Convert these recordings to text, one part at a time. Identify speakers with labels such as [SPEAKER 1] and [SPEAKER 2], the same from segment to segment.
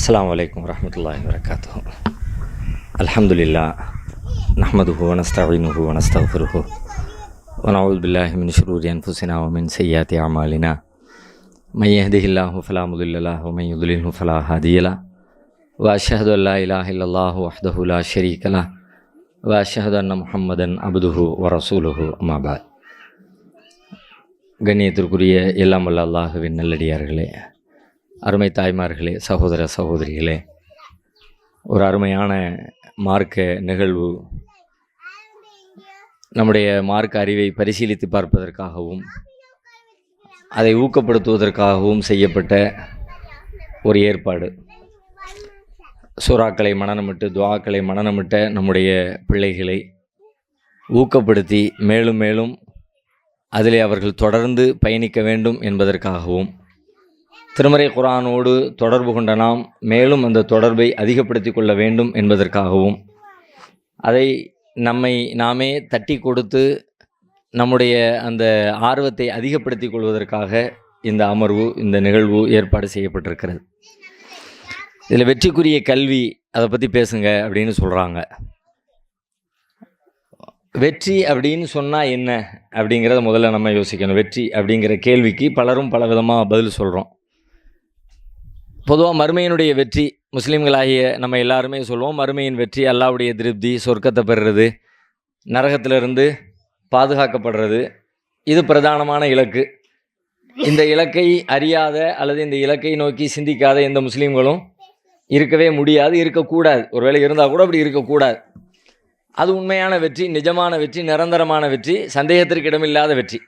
[SPEAKER 1] அஸ்ஸலாமு அலைக்கும் வரஹ்மத்துல்லாஹி வபரகாத்துஹு. அல்ஹம்துலில்லாஹ் நஹ்மதுஹு வ நஸ்தஈனுஹு வ நஸ்தக்ஃபிருஹு வ நஊது பில்லாஹி மின் ஷுரூரி அன்ஃபுஸினா வ மின் ஸய்யிஆத்தி அஅமாலினா. மை யஹ்திஹில்லாஹு ஃபலா முதில்ல லஹு வ மை யுத்லில்ஹு ஃபலா ஹாதிய லஹு. வ அஷ்ஹது அல்லா இலாஹா இல்லல்லாஹு வஹ்தஹு லா ஷரீக லஹு வ அஷ்ஹது அன்ன முஹம்மதன் அப்துஹு வ ரசூலுஹு அம்மா பஅத். கண்ணியத்திற்குரிய எல்லாம் வல்ல அல்லாஹுவின் நல்லடியார்களே, அருமை தாய்மார்களே, சகோதர சகோதரிகளே, ஒரு அருமையான மார்க்க நிகழ்வு நம்முடைய மார்க்க அறிவை பரிசீலித்து பார்ப்பதற்காகவும் அதை ஊக்கப்படுத்துவதற்காகவும் செய்யப்பட்ட ஒரு ஏற்பாடு. சூறாக்களை மனனமிட்டு துஆக்களை மனனமிட்ட நம்முடைய பிள்ளைகளை ஊக்கப்படுத்தி மேலும் மேலும் அதிலே அவர்கள் தொடர்ந்து பயணிக்க வேண்டும் என்பதற்காகவும், திருமறை குர்ஆனோடு தொடர்பு கொண்ட நாம் மேலும் அந்த தொடர்பை அதிகப்படுத்தி கொள்ள வேண்டும் என்பதற்காகவும், அதை நம்மை நாமே தட்டி கொடுத்து நம்முடைய அந்த ஆர்வத்தை அதிகப்படுத்தி கொள்வதற்காக இந்த அமர்வு, இந்த நிகழ்வு ஏற்பாடு செய்யப்பட்டிருக்கிறது. இதில் வெற்றிக்குரிய கல்வி, அதை பற்றி பேசுங்க அப்படின்னு சொல்கிறாங்க. வெற்றி அப்படின்னு சொன்னால் என்ன அப்படிங்கிறத முதல்ல நம்ம யோசிக்கணும். வெற்றி அப்படிங்கிற கேள்விக்கு பலரும் பல விதமாக பதில் சொல்கிறோம். பொதுவாக மறுமையினுடைய வெற்றி, முஸ்லீம்களாகிய நம்ம எல்லாருமே சொல்லுவோம், மறுமையின் வெற்றி அல்லாஹ்வுடைய திருப்தி, சொர்க்கத்தை பெறுறது, நரகத்திலிருந்து பாதுகாக்கப்படுறது, இது பிரதானமான இலக்கு. இந்த இலக்கை அறியாத அல்லது இந்த இலக்கை நோக்கி சிந்திக்காத எந்த முஸ்லீம்களும் இருக்கவே முடியாது, இருக்கக்கூடாது. ஒருவேளை இருந்தால் கூட அப்படி இருக்கக்கூடாது. அது உண்மையான வெற்றி, நிஜமான வெற்றி, நிரந்தரமான வெற்றி, சந்தேகத்திற்கு இடமில்லாத வெற்றி.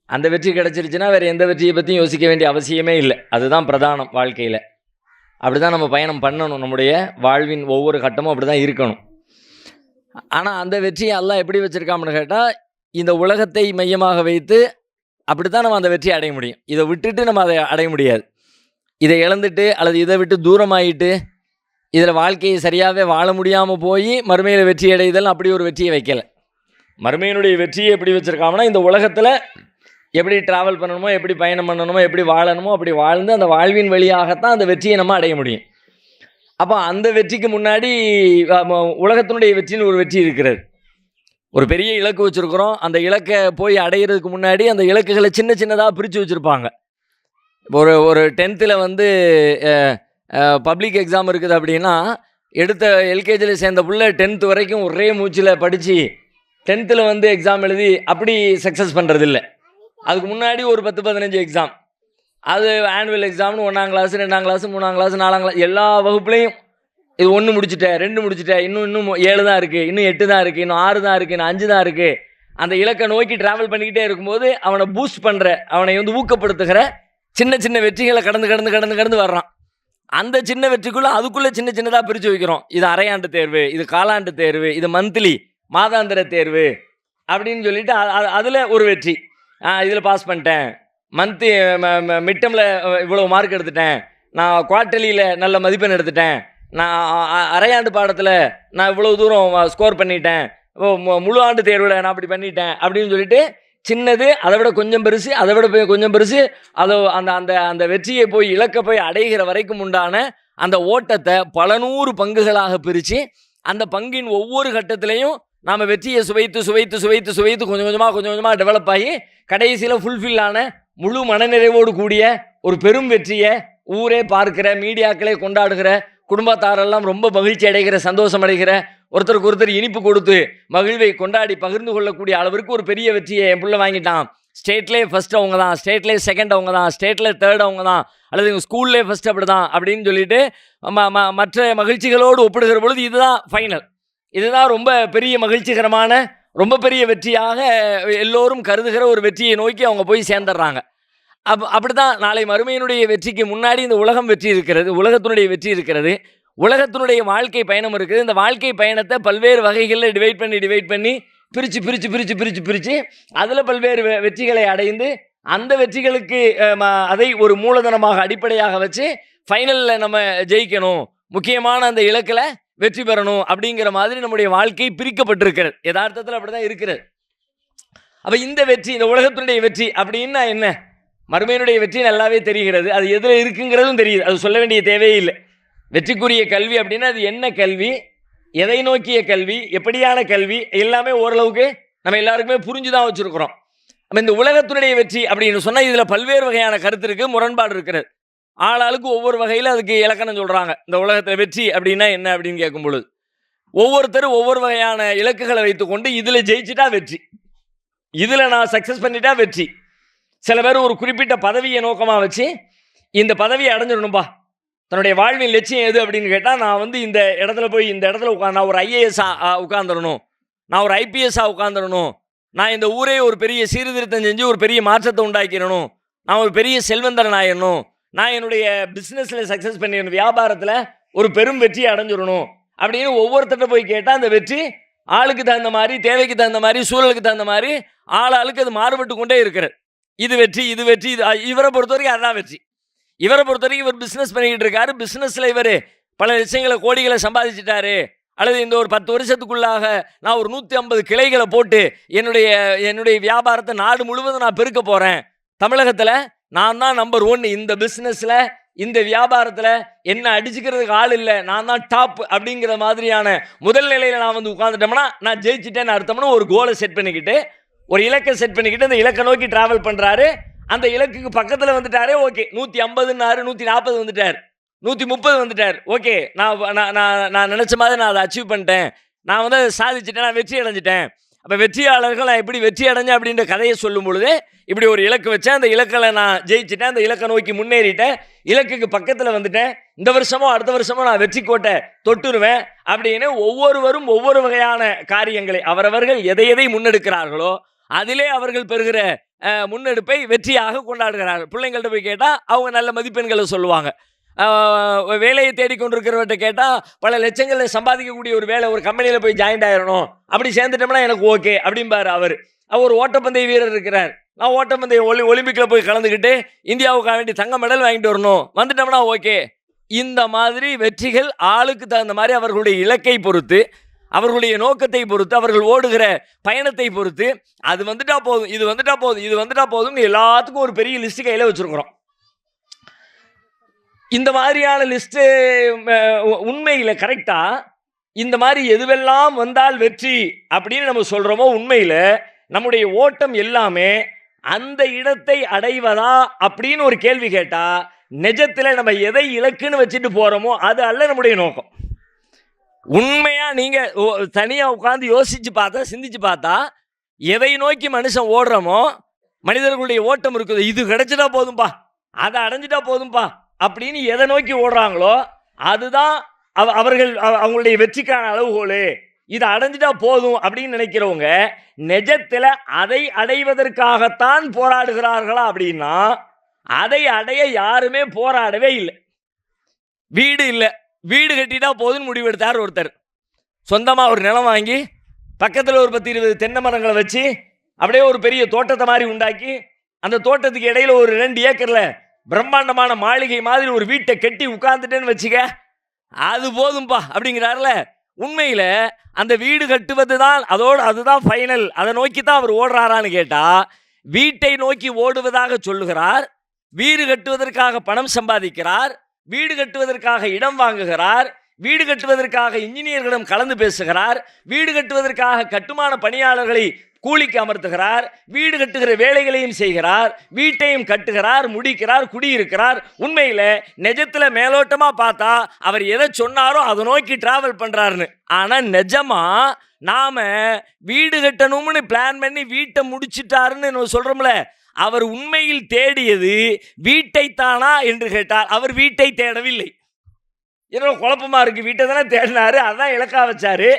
[SPEAKER 1] அந்த வெற்றி கிடச்சிருச்சுன்னா வேறு எந்த வெற்றியை பற்றியும் யோசிக்க வேண்டிய அவசியமே இல்லை. அதுதான் பிரதானம் வாழ்க்கையில். அப்படி தான் நம்ம பயணம் பண்ணணும். நம்முடைய வாழ்வின் ஒவ்வொரு கட்டமும் அப்படி தான் இருக்கணும். ஆனால் அந்த வெற்றியை அல்லாஹ் எப்படி வச்சுருக்கான்னு கேட்டால், இந்த உலகத்தை மையமாக வைத்து அப்படி தான் நம்ம அந்த வெற்றியை அடைய முடியும். இதை விட்டுட்டு நம்ம அதை அடைய முடியாது. இதை இழந்துட்டு அல்லது இதை விட்டு தூரமாகிட்டு இதில் வாழ்க்கையை சரியாகவே வாழ முடியாமல் போய் மறுமையில் வெற்றி அடைதல், அப்படி ஒரு வெற்றியை வைக்கலை. மறுமையினுடைய வெற்றியை எப்படி வச்சுருக்காங்கன்னா, இந்த உலகத்தில் எப்படி ட்ராவல் பண்ணணுமோ, எப்படி பயணம் பண்ணணுமோ, எப்படி வாழணுமோ அப்படி வாழ்ந்து அந்த வாழ்வின் வழியாகத்தான் அந்த வெற்றியை நம்ம அடைய முடியும். அப்போ அந்த வெற்றிக்கு முன்னாடி உலகத்தினுடைய வெற்றின்னு ஒரு வெற்றி இருக்கிறது. ஒரு பெரிய இலக்கு வச்சுருக்குறோம். அந்த இலக்கை போய் அடையிறதுக்கு முன்னாடி அந்த இலக்குகளை சின்ன சின்னதாக பிரித்து வச்சுருப்பாங்க. ஒரு 10th வந்து பப்ளிக் எக்ஸாம் இருக்குது அப்படின்னா, எடுத்த எல்கேஜியில் சேர்ந்த புள்ள 10th வரைக்கும் ஒரே மூச்சில் படித்து 10th வந்து எக்ஸாம் எழுதி அப்படி சக்ஸஸ் பண்ணுறதில்ல. அதுக்கு முன்னாடி ஒரு 10-15 எக்ஸாம், அது ஆனுவல் எக்ஸாம்னு 1ஆம் கிளாஸ் 2ஆம் கிளாஸ் 3ஆம் கிளாஸ் 4ஆம் கிளாஸ் எல்லா வகுப்புலையும் இது 1 முடிச்சுட்டேன், 2 முடிச்சுட்டேன், இன்னும் 7 தான் இருக்குது, இன்னும் 8 தான் இருக்குது, இன்னும் 6 தான் இருக்குது, இன்னும் 5 தான் இருக்குது. அந்த இலக்கை நோக்கி ட்ராவல் பண்ணிக்கிட்டே இருக்கும்போது அவனை பூஸ்ட் பண்ணுற, அவனை ஊக்கப்படுத்துகிற சின்ன சின்ன வெற்றிகளை கடந்து வர்றான். அந்த சின்ன வெற்றிக்குள்ளே அதுக்குள்ளே சின்ன சின்னதாக பிரித்து வைக்கிறோம். இது அரையாண்டு தேர்வு, இது காலாண்டு தேர்வு, இது மந்த்லி மாதாந்திர தேர்வு அப்படின்னு சொல்லிட்டு அதில் ஒரு வெற்றி. இதில் பாஸ் பண்ணிட்டேன், மிட்டமில் இவ்வளோ மார்க் எடுத்துட்டேன், நான் குவார்ட்டர்லியில் நல்ல மதிப்பெண் எடுத்துட்டேன், நான் அரையாண்டு பாடத்தில் நான் இவ்வளோ தூரம் ஸ்கோர் பண்ணிட்டேன், முழு ஆண்டு தேர்வில் நான் அப்படி பண்ணிட்டேன் அப்படின்னு சொல்லிட்டு சின்னது, அதை விட கொஞ்சம் பெருசு, அதை விட கொஞ்சம் பெருசு, அதை அந்த வெற்றியை போய் இலக்க போய் அடைகிற வரைக்கும் உண்டான அந்த ஓட்டத்தை பல 100 பங்குகளாக பிரித்து அந்த பங்கின் ஒவ்வொரு கட்டத்திலையும் நாம் வெற்றியை சுவைத்து கொஞ்சம் கொஞ்சமாக டெவலப் ஆகி கடைசியில் ஃபுல்ஃபில்லான முழு மனநிறைவோடு கூடிய ஒரு பெரும் வெற்றியை ஊரே பார்க்கிற, மீடியாக்களே கொண்டாடுகிற, குடும்பத்தாரெல்லாம் ரொம்ப மகிழ்ச்சி அடைகிற, சந்தோஷம் அடைகிற, ஒருத்தருக்கு ஒருத்தர் இனிப்பு கொடுத்து மகிழ்வை கொண்டாடி பகிர்ந்து கொள்ளக்கூடிய அளவிற்கு ஒரு பெரிய வெற்றியை என் பிள்ளை வாங்கிட்டான். ஸ்டேட்லேயே ஃபஸ்ட் அவங்க தான், ஸ்டேட்லேயே செகண்ட் அவங்க தான், ஸ்டேட்டில் தேர்ட் அவங்க தான், அல்லது எங்கள் ஸ்கூல்லே ஃபஸ்ட் அப்படி தான் அப்படின்னு சொல்லிட்டு மற்ற மகிழ்ச்சிகளோடு ஒப்பிடுகிற பொழுது இதுதான் ஃபைனல், இதுதான் ரொம்ப பெரிய மகிழ்ச்சிகரமான ரொம்ப பெரிய வெற்றியாக எல்லோரும் கருதுகிற ஒரு வெற்றியை நோக்கி அவங்க போய் சேர்ந்துடுறாங்க. அப்படி தான் நாளை மறுமையினுடைய வெற்றிக்கு முன்னாடி இந்த உலகம் வெற்றி இருக்கிறது, உலகத்தினுடைய வெற்றி இருக்கிறது, உலகத்தினுடைய வாழ்க்கை பயணம் இருக்குது. இந்த வாழ்க்கை பயணத்தை பல்வேறு வகைகளில் டிவைட் பண்ணி பிரித்து அதில் பல்வேறு வெற்றிகளை அடைந்து அந்த வெற்றிகளுக்கு அதை ஒரு மூலதனமாக அடிப்படையாக வச்சு ஃபைனலில் நம்ம ஜெயிக்கணும், முக்கியமான அந்த இலக்கில் வெற்றி பெறணும் அப்படிங்கிற மாதிரி நம்முடைய வாழ்க்கை பிரிக்கப்பட்டிருக்கிறது. யதார்த்தத்தில் அப்படி தான் இருக்கிறது. அப்போ இந்த வெற்றி, இந்த உலகத்தினுடைய வெற்றி அப்படின்னா என்ன? மறுமையினுடைய வெற்றி நல்லாவே தெரிகிறது. அது எதில் இருக்குங்கிறதும் தெரியுது, அது சொல்ல வேண்டிய தேவையே இல்லை. வெற்றிக்குரிய கல்வி அப்படின்னா அது என்ன கல்வி, எதை நோக்கிய கல்வி, எப்படியான கல்வி, எல்லாமே ஓரளவுக்கு நம்ம எல்லாருக்குமே புரிஞ்சுதான் வச்சிருக்கிறோம். நம்ம இந்த உலகத்துடைய வெற்றி அப்படின்னு சொன்னா இதுல பல்வேறு வகையான கருத்து இருக்கு, முரண்பாடு இருக்கிறது. ஆளாளுக்கு ஒவ்வொரு வகையில் அதுக்கு இலக்கணம் சொல்றாங்க. இந்த உலகத்தில் வெற்றி அப்படின்னா என்ன அப்படின்னு கேட்கும் பொழுது ஒவ்வொருத்தரும் ஒவ்வொரு வகையான இலக்குகளை வைத்துக்கொண்டு இதில் ஜெயிச்சுட்டா வெற்றி, இதில் நான் சக்ஸஸ் பண்ணிட்டா வெற்றி. சில பேர் ஒரு குறிப்பிட்ட பதவியை நோக்கமாக வச்சு இந்த பதவியை அடைஞ்சிடணும்பா, தன்னுடைய வாழ்வின் லட்சியம் எது அப்படின்னு கேட்டால் நான் வந்து இந்த இடத்துல போய் இந்த இடத்துல நான் ஒரு ஐஏஎஸ்ஸாக உட்காந்துடணும், நான் ஒரு ஐபிஎஸ்ஸாக உட்காந்துடணும், நான் இந்த ஊரே ஒரு பெரிய சீர்திருத்தம் செஞ்சு ஒரு பெரிய மாற்றத்தை உண்டாக்கிடணும், நான் ஒரு பெரிய செல்வந்தரன் ஆயிடணும், நான் என்னுடைய பிஸ்னஸில் சக்ஸஸ் பண்ணிடணும், வியாபாரத்தில் ஒரு பெரும் வெற்றியை அடைஞ்சிடணும் அப்படின்னு ஒவ்வொருத்தட்ட போய் கேட்டால் அந்த வெற்றி ஆளுக்கு தகுந்த மாதிரி, தேவைக்கு தகுந்த மாதிரி, சூழலுக்கு தகுந்த மாதிரி ஆளுக்கு அது மாறுபட்டு கொண்டே இருக்கிறது. இது வெற்றி, இது வெற்றி, இது இவரை பொறுத்த வரைக்கும் அதுதான் வெற்றி. இவரை பொறுத்த வரைக்கும் இவர் பிஸ்னஸ் பண்ணிக்கிட்டு இருக்காரு, பிஸ்னஸில் இவர் பல லட்சங்களை கோடிகளை சம்பாதிச்சிட்டாரு, அல்லது இந்த ஒரு 10 வருஷத்துக்குள்ளாக நான் ஒரு 150 கிளைகளை போட்டு என்னுடைய வியாபாரத்தை நாடு முழுவதும் நான் பெருக்க போகிறேன், தமிழகத்தில் நான் தான் நம்பர் 1 இந்த பிஸ்னஸில், இந்த வியாபாரத்தில் என்ன அடிச்சுக்கிறதுக்கு ஆள் இல்லை, நான் தான் டாப் அப்படிங்கிற மாதிரியான முதல் நிலையில் நான் வந்து உட்காந்துட்டோம்னா நான் ஜெயிச்சிட்டேன்னு அர்த்தம்னு ஒரு கோலை செட் பண்ணிக்கிட்டு, ஒரு இலக்கை செட் பண்ணிக்கிட்டு அந்த இலக்கை நோக்கி டிராவல் பண்ணுறாரு. அந்த இலக்குக்கு பக்கத்தில் வந்துட்டாரே, ஓகே 150ன்னாரு, 140 வந்துட்டார், 130 வந்துட்டார், ஓகே நான் நினச்ச மாதிரி நான் அதை அச்சீவ் பண்ணிட்டேன், நான் வந்து அதை சாதிச்சிட்டேன், நான் வெற்றி அடைஞ்சிட்டேன். அப்போ வெற்றியாளர்கள் நான் எப்படி வெற்றி அடைஞ்சேன் அப்படின்ற கதையை சொல்லும் பொழுது இப்படி ஒரு இலக்கு வச்சேன், அந்த இலக்கில் நான் ஜெயிச்சிட்டேன், அந்த இலக்கை நோக்கி முன்னேறிட்டேன், இலக்குக்கு பக்கத்தில் வந்துட்டேன், இந்த வருஷமோ அடுத்த வருஷமோ நான் வெற்றி கோட்டை தொட்டுருவேன் அப்படின்னு ஒவ்வொருவரும் ஒவ்வொரு வகையான காரியங்களை அவரவர்கள் எதை முன்னெடுக்கிறார்களோ அதிலே அவர்கள் பெறுகிற முன்னெடுப்பை வெற்றியாக கொண்டாடுகிறார்கள். பிள்ளைங்கள்ட்ட போய் கேட்டால் அவங்க நல்ல மதிப்பெண்களை சொல்லுவாங்க. வேலையை தேடிக்கொண்டிருக்கிறவர்கிட்ட கேட்டால் பல லட்சங்களில் சம்பாதிக்கக்கூடிய ஒரு வேலை, ஒரு கம்பெனியில் போய் ஜாயின்ட் ஆயிடணும், அப்படி சேர்ந்துட்டோம்னா எனக்கு ஓகே அப்படிம்பார். அவர் ஒரு ஓட்டப்பந்தய வீரர் இருக்கிறார், நான் ஓட்டப்பந்தய ஒலிம்பிக்கில் போய் கலந்துக்கிட்டு இந்தியாவுக்காக வேண்டி தங்க மெடல் வாங்கிட்டு வரணும், வந்துட்டோம்னா ஓகே. இந்த மாதிரி வெற்றிகள் ஆளுக்கு தகுந்த மாதிரி அவர்களுடைய இலக்கை பொறுத்து, அவர்களுடைய நோக்கத்தை பொறுத்து, அவர்கள் ஓடுகிற பயணத்தை பொறுத்து, அது வந்துட்டா போதும், இது வந்துட்டா போதும், இது வந்துட்டா போதும், எல்லாத்துக்கும் ஒரு பெரிய லிஸ்ட் கையில் வச்சுருக்கிறோம். இந்த மாதிரியான லிஸ்ட்டு உண்மையில் கரெக்டாக இந்த மாதிரி எதுவெல்லாம் வந்தால் வெற்றி அப்படின்னு நம்ம சொல்கிறோமோ, உண்மையில் நம்முடைய ஓட்டம் எல்லாமே அந்த இடத்தை அடைவதா அப்படின்னு ஒரு கேள்வி கேட்டால், நிஜத்தில் நம்ம எதை இலக்குன்னு வச்சுட்டு போகிறோமோ அது அல்ல நம்முடைய நோக்கம். உண்மையாக நீங்கள் தனியாக உட்காந்து யோசித்து பார்த்தா, சிந்திச்சு பார்த்தா, எதை நோக்கி மனுஷன் ஓடுறோமோ, மனிதர்களுடைய ஓட்டம் இருக்குது, இது கிடைச்சிட்டா போதும்பா, அதை அடைஞ்சிட்டா போதும்பா அப்படின்னு எதை நோக்கி ஓடுறாங்களோ அதுதான் அவர்கள் அவங்களுடைய வெற்றிக்கான அளவுகோல். இதை அடைஞ்சிட்டா போதும் அப்படின்னு நினைக்கிறவங்க நிஜத்தில் அதை அடைவதற்காகத்தான் போராடுகிறார்களா அப்படின்னா, அதை அடைய யாருமே போராடவே இல்லை. வீடு இல்லை, வீடு கட்டிட்டா போதுன்னு முடிவெடுத்தார் ஒருத்தர். சொந்தமாக ஒரு நிலம் வாங்கி பக்கத்தில் ஒரு 10-20 தென்னை மரங்களை வச்சு அப்படியே ஒரு பெரிய தோட்டத்தை மாதிரி உண்டாக்கி, அந்த தோட்டத்துக்கு இடையில ஒரு 2 ஏக்கரில் பிரம்மாண்டமான மாளிகை மாதிரி ஒரு வீட்டை கட்டி உட்கார்ந்துட்டேன்னு வச்சுக்க, அது போதும்பா அப்படிங்கிறாருல. உண்மையில் அந்த வீடு கட்டுவது தான் அதுதான் ஃபைனல், அதை நோக்கி தான் அவர் ஓடுறாரான்னு கேட்டால், வீட்டை நோக்கி ஓடுவதாக சொல்லுகிறார், வீடு கட்டுவதற்காக பணம் சம்பாதிக்கிறார், வீடு கட்டுவதற்காக இடம் வாங்குகிறார், வீடு கட்டுவதற்காக இன்ஜினியர்களிடம் கலந்து பேசுகிறார், வீடு கட்டுவதற்காக கட்டுமான பணியாளர்களை கூலிக்கு அமர்த்துகிறார், வீடு கட்டுகிற வேலைகளையும் செய்கிறார், வீட்டையும் கட்டுகிறார், முடிக்கிறார், குடியிருக்கிறார். உண்மையில் நிஜத்தில் மேலோட்டமாக பார்த்தா அவர் எதை சொன்னாரோ அதை நோக்கி டிராவல் பண்ணுறாருன்னு. ஆனால் நிஜமா நாம் வீடு கட்டணும்னு பிளான் பண்ணி வீட்டை முடிச்சிட்டாருன்னு சொல்கிறோம்ல, அவர் உண்மையில் தேடியது வீட்டைத்தானா என்று கேட்டால் அவர் வீட்டை தேடவில்லை. என்னோட குழப்பமாக இருக்குது, வீட்டை தானே தேடினாரு, அதான் இலக்கா வச்சாரு,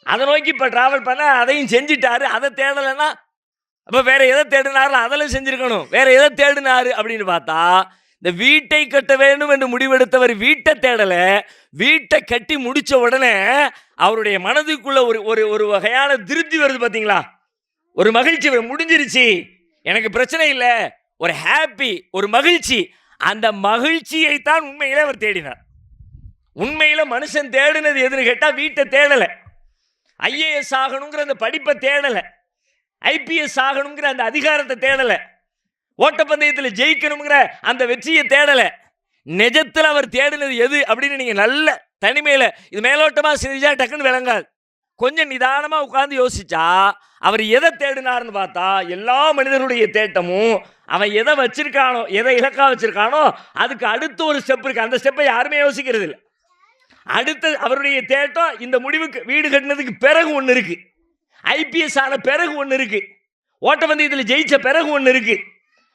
[SPEAKER 1] அதை நோக்கி இப்போ ட்ராவல் பண்ண அதையும் செஞ்சிட்டாரு, அதை தேடலைன்னா அப்போ வேறு எதை தேடினாரு, அதெல்லாம் செஞ்சுருக்கணும், வேறு எதை தேடினாரு அப்படின்னு பார்த்தா, இந்த வீட்டை கட்ட வேண்டும் என்று முடிவெடுத்தவர் வீட்டை தேடலை, வீட்டை கட்டி முடித்த உடனே அவருடைய மனதுக்குள்ள ஒரு வகையான திருப்தி வருது பார்த்தீங்களா, ஒரு மகிழ்ச்சி முடிஞ்சிருச்சு, எனக்கு பிரச்சனை இல்லை, ஒரு ஹாப்பி, ஒரு மகிழ்ச்சி. அந்த மகிழ்ச்சியை தான் உண்மையிலே அவர் தேடினார். உண்மையில் மனுஷன் தேடினது எதுன்னு கேட்டால் வீட்டை தேடலை, ஐஏஎஸ் ஆகணுங்கிற அந்த படிப்பை தேடலை, ஐபிஎஸ் ஆகணுங்கிற அந்த அதிகாரத்தை தேடலை, ஓட்டப்பந்தயத்தில் ஜெயிக்கணுங்கிற அந்த வெற்றியை தேடலை, நிஜத்தில் அவர் தேடினது எது அப்படின்னு நீங்கள் நல்ல தனிமையில் இது மேலோட்டமாக செஞ்சா டக்குன்னு விளங்காது. கொஞ்சம் நிதானமாக உட்கார்ந்து யோசிச்சா அவர் எதை தேடினார்னு பார்த்தா எல்லா மனிதனுடைய தேட்டமும் அவன் எதை வச்சிருக்கானோ, எதை இலக்கா வச்சிருக்கானோ அதுக்கு அடுத்து ஒரு ஸ்டெப் இருக்கு. அந்த ஸ்டெப்பை யாருமே யோசிக்கிறது இல்லை. அடுத்து அவருடைய தேட்டம் இந்த முடிவுக்கு வீடு கட்டினதுக்கு பிறகு ஒன்று இருக்கு, ஐபிஎஸ் ஆன பிறகு ஒன்று இருக்கு, ஓட்டப்பந்தயத்தில் ஜெயிச்ச பிறகு ஒன்று இருக்கு,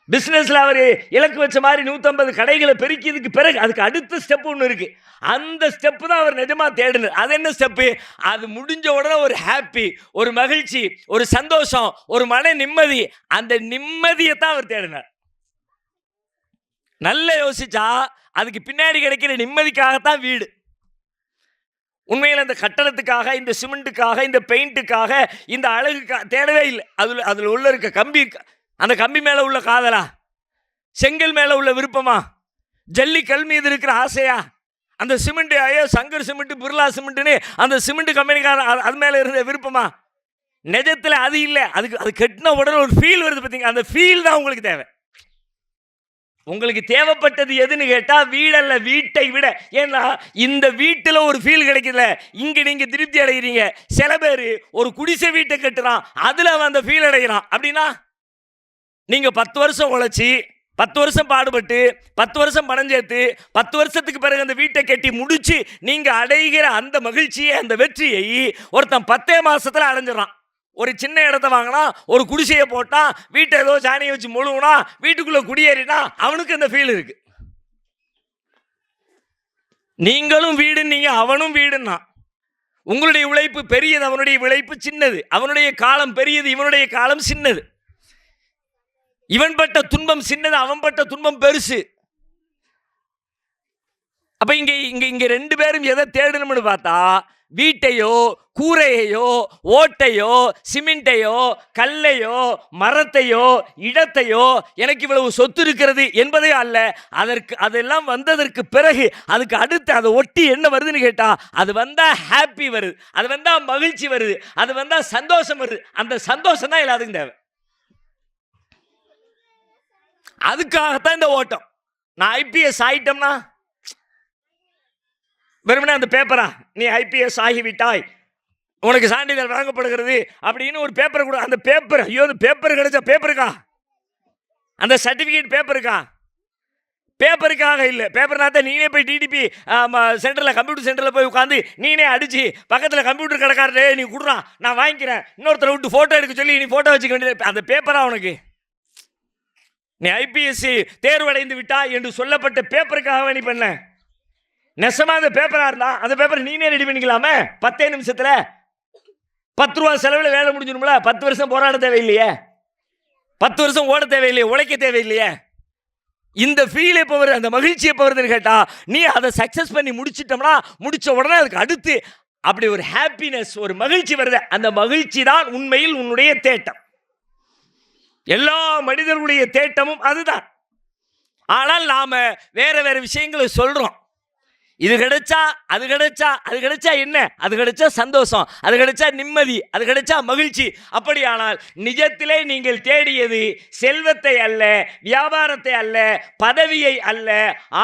[SPEAKER 1] பிஸ்னஸில் அவர் இலக்கு வச்ச மாதிரி 150 கடைகளை பெருக்கியதுக்கு பிறகு அதுக்கு அடுத்த ஸ்டெப் ஒன்று இருக்கு. அந்த ஸ்டெப்பு தான் அவர் நிஜமாக தேடினது. அது என்ன ஸ்டெப்பு? அது முடிஞ்ச உடனே ஒரு ஹாப்பி, ஒரு மகிழ்ச்சி, ஒரு சந்தோஷம், ஒரு மன நிம்மதி. அந்த நிம்மதியை தான் அவர் தேடினார். நல்ல யோசிச்சா அதுக்கு பின்னாடி கிடைக்கிற நிம்மதிக்காகத்தான் வீடு. உண்மையில் அந்த கட்டடத்துக்காக, இந்த சிமெண்ட்டுக்காக, இந்த பெயிண்ட்டுக்காக, இந்த அழகுக்காக தேடவே இல்லை. அதில் உள்ள இருக்க கம்பி, அந்த கம்பி மேலே உள்ள காதலா, செங்கல் மேலே உள்ள விருப்பமா, ஜல்லி கல் மீது இருக்கிற ஆசையா, அந்த சிமெண்ட் ஐயோ சங்கர் சிமெண்ட், பிர்லா சிமெண்ட்னு அந்த சிமெண்ட் கம்பெனிக்கார அது மேலே இருந்த விருப்பமா? நிஜத்தில் அது இல்லை. அது கட்டின உடனே ஒரு ஃபீல் வருது பார்த்தீங்க, அந்த ஃபீல் தான் உங்களுக்கு தேவை. உங்களுக்கு தேவைப்பட்டது எதுன்னு கேட்டால் வீடல்ல, வீட்டை விட. ஏன்னா இந்த வீட்டில் ஒரு ஃபீல் கிடைக்கல, இங்கே நீங்கள் திருப்தி அடைகிறீங்க. சில பேர் ஒரு குடிசை வீட்டை கட்டுறான், அதில் அவன் அந்த ஃபீல் அடைகிறான். அப்படின்னா நீங்கள் 10 வருஷம் உழைச்சி, 10 வருஷம் பாடுபட்டு, 10 வருஷம் பணம் சேர்த்து, 10 வருஷத்துக்கு பிறகு அந்த வீட்டை கட்டி முடிச்சு நீங்கள் அடைகிற அந்த மகிழ்ச்சியை, அந்த வெற்றியை ஒருத்தன் 10 மாதத்தில் அடைஞ்சிடறான். ஒரு சின்ன இடத்த வாங்கினா, ஒரு குடிசையை போட்டா, வீட்டை ஏதோ சாணியை வச்சு முழுகுனா, வீட்டுக்குள்ளே குடியேறினா அவனுக்கு அந்த ஃபீல் இருக்கு. நீங்களும் வீடு, நீங்கள் அவனும் வீடுன்னா உங்களுடைய உழைப்பு பெரியது, அவனுடைய உழைப்பு சின்னது. அவனுடைய காலம் பெரியது, இவனுடைய காலம் சின்னது. இவன் பட்ட துன்பம் சின்னது, அவன் பட்ட துன்பம் பெருசு. அப்ப இங்க 2 பேரும் எதை தேடணும்னு பார்த்தா, வீட்டையோ, கூரையோ, ஓட்டையோ, சிமெண்டையோ, கல்லையோ, மரத்தையோ, இடத்தையோ, எனக்கு இவ்வளவு சொத்து இருக்கிறது என்பதே அல்ல. அதெல்லாம் வந்ததற்கு பிறகு அதுக்கு அடுத்து அதை ஒட்டி என்ன வருதுன்னு கேட்டா, அது வந்தா ஹாப்பி வருது, அது வந்தா மகிழ்ச்சி வருது, அது வந்தா சந்தோஷம் வருது. அந்த சந்தோஷம் தான் எல்லாத்துக்கும் தேவை. அதுக்காகத்தான் இந்த ஓட்டம். நான் ஐபிஎஸ் ஆயிட்டோம்னா வெறுமனே அந்த பேப்பரா, நீ ஐபிஎஸ் ஆகிவிட்டாய், உனக்கு சான்றிதழ் வழங்கப்படுகிறது அப்படின்னு ஒரு பேப்பரை கூட, அந்த பேப்பர், ஐயோ அந்த பேப்பர் கிடைச்சா பேப்பருக்கா, அந்த சர்டிஃபிகேட் பேப்பருக்கா? பேப்பருக்காக இல்லை. பேப்பர்னா தான் நீனே போய் டிடிபி சென்டரில், கம்ப்யூட்டர் சென்டரில் போய் உட்காந்து நீனே அடிச்சு பக்கத்தில் கம்ப்யூட்டர் கடைக்காரே நீ கொடுறான், நான் வாங்கிக்கிறேன், இன்னொருத்தரை விட்டு ஃபோட்டோ எடுக்க சொல்லி நீ ஃபோட்டோ வச்சுக்க வேண்டியது அந்த பேப்பரா உனக்கு? நீ ஐபிஎஸ்சி தேர்வடைந்து விட்டா என்று சொல்லப்பட்ட பேப்பருக்காக நீ பண்ண. நெசமா அந்த பேப்பரா இருந்தா அந்த பேப்பர் நீனே ரெடி பண்ணிக்கலாமே 10 நிமிஷத்துல. 10 ரூபா செலவில் வேலை முடிஞ்சிடும்ல. 10 வருஷம் போராட தேவையில்லையே, 10 வருஷம் ஓட தேவையில்லையே, உழைக்க தேவையில்லையே. இந்த ஃபீல் எப்போ வருது, அந்த மகிழ்ச்சி எப்போ வருதுன்னு கேட்டா, நீ அதை சக்சஸ் பண்ணி முடிச்சிட்டோம்னா, முடிச்ச உடனே அதுக்கு அடுத்து அப்படி ஒரு ஹாப்பினஸ், ஒரு மகிழ்ச்சி வருது. அந்த மகிழ்ச்சி தான் உண்மையில் உன்னுடைய தேட்டம். எல்லா மனிதர்களுடைய தேட்டமும் அதுதான். ஆனால் நாம வேற வேற விஷயங்களை சொல்றோம். இது கிடைச்சா, அது கிடைச்சா, அது கிடைச்சா என்ன, அது கிடைச்சா சந்தோஷம், அது கிடைச்சா நிம்மதி, அது கிடைச்சா மகிழ்ச்சி. அப்படியானால் நிஜத்திலே நீங்கள் தேடியது செல்வத்தை அல்ல, வியாபாரத்தை அல்ல, பதவியை அல்ல,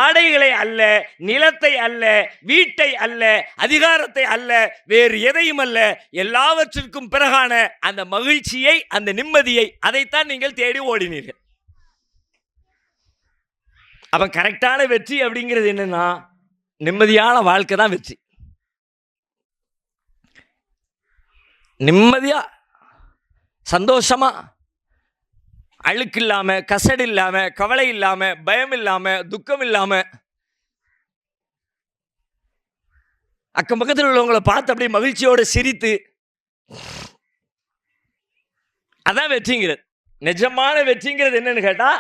[SPEAKER 1] ஆடைகளை அல்ல, நிலத்தை அல்ல, வீட்டை அல்ல, அதிகாரத்தை அல்ல, வேறு எதையும் அல்ல. எல்லாவற்றிற்கும் பிறகான அந்த மகிழ்ச்சியை, அந்த நிம்மதியை, அதைத்தான் நீங்கள் தேடி ஓடினீர்கள். அப்ப கரெக்டான வெற்றி அப்படிங்கிறது என்னன்னா, நிம்மதியான வாழ்க்கை தான் வெற்றி. நிம்மதியா, சந்தோஷமா, அழுக்கு இல்லாம, கசடு இல்லாம, கவலை இல்லாம, பயம் இல்லாம, துக்கம் இல்லாம, அக்கம் பக்கத்தில் உள்ளவங்களை பார்த்து அப்படியே மகிழ்ச்சியோட சிரித்து, அதான் வெற்றிங்கிறது. நிஜமான வெற்றிங்கிறது என்னன்னு கேட்டா,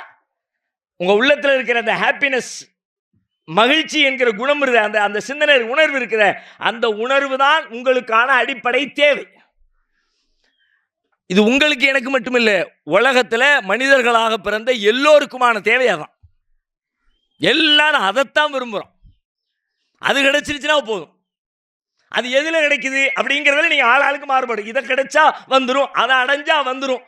[SPEAKER 1] உங்க உள்ளத்தில் இருக்கிற அந்த ஹாப்பினஸ், மகிழ்ச்சி என்கிற குணம் இருக்குது, அந்த சிந்தனை உணர்வு இருக்கிற அந்த உணர்வு தான் உங்களுக்கான அடிப்படை தேவை. இது உங்களுக்கு எனக்கு மட்டுமில்ல, உலகத்தில் மனிதர்களாக பிறந்த எல்லோருக்குமான தேவையாதான். எல்லாரும் அதைத்தான் விரும்புகிறோம். அது கிடைச்சிருச்சுன்னா போதும். அது எதில் கிடைக்குது அப்படிங்கிறதுல நீங்கள் ஆளாளுக்கு மாறுபாடு. இதை கிடைச்சா வந்துடும், அதை அடைஞ்சா வந்துடும்.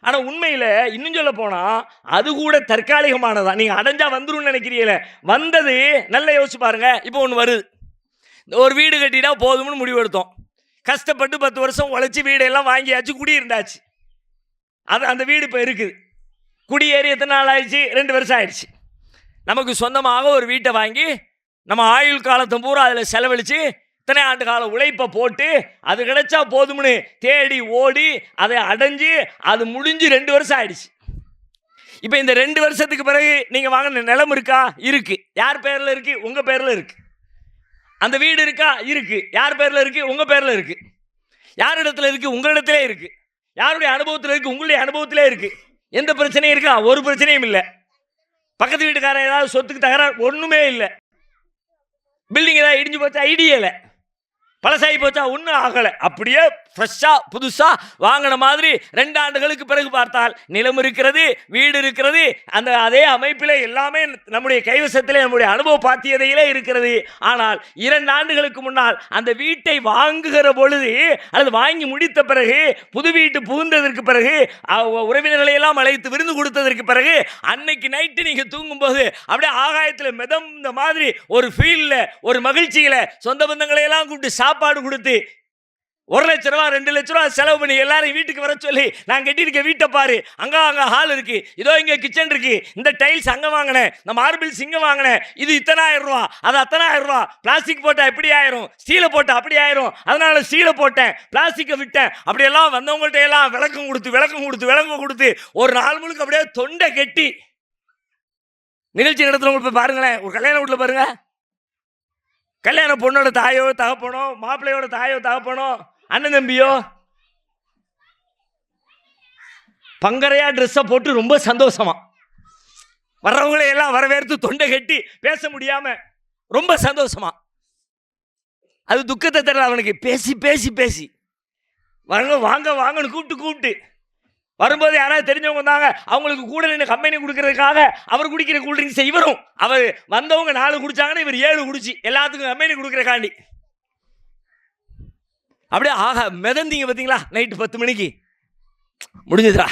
[SPEAKER 2] ஆனால் உண்மையில் இன்னும் சொல்ல போனால் அது கூட தற்காலிகமானதான். நீங்கள் அடைஞ்சா வந்துடும் நினைக்கிறீங்களே, வந்தது நல்லா யோசிச்சு பாருங்க. இப்போ ஒன்று வருது, ஒரு வீடு கட்டிட்டா போதும்னு முடிவு எடுத்தோம். கஷ்டப்பட்டு 10 வருஷம் உழைச்சி வீடெல்லாம் வாங்கியாச்சு, குடியிருந்தாச்சு. அந்த வீடு இப்போ இருக்குது. குடியேறி எத்தனை நாள் ஆயிடுச்சு? 2 வருஷம் ஆயிடுச்சு. நமக்கு சொந்தமாக ஒரு வீட்டை வாங்கி நம்ம ஆயுள் காலத்தை பூரா அதில் செலவழித்து இத்தனை ஆண்டு கால உழைப்பை போட்டு அது கிடைச்சா போதும்னு தேடி ஓடி அதை அடைஞ்சு அது முடிஞ்சு 2 வருஷம் ஆயிடுச்சு. இப்போ இந்த 2 வருஷத்துக்கு பிறகு நீங்கள் வாங்கின நிலம் இருக்கா? இருக்கு. யார் பேரில் இருக்கு? உங்கள் பேரில் இருக்கு. அந்த வீடு இருக்கா? இருக்கு. யார் பேரில் இருக்கு? உங்கள் பேரில் இருக்கு. யார் இடத்துல இருக்கு? உங்களிடத்திலே இருக்கு. யாருடைய அனுபவத்தில் இருக்கு? உங்களுடைய அனுபவத்திலே இருக்கு. எந்த பிரச்சனையும் இருக்கா? ஒரு பிரச்சனையும் இல்லை. பக்கத்து வீட்டுக்காரன் ஏதாவது சொத்துக்கு தகராறு? ஒன்றுமே இல்லை. பில்டிங் ஏதாவது இடிஞ்சு போச்சா? இடியலை. பழசாகி போச்சா? ஒன்றும் ஆகலை. அப்படியே ஃப்ரெஷ்ஷாக புதுசாக வாங்கின மாதிரி 2 ஆண்டுகளுக்கு பிறகு பார்த்தால் நிலம் இருக்கிறது, வீடு இருக்கிறது, அந்த அதே அமைப்பில் எல்லாமே நம்முடைய கைவசத்திலே நம்முடைய அனுபவ பாத்தியதையிலே இருக்கிறது. ஆனால் 2 ஆண்டுகளுக்கு முன்னால் அந்த வீட்டை வாங்குகிற பொழுது அல்லது வாங்கி முடித்த பிறகு, புது வீட்டு புகுந்ததற்கு பிறகு, உறவினர்களை எல்லாம் அழைத்து விருந்து கொடுத்ததற்கு பிறகு, அன்னைக்கு நைட்டு நீங்கள் தூங்கும்போது அப்படியே ஆகாயத்தில் மிதந்த மாதிரி ஒரு ஃபீலில், ஒரு மகிழ்ச்சியில் சொந்த பந்தங்களை எல்லாம் கூப்பிட்டு சாப்பாடு கொடுத்து 1 லட்ச ரூபா 2 லட்ச ரூபா செலவு பண்ணி எல்லாரும் வீட்டுக்கு வர சொல்லி, நான் கட்டியிருக்க வீட்டை பாரு, அங்கே ஹால் இருக்கு, இதோ இங்கே கிச்சன் இருக்கு, இந்த டைல்ஸ் அங்கே வாங்கினேன், இந்த மார்பிள்ஸ் இங்கே வாங்கினேன், இது இத்தனை ஆயிரம் ரூபா, அது அத்தனை ஆயிரம் ரூபா, பிளாஸ்டிக் போட்டால் எப்படி ஆயிரும், ஸ்டீலை போட்டால் அப்படி ஆயிரும், அதனால ஸ்டீலை போட்டேன், பிளாஸ்டிக்கை விட்டேன், அப்படியெல்லாம் வந்தவங்கள்ட்ட எல்லாம் விளக்கம் கொடுத்து ஒரு நாள் முழுக்க அப்படியே தொண்டை கெட்டி நிகழ்ச்சி நடத்துறவங்க போய் பாருங்களேன். ஒரு கல்யாண வீட்டில் பாருங்க, கல்யாண பொண்ணோட தாயோ தகப்பனோ, மாப்பிள்ளையோட தாயோ தகப்பனோ, அண்ணன் தம்பியோ பங்கரையா ட்ரெஸ்ஸை போட்டு ரொம்ப சந்தோஷமா வர்றவங்களை எல்லாம் வரவேற்று தொண்டை கட்டி பேச முடியாம ரொம்ப சந்தோஷமா. அது துக்கத்தை தரல அவனுக்கு. பேசி வாங்கன்னு கூப்பிட்டு வரும்போது யாராவது தெரிஞ்சவங்க வந்தாங்க, அவங்களுக்கு கூட நின்று கம்பெனி கொடுக்கறதுக்காக அவர் குடிக்கிற கூல்ட்ரிங்க்ஸ் இவரும், அவர் வந்தவங்க 4 குடிச்சாங்கன்னா இவர் 7 குடிச்சு எல்லாத்துக்கும் கம்பெனி கொடுக்குறக்காண்டி அப்படியே ஆக மிதந்தீங்க பார்த்தீங்களா? நைட்டு 10 மணிக்கு முடிஞ்சதுடா,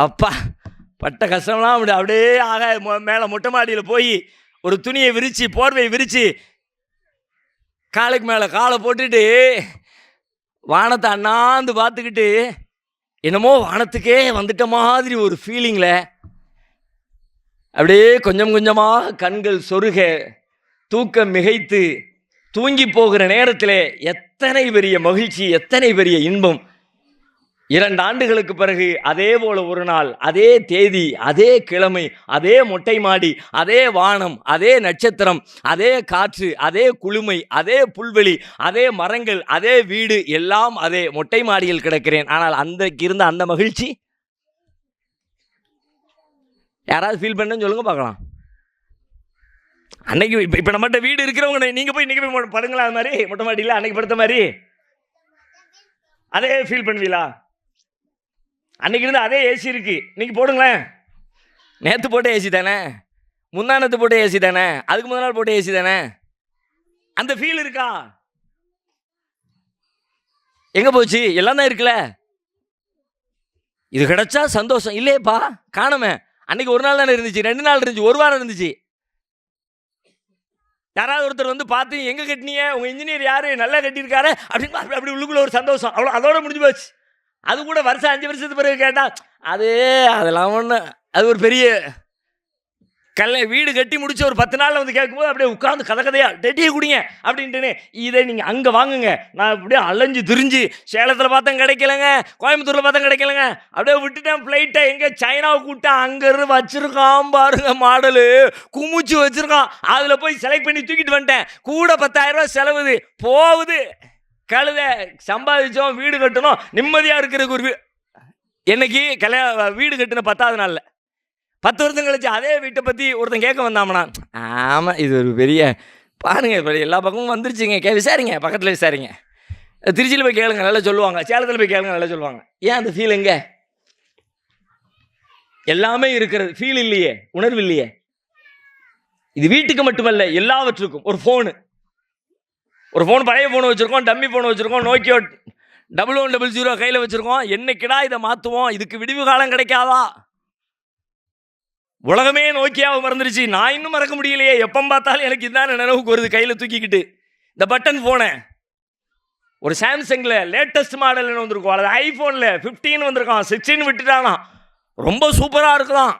[SPEAKER 2] அப்பா பட்ட கஷ்டம்லாம் அப்படியே ஆக மேலே மொட்டை மாடியில் போய் ஒரு துணியை விரித்து, போர்வை விரித்து, காலுக்கு மேலே காலை போட்டுட்டு வானத்தை அண்ணாந்து பார்த்துக்கிட்டு என்னமோ வானத்துக்கே வந்துட்ட மாதிரி ஒரு ஃபீலிங்கில் அப்படியே கொஞ்சம் கொஞ்சமாக கண்கள் சொருக, தூக்கம் மிகைத்து தூங்கி போகிற நேரத்தில் எத்தனை பெரிய மகிழ்ச்சி, எத்தனை பெரிய இன்பம். 2 ஆண்டுகளுக்கு பிறகு அதே போல ஒரு நாள், அதே தேதி, அதே கிழமை, அதே மொட்டை மாடி, அதே வானம், அதே நட்சத்திரம், அதே காற்று, அதே குளுமை, அதே புல்வெளி, அதே மரங்கள், அதே வீடு, எல்லாம் அதே மொட்டை மாடியில் கிடக்கிறேன். ஆனால் அன்றைக்கு இருந்த அந்த மகிழ்ச்சி யாராவது ஃபீல் பண்ணுன்னு சொல்லுங்க பார்க்கலாம். அன்னைக்கு இப்போ நம்மகிட்ட வீடு இருக்கிறவங்க நீங்கள் போய் இன்றைக்கி போய் படுங்களா? அது மாதிரி மொட்டை மாடியில் அன்னைக்கு படுத்த மாதிரி அதே ஃபீல் பண்ணுவீங்களா? அன்னைக்கு இருந்து அதே ஏசி இருக்கு, இன்னைக்கு போடுங்களேன். நேற்று போட்ட ஏசி தானே, முந்தானத்து போட்ட ஏசி தானே, அதுக்கு முதல் நாள் போட்ட ஏசி தானே. அந்த ஃபீல் இருக்கா? எங்க போச்சு? எல்லாம் தான் இருக்குல்ல. இது கிடைச்சா சந்தோஷம் இல்லையேப்பா, காணுமே. அன்னைக்கு ஒரு நாள் தானே இருந்துச்சு, 2 நாள் இருந்துச்சு, 1 வாரம் இருந்துச்சு. யாராவது ஒருத்தர் வந்து பார்த்து எங்க கட்டினீங்க, உங்க இன்ஜினியர் யாரு, நல்லா கட்டியிருக்காரு அப்படின்னு அப்படி உள்ளுக்குள்ள ஒரு சந்தோஷம், அவ்வளோ, அதோட முடிஞ்சு போச்சு. அது கூட வருஷம் 5 வருஷத்துக்கு பிறகு கேட்டால் அதெல்லாம் ஒன்று, அது ஒரு பெரிய வீடு கட்டி முடிச்சு ஒரு 10 நாளில் வந்து கேட்கும்போது அப்படியே உட்காந்து கதையாக டெட்டியை குடிங்க அப்படின்ட்டுன்னு. இதை நீங்கள் அங்கே வாங்குங்க. நான் அப்படியே அலைஞ்சு திரிஞ்சு சேலத்தில் பார்த்தேன் கிடைக்கலங்க, கோயம்புத்தூரில் பார்த்தேன் கிடைக்கலங்க, அப்படியே விட்டுட்டேன் ஃப்ளைட்டை. எங்கே சைனாவை கூப்பிட்டேன், அங்கேருந்து வச்சுருக்கான் பாருங்க மாடலு, குமிச்சு வச்சுருக்கான். அதில் போய் செலக்ட் பண்ணி தூக்கிட்டு வந்துட்டேன். கூட 10,000 ரூபா செலவுது போகுது. கழுத சம்பாதிச்சோம், வீடு கட்டணும், நிம்மதியாக இருக்கிறதுக்கு ஒரு என்னைக்கு வீடு கட்டின 10ஆவது நாளில் 10 வருஷம் கழிச்சு அதே வீட்டை பற்றி ஒருத்தன் கேட்க வந்தாமண்ணா. ஆமாம், இது ஒரு பெரிய பாருங்க, இப்போ எல்லா பக்கமும் வந்துருச்சுங்க. விசாரிங்க, பக்கத்தில் விசாரிங்க. திருச்சியில் போய் கேளுங்க, நல்லா சொல்லுவாங்க. சேலத்தில் போய் கேளுங்க, நல்லா சொல்லுவாங்க. ஏன் அந்த ஃபீல் எங்கே? எல்லாமே இருக்கிறது, ஃபீல் இல்லையே, உணர்வு இல்லையே. இது வீட்டுக்கு மட்டுமல்ல, எல்லாவற்றுக்கும். ஒரு ஃபோனு, பழைய ஃபோன் வச்சுருக்கோம், டம்மி ஃபோன் வச்சுருக்கோம், நோக்கியோ 1100 கையில் வச்சுருக்கோம். என்னைக்கிடா இதை மாற்றுவோம், இதுக்கு விடிவு காலம் கிடைக்காதா? உலகமே நோக்கியாவை மறந்துருச்சு. நான் இன்னும் மறக்க முடியலையே. எப்போ பார்த்தாலும் எனக்கு இதான் நினைவுக்கு வருது. கையில் தூக்கிக்கிட்டு இந்த பட்டன் ஃபோனை, ஒரு சாம்சங்கில் லேட்டஸ்ட் மாடல்னு வந்திருக்கும், அல்லது ஐஃபோனில் 15 வந்திருக்கான், 16 விட்டுட்டானா, ரொம்ப சூப்பராக இருக்குதான்,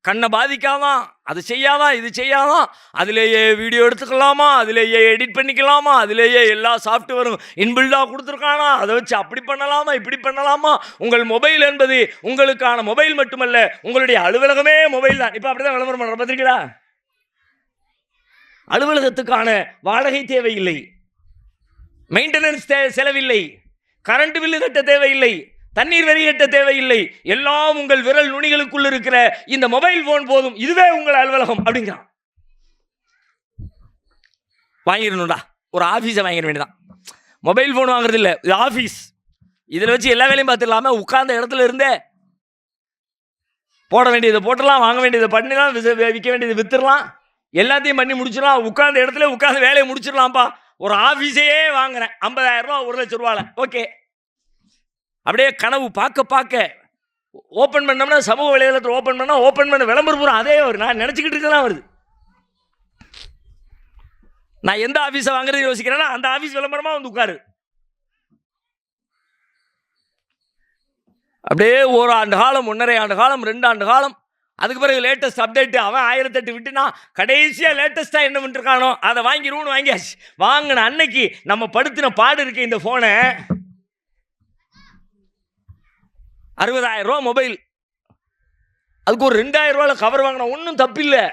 [SPEAKER 2] கண்ணை பாதிக்காதான், அது செய்யாதான், இது செய்யாதான், அதிலேயே வீடியோ எடுத்துக்கலாமா, அதிலேயே எடிட் பண்ணிக்கலாமா, அதிலேயே எல்லா சாஃப்ட்வேரும் இன்பில்டாக கொடுத்துருக்கானா, அதை வச்சு அப்படி பண்ணலாமா, இப்படி பண்ணலாமா. உங்கள் மொபைல் என்பது உங்களுக்கான மொபைல் மட்டுமல்ல, உங்களுடைய அலுவலகமே மொபைல் தான். இப்போ அப்படி தான் விளம்பரம் பண்ணுற பார்த்துருக்கீங்களா? அலுவலகத்துக்கான வாடகை தேவையில்லை, மெயின்டெனன்ஸ் செலவில்லை, கரண்ட் பில்லு கட்ட தேவையில்லை, தண்ணீர் வரி கட்ட தேவையில்லை, எல்லாம் உங்கள் விரல் நுனிகளுக்குள் இருக்கிற இந்த மொபைல் போன் போதும், இதுவே உங்கள் அலுவலகம் அப்படிங்கிறான். வாங்கிடணும்டா, ஒரு ஆஃபீஸை வாங்கிட வேண்டியதான். மொபைல் ஃபோன் வாங்குறது இல்லை, இது ஆஃபீஸ். இதில் வச்சு எல்லா வேலையும் பார்த்துடலாமா? உட்கார்ந்த இடத்துல இருந்தே போட வேண்டியதை போட்டுடலாம், வாங்க வேண்டியதை பண்ணிடலாம், விற்க வேண்டியதை வித்துடலாம், எல்லாத்தையும் பண்ணி முடிச்சிடலாம். உட்கார்ந்த இடத்துல உட்கார்ந்து வேலையை முடிச்சிடலாம்ப்பா. ஒரு ஆஃபீஸையே வாங்குறேன் 50,000 ரூபா, 1 லட்சம் ரூபாவில். ஓகே, அப்படியே கனவு பார்க்க பார்க்க ஓப்பன் பண்ணோம்னா, சமூக வலைதளத்தில் ஓப்பன் பண்ணால் ஓப்பன் பண்ண விளம்பரம் பூரா அதே வரும். நான் நினச்சிக்கிட்டு இருக்கதான் வருது. நான் எந்த ஆஃபீஸை வாங்குறது யோசிக்கிறேன்னா அந்த ஆஃபீஸ் விளம்பரமாக வந்து உட்காரு. அப்படியே 1 ஆண்டு காலம், 1.5 ஆண்டு காலம், 2 ஆண்டு காலம், அதுக்கு பிறகு லேட்டஸ்ட் அப்டேட்டு. அவன் 1008 விட்டுனா கடைசியாக லேட்டஸ்ட்டாக என்ன பண்ணிருக்கானோ அதை வாங்கிடுவோன்னு வாங்கியாச்சு. வாங்கின அன்னைக்கு நம்ம படுத்தின பாடு இருக்கு. இந்த ஃபோனை 60,000 ரூபா மொபைல், அதுக்கு ஒரு 2,000 ரூபாயில் கவர் வாங்கினா ஒன்றும் தப்பில்லை.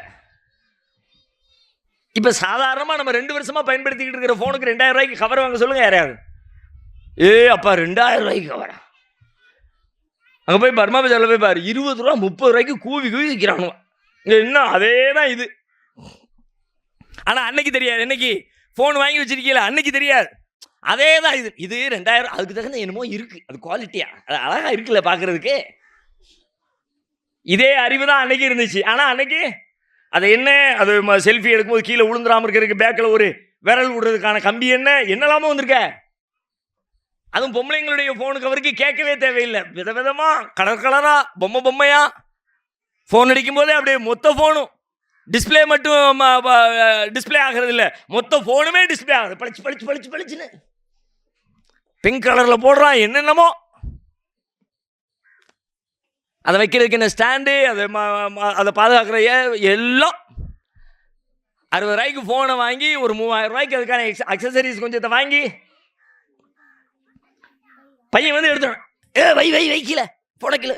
[SPEAKER 2] இப்போ சாதாரணமாக நம்ம 2 வருஷமாக பயன்படுத்திக்கிட்டு இருக்கிற ஃபோனுக்கு 2,000 ரூபாய்க்கு கவர் வாங்க சொல்லுங்கள் யாரையாவது. அப்பா 2,000 ரூபாய்க்கு கவரா? அங்கே போய் பர்மா பஜாரில் போய் பாரு, 20 ரூபா 30 ரூபாய்க்கு கூவி விற்கிறானுங்க. இங்கே இன்னும் அதே தான் இது. ஆனால் அன்னைக்கு தெரியாது. என்னைக்கு ஃபோன் வாங்கி வச்சிருக்கீங்களா அன்னைக்கு தெரியாது. அதே தான் இது. இது 2,000, அதுக்கு தகுந்த என்னமோ இருக்குது, அது குவாலிட்டியாக, அது அழகாக இருக்குல்ல பார்க்குறதுக்கு. இதே அறிவு தான் அன்னைக்கு இருந்துச்சு. ஆனால் அன்னைக்கு அது என்ன, அது செல்ஃபி எடுக்கும்போது கீழே விழுந்துடாமல் இருக்கிறதுக்கு பேக்கில் ஒரு விரல் விடுறதுக்கான கம்பி என்னெல்லாமோ வந்திருக்க. அதுவும் பொம்பளைங்களுடைய ஃபோனுக்கு அவருக்கு கேட்கவே தேவையில்லை. விதவிதமாக கலர் கலராக பொம்மையாக ஃபோன் அடிக்கும்போதே அப்படியே மொத்த ஃபோனும் டிஸ்பிளே மட்டும் டிஸ்பிளே ஆகிறது இல்லை, மொத்த ஃபோனுமே டிஸ்பிளே ஆகுது. பளிச்சு பளிச்சு பளிச்சு பளிச்சுன்னு பிங்க் கலரில் போடுறான். என்னென்னமோ அதை வைக்கிறதுக்கு என்ன ஸ்டாண்டு, அதை பாதுகாக்கிற எல்லாம். 60 ரூபாய்க்கு ஃபோனை வாங்கி ஒரு 3,000 ரூபாய்க்கு அதுக்கான அக்சசரிஸ் கொஞ்சத்தை வாங்கி பையன் வந்து எடுத்துடும். வைக்கல புடக்கல,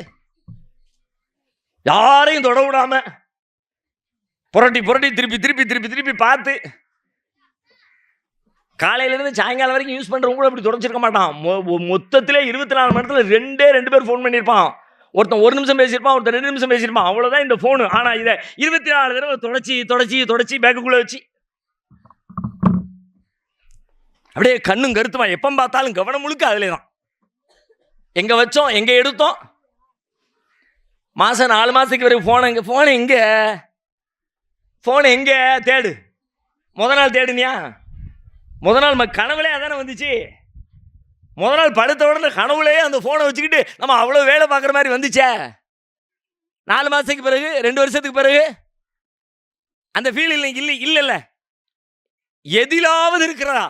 [SPEAKER 2] யாரையும் தொட விடாம புரட்டி புரட்டி திருப்பி திருப்பி திருப்பி திருப்பி பார்த்து காலையிலேருந்து சாயங்காலம் வரைக்கும் யூஸ் பண்ணுறவங்க கூட அப்படி தொடச்சிருக்க மாட்டான். மொத்தத்திலே 24 மணி நேரத்தில் 2 பேர் ஃபோன் பண்ணியிருப்பான். ஒருத்தன் 1 நிமிஷம் பேசியிருப்பான், ஒருத்தன் 2 நிமிஷம் பேசியிருப்பான். அவ்வளோதான் இந்த ஃபோனு. ஆனால் இதை 24 தடவை தொடச்சி தொடச்சி தொடச்சி பேக்குக்குள்ளே வச்சு அப்படியே கண்ணும் கருத்துமா எப்போ பார்த்தாலும் கவனம் முழுக்க அதிலே தான். எங்கே வச்சோம், எங்கே எடுத்தோம், மாதம் 4 மாதத்துக்கு வரைக்கும் ஃபோனை எங்கே தேடு. முத நாள் தேடுனியா? முத நாள் கனவுலே அதானே வந்துச்சு. முத நாள் படுத்த உடனே கனவுலேயே அந்த ஃபோனை வச்சுக்கிட்டு நம்ம அவ்வளோ வேலை பார்க்குற மாதிரி வந்துச்சே. 4 மாதத்துக்கு பிறகு, 2 வருஷத்துக்கு பிறகு அந்த ஃபீல் இல்லைல்ல. எதிலாவது இருக்கிறதா?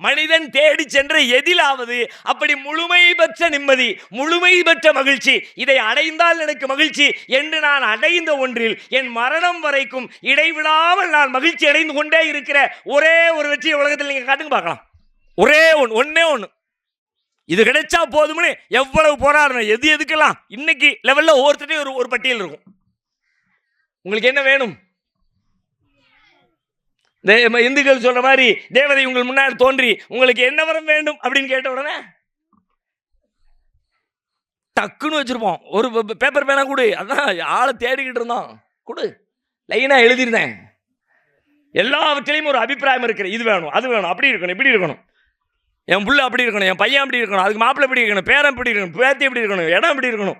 [SPEAKER 2] மனிதன் தேடி சென்ற எதிலாவது அப்படி முழுமை பெற்ற நிம்மதி, முழுமை பெற்ற மகிழ்ச்சி, இதை அடைந்தால் எனக்கு மகிழ்ச்சி என்று நான் அடைந்த ஒன்றில் என் மரணம் வரைக்கும் இடைவிடாமல் நான் மகிழ்ச்சி அடைந்து கொண்டே இருக்கிற ஒரே ஒரு வெற்றியை உலகத்தில் நீங்கள் காட்டுங்க பார்க்கலாம். ஒரே ஒன்னே ஒன்று. இது கிடைச்சா போதும்னு எவ்வளவு போராடணும், எதுக்கெல்லாம் இன்னைக்கு லெவலில் ஒவ்வொருத்தரையும் ஒரு பட்டியல் இருக்கும். உங்களுக்கு என்ன வேணும்? இந்துக்கள் சொல்ற மாதிரி தேவதை உங்கள் முன்னாடி தோன்றி உங்களுக்கு என்ன வரம் வேண்டும் அப்படின்னு கேட்ட உடனே டக்குன்னு வச்சிருப்போம். ஒரு பேப்பர் பேனா கொடு, அதான் ஆளை தேடிக்கிட்டு இருந்தோம், கொடு, லைனா எழுதிருந்தேன். எல்லாவற்றிலையும் ஒரு அபிப்பிராயம் இருக்கிற, இது வேணும், அது வேணும், அப்படி இருக்கணும், இப்படி இருக்கணும், என் புள்ள அப்படி இருக்கணும், என் பையன் அப்படி இருக்கணும், அதுக்கு மாப்பிள்ளை எப்படி இருக்கணும், பேரன் எப்படி இருக்கணும், பேத்தி எப்படி இருக்கணும், இடம் எப்படி இருக்கணும்.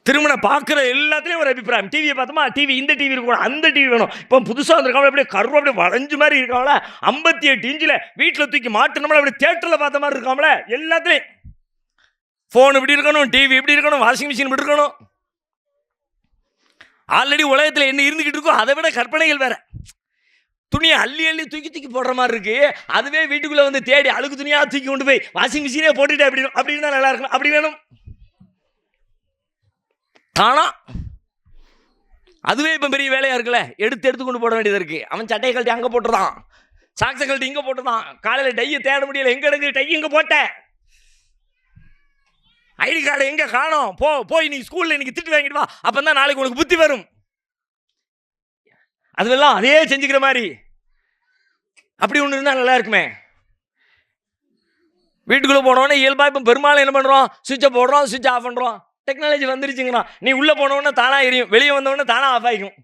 [SPEAKER 2] திருமணம் பார்க்குற எல்லாத்துலேயும் ஒரு அபிப்பிராயம். டிவியை பார்த்தோமா, டிவி இந்த டிவி இருக்கணும், அந்த டிவி வேணும். இப்போ புதுசாக வந்திருக்காங்களா, அப்படியே கரு அப்படியே வளைஞ்சு மாதிரி இருக்காங்களா, 58 இன்ச்சில் வீட்டில் தூக்கி மாட்டினோம்னா அப்படியே தேட்டரில் பார்த்த மாதிரி இருக்காங்களே. எல்லாத்துலேயும் ஃபோன் இப்படி இருக்கணும், டிவி இப்படி இருக்கணும், வாஷிங் மிஷின் இப்படி இருக்கணும். ஆல்ரெடி உலகத்தில் என்ன இருந்துக்கிட்டு இருக்கோ அதை விட கற்பனைகள் வேற. துணியை அள்ளி அள்ளி தூக்கி தூக்கி போடுற மாதிரி இருக்கு. அதுவே வீட்டுக்குள்ளே வந்து தேடி அழுக்கு துணியாக தூக்கி கொண்டு போய் வாஷிங் மிஷினே போட்டுட்டு அப்படி இருந்தால் நல்லா இருக்கணும். அப்படி வேணும். ஆனால் அதுவே இப்போ பெரிய வேலையாக இருக்குல்ல. எடுத்து கொண்டு போட வேண்டியது இருக்குது. அவன் சட்டையை கழட்டி அங்கே போட்டுருதான், சாக்ஸை கழட்டி இங்கே போட்டுருதான். காலையில் டையை தேட முடியல, எங்கே எடுங்க டை இங்கே போட்டேன், ஐடி கார்டு எங்கே காணோம், போய் நீ ஸ்கூலில் இன்னைக்கு திட்டு வாங்கிட்டு வா, அப்போ தான் நாளைக்கு உனக்கு புத்தி வரும். அதுவெல்லாம் அதே செஞ்சுக்கிற மாதிரி அப்படி ஒன்று இருந்தால் நல்லா இருக்குமே. வீட்டுக்குள்ளே போனோடனே இயல்பாக இப்போ பெரும்பாலும் என்ன பண்ணுறோம், சுவிட்சை போடுறோம், சுவிட்ச் ஆஃப் பண்ணுறோம். டெக்னாலஜி வந்துருச்சுங்கிறான். நீ உள்ளே போனோடனே தானாக எரியும், வெளியே வந்தோடனே தானாக ஆஃப் ஆகிக்கும்.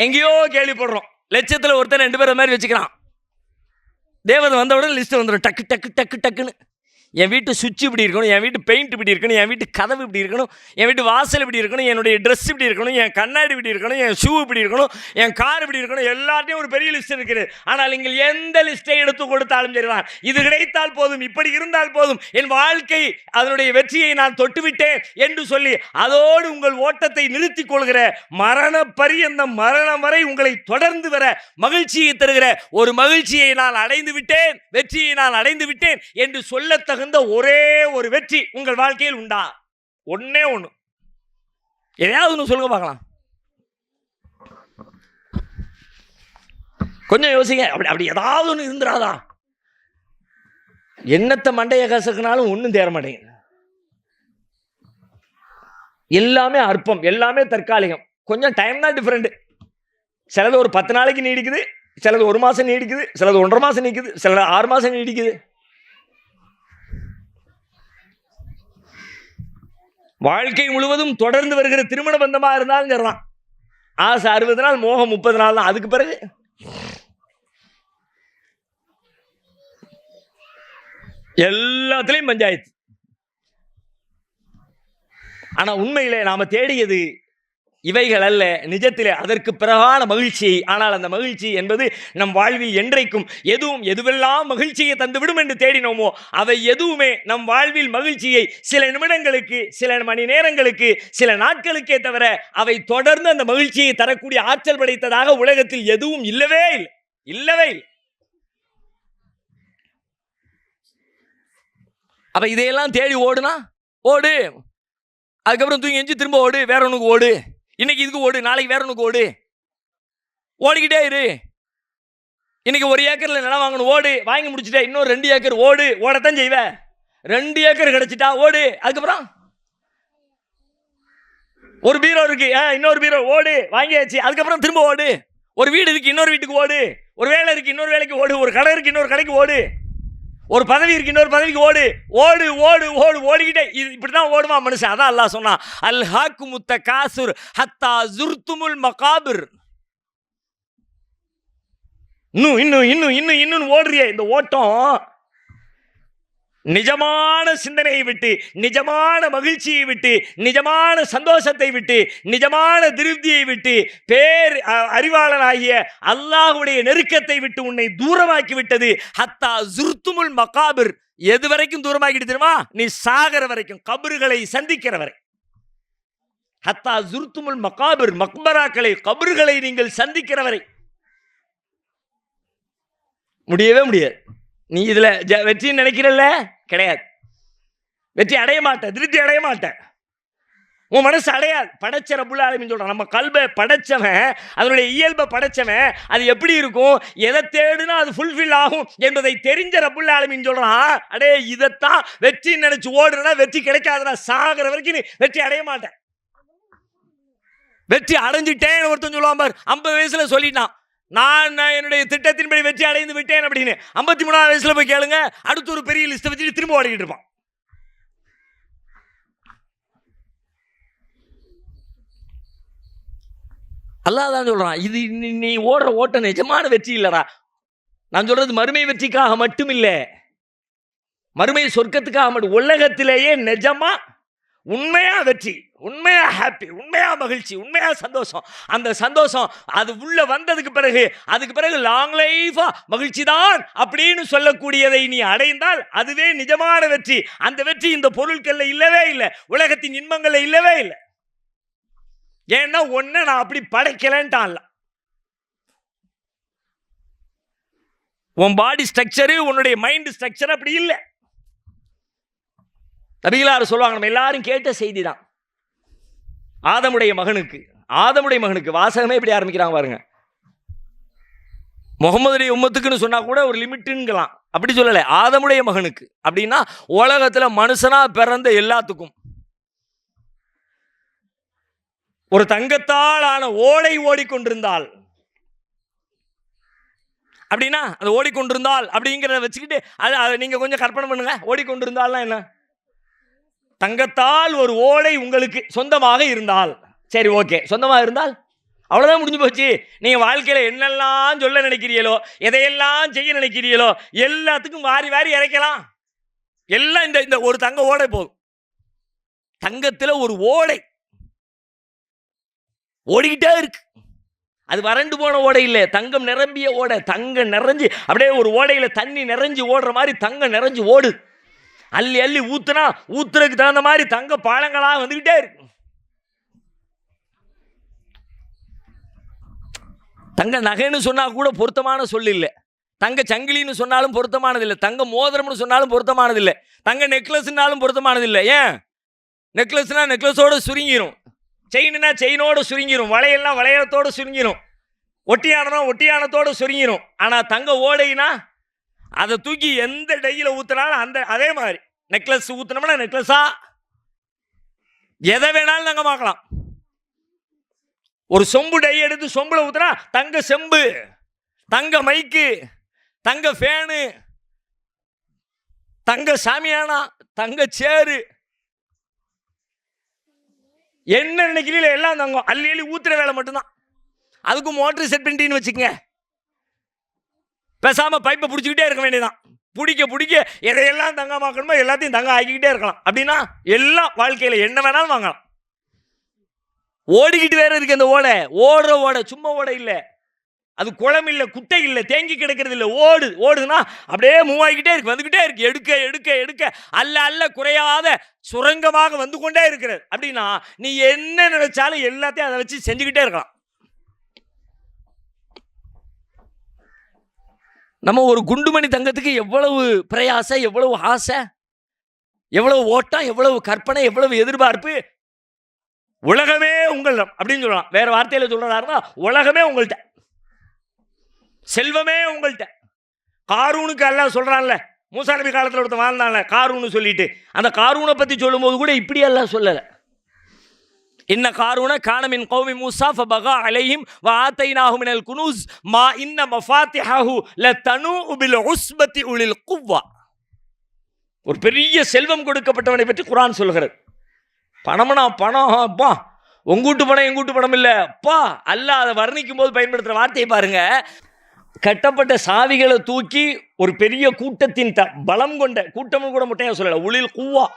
[SPEAKER 2] எங்கேயோ கேள்விப்படுறோம், லட்சத்தில் ஒருத்தர் 2 பேர் மாதிரி வச்சுக்கிறான். தேவதை வந்த உடனே லிஸ்ட்டு வந்துடும் டக்கு டக்கு டக்கு டக்குன்னு. என் வீட்டு சுவிட்ச் இப்படி இருக்கணும், என் வீட்டு பெயிண்ட் இப்படி இருக்கணும், என் வீட்டு கதவு இப்படி இருக்கணும், என் வீட்டு வாசல் இப்படி இருக்கணும், என்னுடைய ட்ரெஸ் இப்படி இருக்கணும், என் கண்ணாடி இப்படி இருக்கணும், என் ஷூ இப்படி இருக்கணும், என் கார் இப்படி இருக்கணும். எல்லாத்தையும் ஒரு பெரிய லிஸ்ட் இருக்குது. ஆனால் நீங்கள் எந்த லிஸ்ட்டை எடுத்து கொடுத்தாலும் சரிதான், இது கிடைத்தால் போதும், இப்படி இருந்தால் போதும், என் வாழ்க்கை அதனுடைய வெற்றியை நான் தொட்டுவிட்டேன் என்று சொல்லி அதோடு உங்கள் ஓட்டத்தை நிறுத்திக் கொள்கிற மரண பரியந்தம், மரணம் வரை உங்களை தொடர்ந்து வர மகிழ்ச்சியை தருகிற ஒரு மகிழ்ச்சியை நான் அடைந்து விட்டேன், வெற்றியை நான் அடைந்து விட்டேன் என்று சொல்ல தகுந்த ஒரே ஒரு வெற்றி உங்கள் வாழ்க்கையில் உண்டா? ஒன்னே ஒண்ணு. எதையாவது ஒன்று சொல்லுங்க பார்க்கலாம். கொஞ்சம் யோசிங்க. அப்படி ஏதாவது ஒன்று இருந்துராதா? என்னத்தை மண்டைய கசக்குனாலும் ஒன்றும் தேர மாட்டேங்குது. எல்லாமே அற்பம், எல்லாமே தற்காலிகம். கொஞ்சம் டைம் தான் டிஃபரெண்ட். சிலது ஒரு 10 நாளைக்கு நீடிக்குது, சிலது 1 மாசம் நீடிக்குது, சிலது 1.5 மாசம் நீடிக்குது, சிலது 6 மாசம் நீடிக்குது. வாழ்க்கை முழுவதும் தொடர்ந்து வருகிற திருமண பந்தமா இருந்தாலும் சரிதான். ஆசை 60 நாள், மோகம் 30 நாள் தான். அதுக்கு பிறகு எல்லாத்திலையும் பஞ்சாயத்து. ஆனா உண்மையிலே நாம தேடியது இவைகள் அல்ல, நிஜத்திலே அதற்கு பிறகான மகிழ்ச்சி. ஆனால் அந்த மகிழ்ச்சி என்பது நம் வாழ்வில் என்றைக்கும் எதுவெல்லாம் மகிழ்ச்சியை தந்துவிடும் என்று தேடினோமோ அவை எதுவுமே நம் வாழ்வில் மகிழ்ச்சியை சில நிமிடங்களுக்கு, சில மணி நேரங்களுக்கு, சில நாட்களுக்கே தவிர அவை தொடர்ந்து அந்த மகிழ்ச்சியை தரக்கூடிய ஆற்றல் படைத்ததாக உலகத்தில் எதுவும் இல்லவே இல்லை, இல்லவே இல்லை. அப்ப இதையெல்லாம் தேடி ஓடுனா ஓடு, அதுக்கப்புறம் தூங்கி எஞ்சி திரும்ப ஓடு, வேற ஒண்ணுக்கு ஓடு, இன்னைக்கு இதுக்கு ஓடு, நாளைக்கு வேற ஒன்றுக்கு ஓடு, ஓடிக்கிட்டே இரு. இன்னைக்கு 1 ஏக்கர்ல நிலம் வாங்கணும், ஓடு, வாங்கி முடிச்சுட்டே இன்னொரு 2 ஏக்கர் ஓடு, ஓடத்தான் செய்வ. 2 ஏக்கர் கிடைச்சிட்டா ஓடு. அதுக்கப்புறம் ஒரு பீரோ இருக்கு, இன்னொரு பீரோ ஓடு, வாங்கியாச்சு. அதுக்கப்புறம் திரும்ப ஓடு. ஒரு வீடு இருக்கு, இன்னொரு வீட்டுக்கு ஓடு. ஒரு வேலை இருக்கு, இன்னொரு வேலைக்கு ஓடு. ஒரு கடை இருக்கு, இன்னொரு கடைக்கு ஓடு. ஒரு பதவி இருக்கு, இன்னொரு பதவிக்கு ஓடு. ஓடு ஓடு ஓடு ஓடிக்கிட்டே இப்படிதான் ஓடுவான் மனுஷன். அதான் அல்லாஹ் சொன்னான், அல் ஹாக்கு தகாசுர் ஹத்தா ஜுர்துமுல் மகாபிர். இன்னும் ஓடுறிய. இந்த ஓட்டம் நிஜமான சிந்தனையை விட்டு, நிஜமான மகிழ்ச்சியை விட்டு, நிஜமான சந்தோஷத்தை விட்டு, நிஜமான திருப்தியை விட்டு, அறிவாளனாகிய அல்லாஹ்வுடைய நெருக்கத்தை விட்டு உன்னை தூரமாக்கி விட்டது. ஹத்தா ஜுர்துமுல் மகாபிர். எது வரைக்கும் தூரமாக்கிட்டு தெரியுமா? நீ சாகர வரைக்கும், கபறுகளை சந்திக்கிற வரை. ஹத்தா ஜுர்துமுல் மகாபிர், மக்பராக்களை, கபறுகளை நீங்கள் சந்திக்கிற வரை முடியவே முடியாது. நீ இதுல வெற்றின்னு நினைக்கிறல்ல, கிடையாது. வெற்றி அடைய மாட்டேன், திருப்தி அடைய மாட்டேன், உன் மனசு அடையாது. படைச்ச ரப்புல் ஆலமீன் சொல்றான், நம்ம கல்பை படைச்சவன், அதனுடைய இயல்பை படைச்சவன், அது எப்படி இருக்கும், எதை தேடுனா அது ஃபுல்ஃபில் ஆகும் என்பதை தெரிஞ்ச ரப்புல் ஆலமீன் சொல்றான், அடே இதைத்தான் வெற்றி நினைச்சு ஓடுனா வெற்றி கிடைக்காதுடா, சாகிற வரைக்கும் நீ வெற்றி அடைய மாட்டேன். வெற்றி அடைஞ்சிட்டேன் ஒருத்தன் சொல்லுவான் பார், 50 வயசுல சொல்லிட்டான், நான் என்னுடைய திட்டத்தின்படி வெற்றி அடைந்து விட்டேன் அப்படின்னு. 53ஆவது வயசுல போய் கேளுங்க, அடுத்து ஒரு பெரிய லிஸ்ட்டை வச்சுட்டு திரும்ப ஓடிக்கிட்டு இருப்பான். அல்லாஹ் தான் சொல்றான், இது நீ ஓடுற ஓட்டம் நிஜமான வெற்றி இல்லடா. நான் சொல்றது மறுமை வெற்றிக்காக மட்டும் இல்லை, மறுமை சொர்க்கத்துக்காக மட்டும். உலகத்திலேயே நிஜமா உண்மையா வெற்றி, உண்மையா ஹாப்பி, உண்மையா மகிழ்ச்சி, உண்மையா சந்தோஷம். அந்த சந்தோஷம் அது உள்ள வந்ததுக்கு பிறகு லாங் லைஃபா மகிழ்ச்சி தான் அப்படின்னு சொல்லக்கூடியதை நீ அடைந்தால் அதுவே நிஜமான வெற்றி. அந்த வெற்றி இந்த பொருட்கள்ல இல்லவே இல்லை, உலகத்தின் இன்பங்கள்ல இல்லவே இல்லை. ஏன்னா ஒன்னு நான் அப்படி படைக்கலன்ட்டான்ல. உன் பாடி ஸ்ட்ரக்சரு, உன்னுடைய மைண்ட் ஸ்ட்ரக்சர் அப்படி இல்லை. நபிகளார் சொல்லுவாங்க, நம்ம எல்லாரும் கேட்ட செய்தி தான். ஆதமுடைய மகனுக்கு வாசகமே எப்படி ஆரம்பிக்கிறாங்க பாருங்க. முகமதுடைய உம்மத்துக்குன்னு சொன்னா கூட ஒரு லிமிட்டுங்கலாம், அப்படி சொல்லலை. ஆதமுடைய மகனுக்கு அப்படின்னா உலகத்துல மனுஷனா பிறந்த எல்லாத்துக்கும். ஒரு தங்கத்தால் ஆன ஓடை ஓடிக்கொண்டிருந்தால் அப்படின்னா அது ஓடிக்கொண்டிருந்தால் அப்படிங்கிறத வச்சுக்கிட்டு அதை நீங்க கொஞ்சம் கற்பனை பண்ணுங்க. ஓடிக்கொண்டிருந்தால்னா என்ன? தங்கத்தால் ஒரு ஓடை உங்களுக்கு சொந்தமாக இருந்தால், சரி ஓகே, சொந்தமாக இருந்தால் அவ்வளோதான், முடிஞ்சு போச்சு. நீங்கள் வாழ்க்கையில் என்னெல்லாம் சொல்ல நினைக்கிறீங்களோ, எதையெல்லாம் செய்ய நினைக்கிறீங்களோ எல்லாத்துக்கும் வாரி வாரி இறைக்கலாம். எல்லாம் இந்த ஒரு தங்க ஓடை போதும். தங்கத்தில் ஒரு ஓடை ஓடிக்கிட்டே இருக்கு. அது வறண்டு போன ஓடை இல்லை, தங்கம் நிரம்பிய ஓடை. தங்கம் நிறைஞ்சு அப்படியே ஒரு ஓடையில் தண்ணி நிறைஞ்சு ஓடுற மாதிரி தங்கம் நிறைஞ்சு ஓடு. அள்ளி அள்ளி ஊத்துனா ஊத்துறதுக்கு தகுந்த மாதிரி தங்க பாலங்களா வந்துகிட்டே இருக்கு. தங்க நகைன்னு சொன்னா கூட பொருத்தமான சொல் இல்லை. தங்க சங்கிலின்னு சொன்னாலும் பொருத்தமானது இல்லை. தங்க மோதிரம்னு சொன்னாலும் பொருத்தமானது இல்லை. தங்க நெக்லஸ்னாலும் பொருத்தமானது இல்லை. ஏன்? நெக்லஸ்னா நெக்லஸோட சுருங்கிரும், செயின்னா செயினோட சுருங்கிரும், வளையல்லாம் வளையத்தோட சுருங்கிரும், ஒட்டியானதோ ஒட்டியானத்தோட சுருங்கிரும். ஆனால் தங்க ஓடைனா அதை தூக்கி எந்த டையில் ஊற்றினாலும் அதே மாதிரி நெக்லஸ் ஊற்றினோம்னா நெக்லஸா எதை வேணாலும் தங்க பார்க்கலாம். ஒரு சொம்பு டை எடுத்து சொம்புல ஊற்றினா தங்க செம்பு, தங்க மைக்கு, தங்க ஃபேனு, தங்க சாமியானா, தங்க சேரு, என்ன நினைக்கிறீங்களோ எல்லாம் தங்கம். அள்ளி அள்ளி ஊத்துற வேலை மட்டும்தான். அதுக்கும் மோட்டர் செட் பண்ணிட்டீங்கன்னு வச்சுக்கங்க, பேசாம பைப்பை பிடிச்சிக்கிட்டே இருக்க வேண்டியதான். பிடிக்க எதையெல்லாம் தங்கமாக்கணுமோ எல்லாத்தையும் தங்க ஆக்கிக்கிட்டே இருக்கலாம். அப்படின்னா எல்லாம் வாழ்க்கையில் என்ன வேணாலும் வாங்கலாம். ஓடிக்கிட்டு வேற இருக்கு அந்த ஓடை. ஓடுற ஓடை சும்மா ஓடை இல்லை, அது குளம் இல்லை, குட்டை இல்லை, தேங்கி கிடக்கிறது இல்லை. ஓடுதுன்னா அப்படியே மூவ் ஆகிக்கிட்டே இருக்கு, வந்துக்கிட்டே இருக்கு. எடுக்க அல்ல குறையாத சுரங்கமாக வந்து கொண்டே இருக்கிறது. அப்படின்னா நீ என்ன நினைச்சாலும் எல்லாத்தையும் அதை வச்சு செஞ்சுக்கிட்டே இருக்கலாம். நம்ம ஒரு குண்டுமணி தங்கத்துக்கு எவ்வளவு பிரயாசம், எவ்வளவு ஆசை, எவ்வளவு ஓட்டம், எவ்வளவு கற்பனை, எவ்வளவு எதிர்பார்ப்பு. உலகமே உங்கள் அப்படின்னு சொல்லலாம். வேற வார்த்தையில சொல்றதா, உலகமே உங்கள்கிட்ட, செல்வமே உங்கள்கிட்ட. காரூனுக்கு அல்லாஹ் சொல்றான்ல, மூசா நபி காலத்தில் ஒருத்தன் வாழ்ந்தான்ல காரூன்னு சொல்லிட்டு, அந்த காரூனை பத்தி சொல்லும் போது கூட இப்படி எல்லாம் சொல்லலை. இன்ன காரூன கான மின் கௌமி மூசா ஃபபகா அலைஹிம் வ ஆதைனாஹு மினல் குனூஸ் மா இன்ன மஃபாத்திஹஹு லதனூ பில் உஸ்பதி உலில் குவ்வா. ஒரு பெரிய செல்வம் கொடுக்கப்பட்டவனை பற்றி குர்ஆன் சொல்கிறது. பணம்னா பணம், அப்பா உங்கூட்டு பணம் எங்கூட்டு பணம் இல்லை அப்பா. அல்லாஹ் அதை வர்ணிக்கும் போது பயன்படுத்துகிற வார்த்தையை பாருங்க. கட்டப்பட்ட சாவிகளை தூக்கி ஒரு பெரிய கூட்டத்தின் பலம் கொண்ட கூட்டமும் கூட முட்டையா சொல்லலை, உளில் குவ்வா,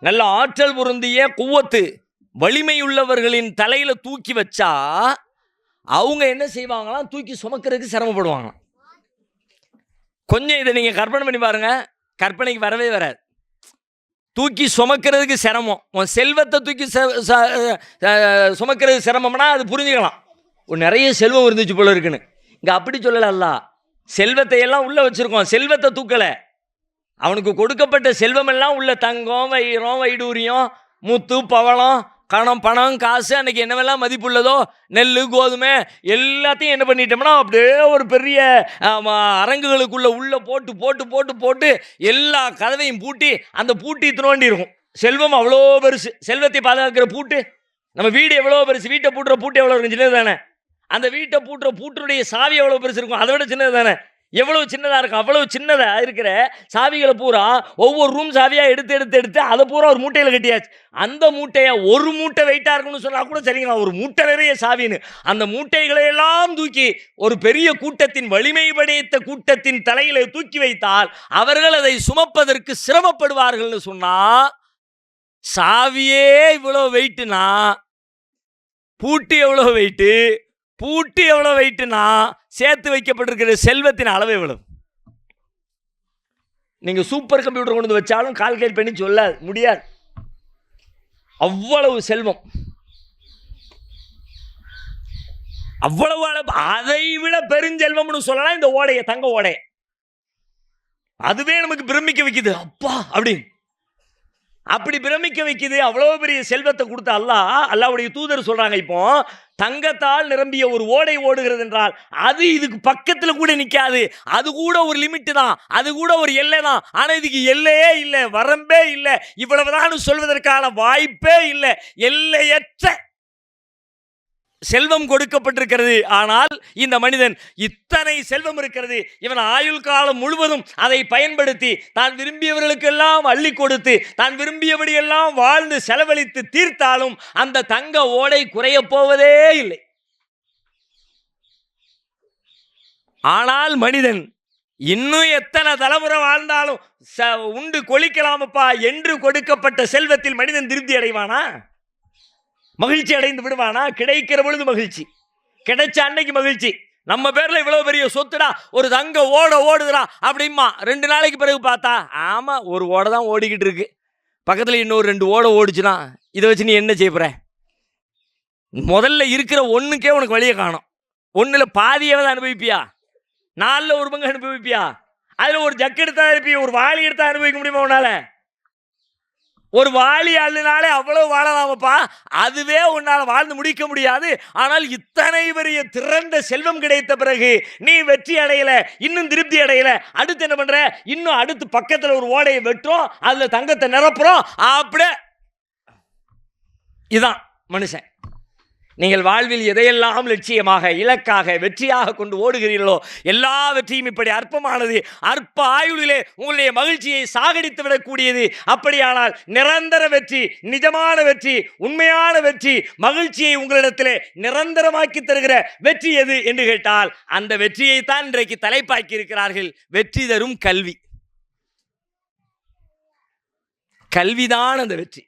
[SPEAKER 2] நல்ல ஆற்றல் பொருந்திய குவத்து வலிமை உள்ளவர்களின் தலையில தூக்கி வச்சா அவங்க என்ன செய்வாங்களாம், தூக்கி சுமக்கிறதுக்கு சிரமப்படுவாங்களாம். கொஞ்சம் இதை நீங்க கற்பனை பண்ணி பாருங்க, கற்பனைக்கு வரவே வராது. தூக்கி சுமக்கிறதுக்கு சிரமம். உன் செல்வத்தை தூக்கி சுமக்கிறது சிரமம்னா அது புரிஞ்சுக்கலாம், ஒரு நிறைய செல்வம் இருந்துச்சு போல இருக்குன்னு. இங்க அப்படி சொல்லல, செல்வத்தை எல்லாம் உள்ள வச்சிருக்கோம், செல்வத்தை தூக்கல. அவனுக்கு கொடுக்கப்பட்ட செல்வம் எல்லாம் உள்ள தங்கம், வைரம், வைடூரியம், முத்து, பவளம், பணம், காசு, அன்னைக்கு என்னவெல்லாம் மதிப்புள்ளதோ, நெல், கோதுமை எல்லாத்தையும் என்ன பண்ணிட்டோம்னா அப்படியே ஒரு பெரிய அரங்குகளுக்குள்ள உள்ள போட்டு போட்டு போட்டு போட்டு எல்லா கதவையும் பூட்டி அந்த பூட்டி தோண்டி இருக்கும். செல்வம் அவ்வளோ பெருசு. செல்வத்தை பாதுகாக்கிற பூட்டு, நம்ம வீடு எவ்வளோ பெருசு, வீட்டை பூட்டுற பூட்டு எவ்வளோ இருக்கும், சின்னது தானே. அந்த வீட்டை பூட்டுற பூட்டுடைய சாவி எவ்வளோ பெருசு இருக்கும், அதை விட சின்னது தானே. எவ்வளவு சின்னதாக இருக்கும், அவ்வளவு சின்னதாக இருக்கிற சாவிகளை பூரா ஒவ்வொரு ரூம் சாவியாக எடுத்து அதை பூரா ஒரு மூட்டையில் கட்டியாச்சு. அந்த மூட்டையை ஒரு மூட்டை வெயிட்டாக இருக்குன்னு சொன்னால் கூட சரிங்களா, ஒரு மூட்டை நிறைய சாவின்னு அந்த மூட்டைகளை எல்லாம் தூக்கி ஒரு பெரிய கூட்டத்தின், வலிமை படைத்த கூட்டத்தின் தலையில தூக்கி வைத்தால் அவர்கள் அதை சுமப்பதற்கு சிரமப்படுவார்கள்னு சொன்னால் சாவியே இவ்வளோ வெயிட்டுனா பூட்டு எவ்வளோ வெயிட்டு, பூட்டு எவ்வளோ வெயிட்டுனா சேர்த்து வைக்கப்பட்டிருக்கிற செல்வத்தின் அளவு எவ்வளவு? நீங்கள் சூப்பர் கம்ப்யூட்டர் கொண்டு வந்து வச்சாலும் கால்குலேட் பண்ணி சொல்ல முடியாது. அவ்வளவு செல்வம், அவ்வளவு அளவு. அதை விட பெருஞ்செல்வம்னு சொல்லலாம் இந்த ஓடையை, தங்க ஓடை. அதுவே நமக்கு பிரமிக்க வைக்குது. அப்பா அப்படின்னு அப்படி பிரமிக்க வைக்குது. அவ்வளவு பெரிய செல்வத்தை கொடுத்த அல்லாஹ்வுடைய தூதர் சொல்றாங்க, இப்போ தங்கத்தால் நிரம்பிய ஒரு ஓடை ஓடுகிறது என்றால் அது இதுக்கு பக்கத்தில் கூட நிற்காது. அது கூட ஒரு லிமிட் தான், அது கூட ஒரு எல்லை தான். ஆனால் இதுக்கு எல்லையே இல்லை, வரம்பே இல்லை, இவ்வளவுதான் சொல்வதற்கான வாய்ப்பே இல்லை. எல்லையற்ற செல்வம் கொடுக்கப்பட்டிருக்கிறது. ஆனால் இந்த மனிதன் இத்தனை செல்வம் இருக்கிறது, இவன் ஆயுள் காலம் முழுவதும் அதை பயன்படுத்தி தான் விரும்பியவர்களுக்கெல்லாம் அள்ளி கொடுத்து தான் விரும்பியபடியெல்லாம் வாழ்ந்து செலவழித்து தீர்த்தாலும் அந்த தங்க ஓடை குறைய போவதே இல்லை. ஆனால் மனிதன் இன்னும் எத்தனை தலைமுறை வாழ்ந்தாலும் உண்டு கொளிக்கலாமப்பா என்று கொடுக்கப்பட்ட செல்வத்தில் மனிதன் திருப்தி அடைவானா? மகிழ்ச்சி அடைந்து விடுவானா? கிடைக்கிற பொழுது மகிழ்ச்சி, கிடைச்ச அன்னைக்கு மகிழ்ச்சி. நம்ம பேர்ல இவ்வளவு பெரிய சொத்துடா, ஒரு தங்க ஓடுதுடா அப்படிமா 2 நாளைக்கு பிறகு பார்த்தா ஆமா ஒரு ஓடை தான் ஓடிக்கிட்டு இருக்கு, பக்கத்தில் இன்னொரு 2 ஓடை ஓடிச்சுனா இதை வச்சு நீ என்ன செய்ய போற? முதல்ல இருக்கிற ஒண்ணுக்கே உனக்கு வழியை காணும். ஒண்ணுல பாதியாவது அனுபவிப்பியா? 4ல் 1 பங்கு அனுபவிப்பியா? அதுல ஒரு ஜக்கு எடுத்தா இருப்பியா? ஒரு வாளி எடுத்தா அனுபவிக்க முடியுமா உன்னால? ஒரு வாளி அள்ளினாலே அவ்வளவு வாழலாமப்பா, அதுவே உன்னால் வாழ்ந்து முடிக்க முடியாது. ஆனால் இத்தனை பெரிய திரண்ட செல்வம் கிடைத்த பிறகு நீ வெற்றி அடையல, இன்னும் திருப்தி அடையல. அடுத்து என்ன பண்ற? இன்னும் அடுத்து பக்கத்தில் ஒரு ஓடையை வெட்டுறோம், அதுல தங்கத்தை நிரப்புறோம். அப்படியே இதான் மனுஷன். நீங்கள் வாழ்வில் எதையெல்லாம் லட்சியமாக இலக்காக வெற்றியாக கொண்டு ஓடுகிறீர்களோ எல்லா வெற்றியும் இப்படி அற்பமானது. அற்ப ஆயுளிலே உங்களுடைய மகிழ்ச்சியை சாகடித்து விடக்கூடியது. அப்படியானால் நிரந்தர வெற்றி, நிஜமான வெற்றி, உண்மையான வெற்றி, மகிழ்ச்சியை உங்களிடத்திலே நிரந்தரமாக்கி தருகிற வெற்றி எது என்று கேட்டால் அந்த வெற்றியை தான் இன்றைக்கு தலைப்பாக்கி இருக்கிறார்கள். வெற்றி தரும் கல்வி. கல்விதான் அந்த வெற்றி,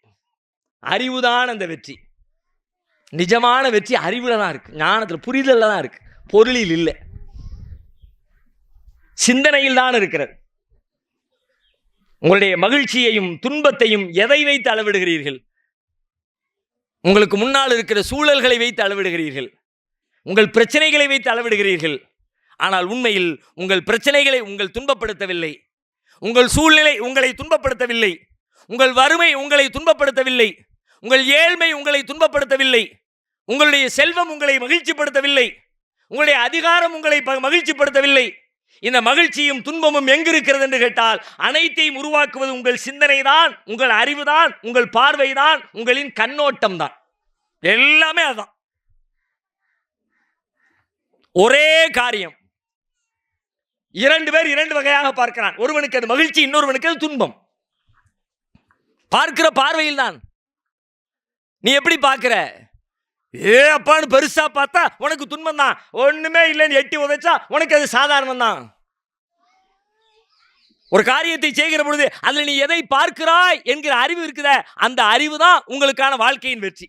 [SPEAKER 2] அறிவுதான் அந்த வெற்றி. நிஜமான வெற்றி அறிவுல தான் இருக்கு, ஞானத்தில் புரிதல்ல தான் இருக்கு, பொருளில் இல்லை, சிந்தனையில் தான் இருக்கிறது. உங்களுடைய மகிழ்ச்சியையும் துன்பத்தையும் எதை வைத்து அளவிடுகிறீர்கள்? உங்களுக்கு முன்னால் இருக்கிற சூழல்களை வைத்து அளவிடுகிறீர்கள், உங்கள் பிரச்சனைகளை வைத்து அளவிடுகிறீர்கள். ஆனால் உண்மையில் உங்கள் பிரச்சனைகளை உங்கள் துன்பப்படுத்தவில்லை, உங்கள் சூழ்நிலை உங்களை துன்பப்படுத்தவில்லை, உங்கள் வறுமை உங்களை துன்பப்படுத்தவில்லை, உங்கள் ஏழ்மை உங்களை துன்பப்படுத்தவில்லை, உங்களுடைய செல்வம் உங்களை மகிழ்ச்சிப்படுத்தவில்லை, உங்களுடைய அதிகாரம் உங்களை மகிழ்ச்சிப்படுத்தவில்லை. இந்த மகிழ்ச்சியும் துன்பமும் எங்கு இருக்கிறது என்று கேட்டால் அனைத்தையும் உருவாக்குவது உங்கள் சிந்தனை தான், உங்கள் அறிவு தான், உங்கள் பார்வை தான், உங்களின் கண்ணோட்டம் தான். எல்லாமே அதுதான். ஒரே காரியம் 2 பேர் 2 வகையாக பார்க்கிறான். ஒருவனுக்கு அது மகிழ்ச்சி, இன்னொருவனுக்கு அது துன்பம். பார்க்கிற பார்வையில் தான். நீ எப்படி பார்க்கிற? அப்பான்னு பெருசா பார்த்தா உனக்கு துன்பம் தான், ஒண்ணுமே இல்லைன்னு எட்டி உதைச்சா உனக்கு அது சாதாரணம் தான். ஒரு காரியத்தை செய்கிற பொழுது அதுல நீ எதை பார்க்கிறாய் என்கிற அறிவு இருக்குத, அந்த அறிவு தான் உங்களுக்கான வாழ்க்கையின் வெற்றி.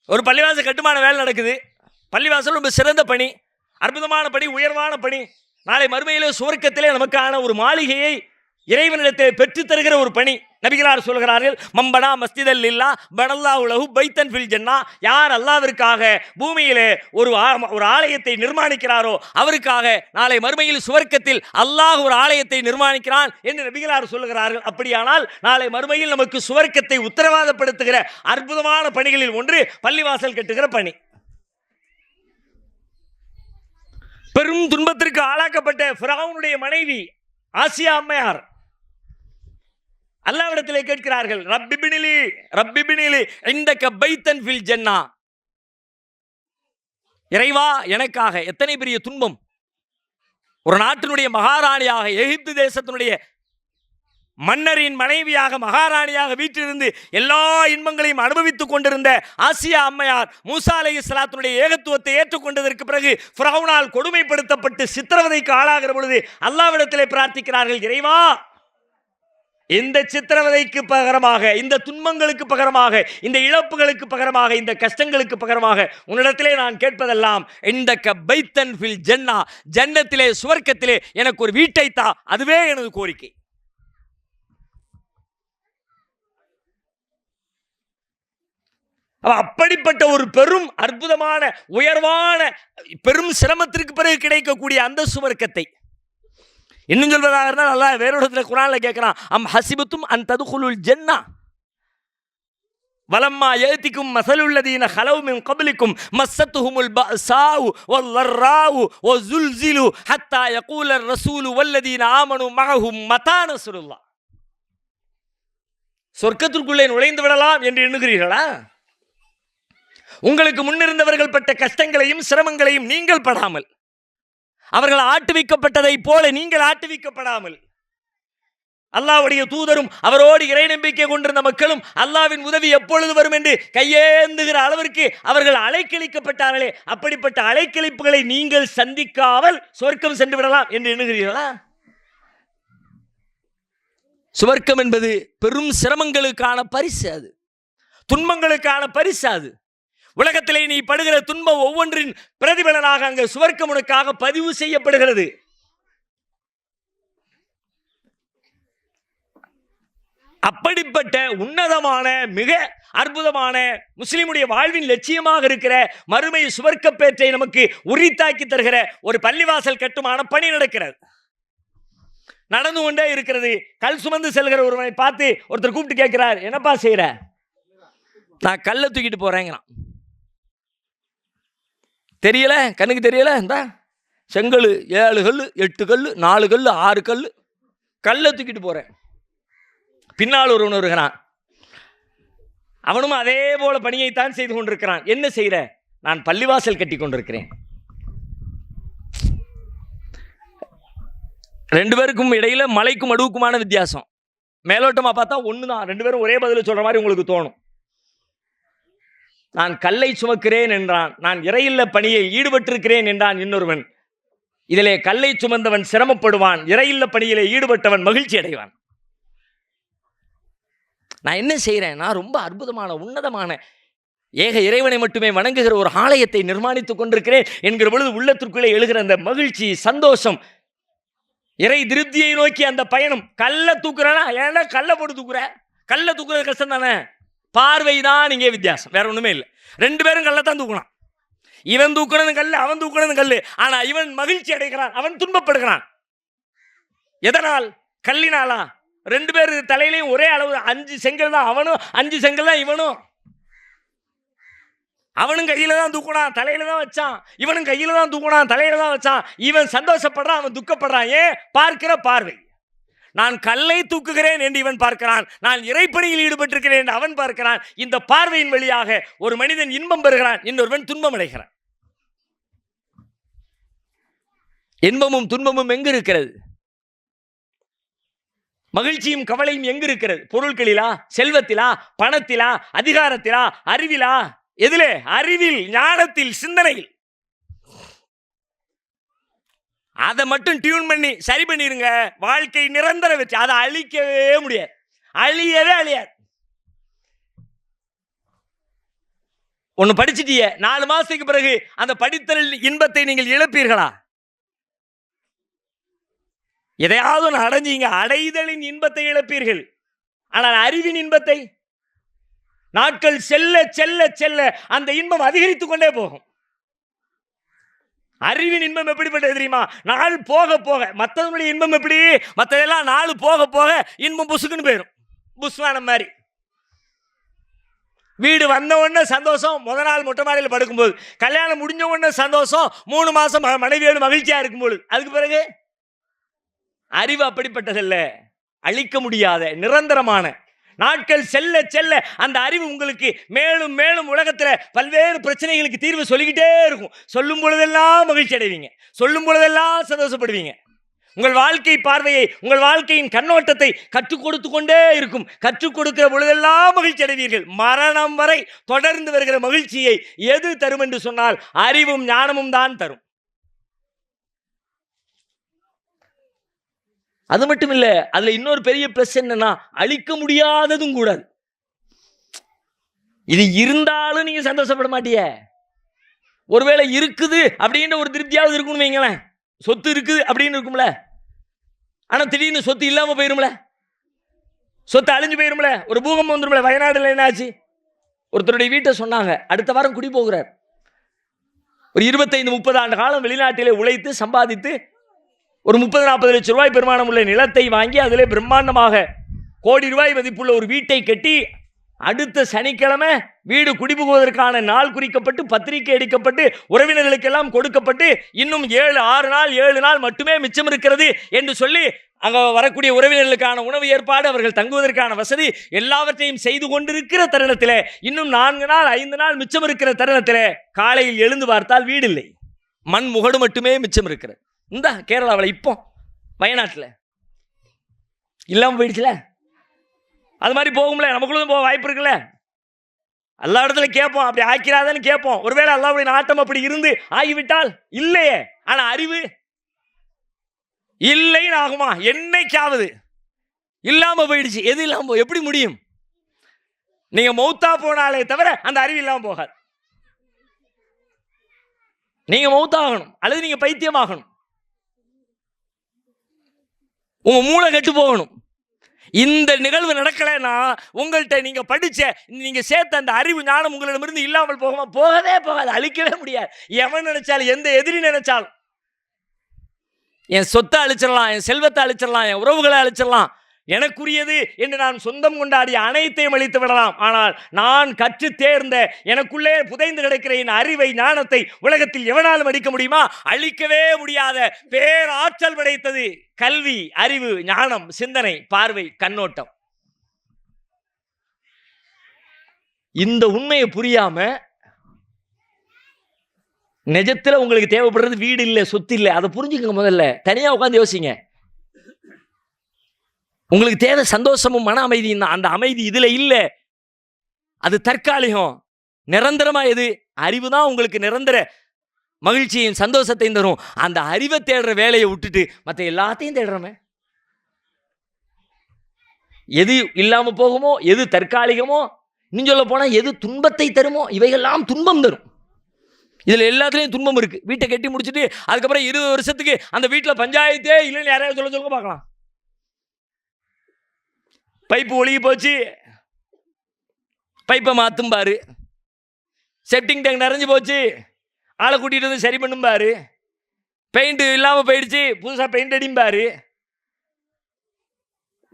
[SPEAKER 2] ஒரு பள்ளிவாசல் கட்டுமான வேலை நடக்குது. பள்ளிவாசல் ரொம்ப சிறந்த பணி, அற்புதமான பணி, உயர்வான பணி. நாளை மறுமையிலே சுவர்க்கத்திலே நமக்கான ஒரு மாளிகையை இறைவனிடத்தை பெற்று தருகிற ஒரு பணி. நபிகளார் சொல்கிறார்கள், மம்பனா மஸ்ஜிதல் இல்லா பனல்லாஹு லஹு பைத்தன் ஃபில் ஜன்னா. யார் அல்லாஹ்விற்காக பூமியிலே ஒரு ஆலயத்தை நிர்மாணிக்கிறாரோ அவருக்காக நாளை மறுமையில் சுவர்க்கத்தில் அல்லாஹ் ஒரு ஆலயத்தை நிர்மாணிக்கிறான் என்று நபிகளார் சொல்கிறார்கள். அப்படியானால் நாளை மறுமையில் நமக்கு சுவர்க்கத்தை உத்தரவாதப்படுத்துகிற அற்புதமான பணிகளில் ஒன்று பள்ளிவாசல் கட்டுகிற பணி. பெரும் துன்பத்திற்கு ஆளாக்கப்பட்ட ஃபிரௌனுடைய மனைவி ஆசியா அம்மையார் அல்லாஹ்விடத்திலே கேட்கிறார்கள், ரப்பிபினிலி இந்தக பைத்தன் ஃபில் ஜன்னா. இறைவா எனக்காக. எத்தனை பெரிய துன்பம்! ஒரு நாட்டினுடைய மகாராணியாக, எகிப்து தேசத்தினுடைய மன்னரின் மனைவியாக, மகாராணியாக வீட்டிலிருந்து எல்லா இன்பங்களையும் அனுபவித்துக் கொண்டிருந்த ஆசியா அம்மையார் மூசா அலைஹிஸ்ஸலாத்துடைய ஏகத்துவத்தை ஏற்றுக்கொண்டதற்கு பிறகு ஃபிரௌனால் கொடுமைப்படுத்தப்பட்டு சித்திரவதைக்கு ஆளாகிற பொழுது அல்லாஹ்விடத்திலே பிரார்த்திக்கிறார்கள், இறைவா இந்த சித்திரவதைக்கு பகரமாக, இந்த துன்பங்களுக்கு பகரமாக, இந்த இழப்புகளுக்கு பகரமாக, இந்த கஷ்டங்களுக்கு பகரமாக உன்னிடத்திலே நான் கேட்பதெல்லாம் இந்த பைத்தன் ஃபில் ஜன்னா, ஜன்னத்திலே சுவர்க்கத்திலே எனக்கு ஒரு வீட்டை தா, அதுவே எனது கோரிக்கை. அப்படிப்பட்ட ஒரு பெரும் அற்புதமான உயர்வான பெரும் சிரமத்திற்கு பிறகு கிடைக்கக்கூடிய அந்த சுவர்க்கத்தை இன்னும் சொல்வதாக இருந்தால் அல்லாஹ் வேற இடத்துல குர்ஆன்ல கேட்கிறான், அம் ஹசிபத்தும் அன் ததுகுலுல் ஜன்னா வலம்மா யஅதிகும் மஸலுல்லதீன ஹலவ் மின் கப்லிக்கும் மஸ்ஸத்துஹுமுல் பஅஸாஉ வல்லர்ராஉ வஸுல்ஸிலு ஹத்தா யகூலர் ரசூலு வல்லதீன ஆமனு மஅஹும் மதா நஸ்ருல்லாஹ். சொர்க்கத்திற்குள்ளே நுழைந்து விடலாம் என்று எண்ணுகிறீர்களா? உங்களுக்கு முன்னிருந்தவர்கள் பட்ட கஷ்டங்களையும் சிரமங்களையும் நீங்கள் படாமல், அவர்கள் ஆட்டுவிக்கப்பட்டதை போல நீங்கள் ஆட்டுவிக்கப்படாமல், அல்லாஹ்வுடைய தூதரும் அவரோடு இறை நம்பிக்கை கொண்டிருந்த மக்களும் அல்லாஹ்வின் உதவி எப்பொழுது வரும் என்று கையேந்துகிற அளவிற்கு அவர்கள் அலைக்கழிக்கப்பட்டார்களே, அப்படிப்பட்ட அலைக்கழிப்புகளை நீங்கள் சந்திக்காமல் சொர்க்கம் சென்று விடலாம் என்று எண்ணுகிறீர்களா? சுவர்க்கம் என்பது பெரும் சிரமங்களுக்கான பரிசு, அது துன்பங்களுக்கான பரிசு. அது உலகத்திலே நீ படுகிற துன்பம் ஒவ்வொன்றின் பிரதிபலனாக அங்கு சுவர்க்கம் உனக்காக பதிவு செய்யப்படுகிறது. அப்படிப்பட்ட உன்னதமான மிக அற்புதமான முஸ்லிமுடைய வாழ்வின் லட்சியமாக இருக்கிற மறுமை சுவர்க்க பேற்றை நமக்கு உரித்தாக்கி தருகிற ஒரு பள்ளிவாசல் கட்டுமான பணி நடக்கிறது, நடந்து கொண்டே இருக்கிறது. கல் சுமந்து செல்கிற ஒருவனை பார்த்து ஒருத்தர் கூப்பிட்டு கேட்கிறார், என்னப்பா செய்யற? நான் கல்லை தூக்கிட்டு போறேங்கிறான். தெரியல, கண்ணுக்கு தெரியல, இந்த செங்கல் 7 கல் 8 கல் 4 கல் 6 கல் கல்லை தூக்கிட்டு போறேன். பின்னால் ஒருவன் வருகிறான், அவனும் அதே போல பணியைத்தான் செய்து கொண்டிருக்கிறான். என்ன செய்யற? நான் பள்ளிவாசல் கட்டி கொண்டிருக்கிறேன். 2 பேருக்கும் இடையில மலைக்கும் அடுவுக்குமான வித்தியாசம். மேலோட்டமா பார்த்தா ஒண்ணுதான், 2 பேரும் ஒரே பதில் சொல்ற மாதிரி உங்களுக்கு தோணும். நான் கல்லை சுமக்கிறேன் என்றான், நான் இறையில்ல பணியில் ஈடுபட்டிருக்கிறேன் என்றான் இன்னொருவன். இதிலே கல்லை சுமந்தவன் சிரமப்படுவான், இறையில்ல பணியிலே ஈடுபட்டவன் மகிழ்ச்சி அடைவான். நான் என்ன செய்கிறேன்? நான் ரொம்ப அற்புதமான உன்னதமான ஏக இறைவனை மட்டுமே வணங்குகிற ஒரு ஆலயத்தை நிர்மாணித்துக் கொண்டிருக்கிறேன் என்கிற பொழுது உள்ளத்திற்குள்ளே எழுகிற அந்த மகிழ்ச்சி, சந்தோஷம், இறை திருப்தியை நோக்கி அந்த பயணம். கல்லை தூக்குறேன்னா, ஏன்னா கல்லை போட்டு தூக்குற? கல்லை தூக்குறது கஷ்டம் தானே, பார்வைதான் இங்கே வித்தியாசம், வேற ஒண்ணுமே இல்லை. 2 பேரும் கல்லைத்தான் தூக்கணும். இவன் தூக்கணும் கல்லு, அவன் தூக்கணும் கல்லு. ஆனா இவன் மகிழ்ச்சி அடைகிறான், அவன் துன்பப்படுகிறான். எதனால்? கல்லினாலா? 2 பேர் தலையிலையும் ஒரே அளவு 5 செங்கல் தான், அவனும் 5 செங்கல் தான் இவனும். அவனும் கையில தான் தூக்குனான், தலையில தான் வச்சான். இவனும் கையில தான் தூக்குனான், தலையில தான் வச்சான். இவன் சந்தோஷப்படுறான், அவன் துக்கப்படுறான். ஏன்? பார்க்கிற பார்வை. நான் கல்லை தூக்குகிறேன் என்று இவன் பார்க்கிறான், நான் இறைப்பணியில் ஈடுபட்டிருக்கிறேன் என்று அவன் பார்க்கிறான். இந்த பார்வையின் வழியாக ஒரு மனிதன் இன்பம் பெறுகிறான், இன்னொருவன் துன்பம் அடைகிறான். இன்பமும் துன்பமும் எங்கு இருக்கிறது? மகிழ்ச்சியும் கவலையும் எங்கு இருக்கிறது? பொருட்களிலா, செல்வத்திலா, பணத்திலா, அதிகாரத்திலா, அறிவிலா? எதிலே? அறிவில், ஞானத்தில், சிந்தனையில். அதை மட்டும் டியூன் பண்ணி சரி பண்ணிருங்க, வாழ்க்கை நிரந்தர வெற்றி. அதை அழிக்கவே முடியாது, அழியவே அழியாது. ஒன்னு படிச்சிட்டிய, 4 மாசத்துக்கு பிறகு அந்த படித்தல் இன்பத்தை நீங்கள் இழப்பீர்களா? எதையாவது ஒன்று அடைஞ்சீங்க, அடைதலின் இன்பத்தை இழப்பீர்கள். ஆனால் அறிவின் இன்பத்தை நாட்கள் செல்ல செல்ல செல்ல அந்த இன்பம் அதிகரித்துக் கொண்டே போகும். அறிவின் இன்பம் எப்படிப்பட்டது தெரியுமா? நாள் போக போக, மற்றவங்களுடைய இன்பம் எப்படி? மற்றதெல்லாம் நாள் போக போக இன்பம் புசுக்குன்னு போயிடும், புஸ்வானம் மாதிரி. வீடு வந்த உடனே சந்தோஷம், முத நாள் மொட்டை மாடியில் படுக்கும்போது. கல்யாணம் முடிஞ்ச உடனே சந்தோஷம், 3 மாசம் மனைவியோடு மகிழ்ச்சியா இருக்கும்போது. அதுக்கு பிறகு அறிவு அப்படிப்பட்டதல்ல, அழிக்க முடியாத நிரந்தரமான. நாட்கள் செல்ல செல்ல அந்த அறிவு உங்களுக்கு மேலும் மேலும் உலகத்தில் பல்வேறு பிரச்சனைகளுக்கு தீர்வு சொல்லிக்கிட்டே இருக்கும். சொல்லும் பொழுதெல்லாம் மகிழ்ச்சி அடைவீங்க, சொல்லும் பொழுதெல்லாம் சந்தோஷப்படுவீங்க. உங்கள் வாழ்க்கை பார்வையை, உங்கள் வாழ்க்கையின் கண்ணோட்டத்தை கற்றுக் கொடுத்து கொண்டே இருக்கும். கற்றுக் கொடுக்கிற பொழுதெல்லாம் மகிழ்ச்சி அடைவீர்கள். மரணம் வரை தொடர்ந்து வருகிற மகிழ்ச்சியை எது தரும் என்று சொன்னால் அறிவும் ஞானமும் தான் தரும். அது மட்டும் இல்லை, அதில் இன்னொரு பெரிய ப்ளஸ் என்னன்னா, அழிக்க முடியாததும் கூடாது. இது இருந்தாலும் நீங்கள் சந்தோஷப்பட மாட்டிய. ஒருவேளை இருக்குது அப்படின்ற ஒரு திருப்தியாவது இருக்கும்னு வைங்களேன். சொத்து இருக்குது அப்படின்னு இருக்கும்ல. ஆனால் திடீர்னு சொத்து இல்லாமல் போயிரும்ல, சொத்து அழிஞ்சு போயிரும்ல, ஒரு பூகம்பம் வந்துரும்ல. வயநாடுல என்ன ஆச்சு? ஒருத்தருடைய வீட்டை சொன்னாங்க, அடுத்த வாரம் குடி போகிறார். ஒரு 25-30 ஆண்டு காலம் வெளிநாட்டிலே உழைத்து சம்பாதித்து ஒரு 30-40 லட்சம் ரூபாய் பெருமானம் உள்ள நிலத்தை வாங்கி அதிலே பிரம்மாண்டமாக கோடி ரூபாய் மதிப்புள்ள ஒரு வீட்டை கட்டி அடுத்த சனிக்கிழமை வீடு குடிபுகுவதற்கான நாள் குறிக்கப்பட்டு பத்திரிகை அடிக்கப்பட்டு உறவினர்களுக்கெல்லாம் கொடுக்கப்பட்டு இன்னும் 7 நாள் மட்டுமே மிச்சம் இருக்கிறது என்று சொல்லி அங்கே வரக்கூடிய உறவினர்களுக்கான உணவு ஏற்பாடு, அவர்கள் தங்குவதற்கான வசதி எல்லாவற்றையும் செய்து கொண்டிருக்கிற தருணத்தில் இன்னும் 4 நாள் 5 நாள் மிச்சம் இருக்கிற தருணத்தில் காலையில் எழுந்து பார்த்தால் வீடு இல்லை, மண் முகடு மட்டுமே மிச்சம் இருக்கிறது. இந்த கேரளாவில் இப்போ வயநாட்டில் இல்லாமல் போயிடுச்சுல. அது மாதிரி போகும்ல, நமக்குள்ளும் போக வாய்ப்பு இருக்குல்ல. எல்லா இடத்துல கேட்போம், அப்படி ஆக்கிறாதான்னு கேட்போம். ஒருவேளை அல்லாஹ்வுடைய நாட்டம் அப்படி இருந்து ஆகிவிட்டால் இல்லையே. ஆனால் அறிவு இல்லைன்னு ஆகுமா? என்னைக்காவது இல்லாம போயிடுச்சு. எது இல்லாம எப்படி முடியும்? நீங்க மௌத்தா போனாலே தவிர அந்த அறிவு இல்லாம போகாது. நீங்க மௌத்தாகணும் அல்லது நீங்க பைத்தியமாகணும், உங்க மூளை கெட்டு போகணும். இந்த நிகழ்வு நடக்கலைன்னா உங்கள்கிட்ட நீங்க படிச்ச நீங்க சேர்த்த அந்த அறிவு ஞானம் உங்களிடமிருந்து இல்லாமல் போகுமா? போகவே போகாது, அழிக்கவே முடியாது. எவன் நினைச்சாலும், எந்த எதிரி நினைச்சாலும், என் சொத்தை அழிச்சிடலாம், என் செல்வத்தை அழிச்சிடலாம், என் உறவுகளை அழிச்சிடலாம், எனக்குரியது என்று நான் சொந்தம் கொண்டாடிய அனைத்தையும் அழித்து விடலாம். ஆனால் நான் கற்று தேர்ந்த எனக்குள்ளே புதைந்து கிடக்கிற என் அறிவை ஞானத்தை உலகத்தில் எவனாலும் அழிக்க முடியுமா? அழிக்கவே முடியாத பேராற்றல் படைத்தது கல்வி, அறிவு, ஞானம், சிந்தனை, பார்வை, கண்ணோட்டம். இந்த உண்மையை புரியாம நிஜத்தில் உங்களுக்கு தேவைப்படுறது வீடு இல்லை, சொத்து இல்லை. அதை புரிஞ்சுக்கங்க. முதல்ல தனியாக உட்காந்து யோசிங்க. உங்களுக்கு தேவை சந்தோஷமும் மன அமைதியும் தான். அந்த அமைதி இதில் இல்லை, அது தற்காலிகம். நிரந்தரமா எது? அறிவு தான் உங்களுக்கு நிரந்தர மகிழ்ச்சியும் சந்தோஷத்தையும் தரும். அந்த அறிவை தேடுற வேலையை விட்டுட்டு மற்ற எல்லாத்தையும் தேடுறோமே. எது இல்லாமல் போகுமோ, எது தற்காலிகமோ, இன்னும் சொல்ல போனால் எது துன்பத்தை தருமோ, இவைகள்லாம் துன்பம் தரும். இதில் எல்லாத்துலேயும் துன்பம் இருக்குது. வீட்டை கட்டி முடிச்சுட்டு அதுக்கப்புறம் 20 வருஷத்துக்கு அந்த வீட்டில் பஞ்சாயத்தே இல்லைன்னு யாரையாவது சொல்ல பார்க்கலாம். பைப்பு ஒழுகி போச்சு, பைப்பை மாற்றும் பாரு. செப்டிங் டேங்க் நிறைஞ்சு போச்சு, ஆளை கூட்டிகிட்டு வந்து சரி பண்ணும் பாரு. பெயிண்ட் இல்லாமல் போயிடுச்சு, புதுசாக பெயிண்ட் அடியும் பாரு.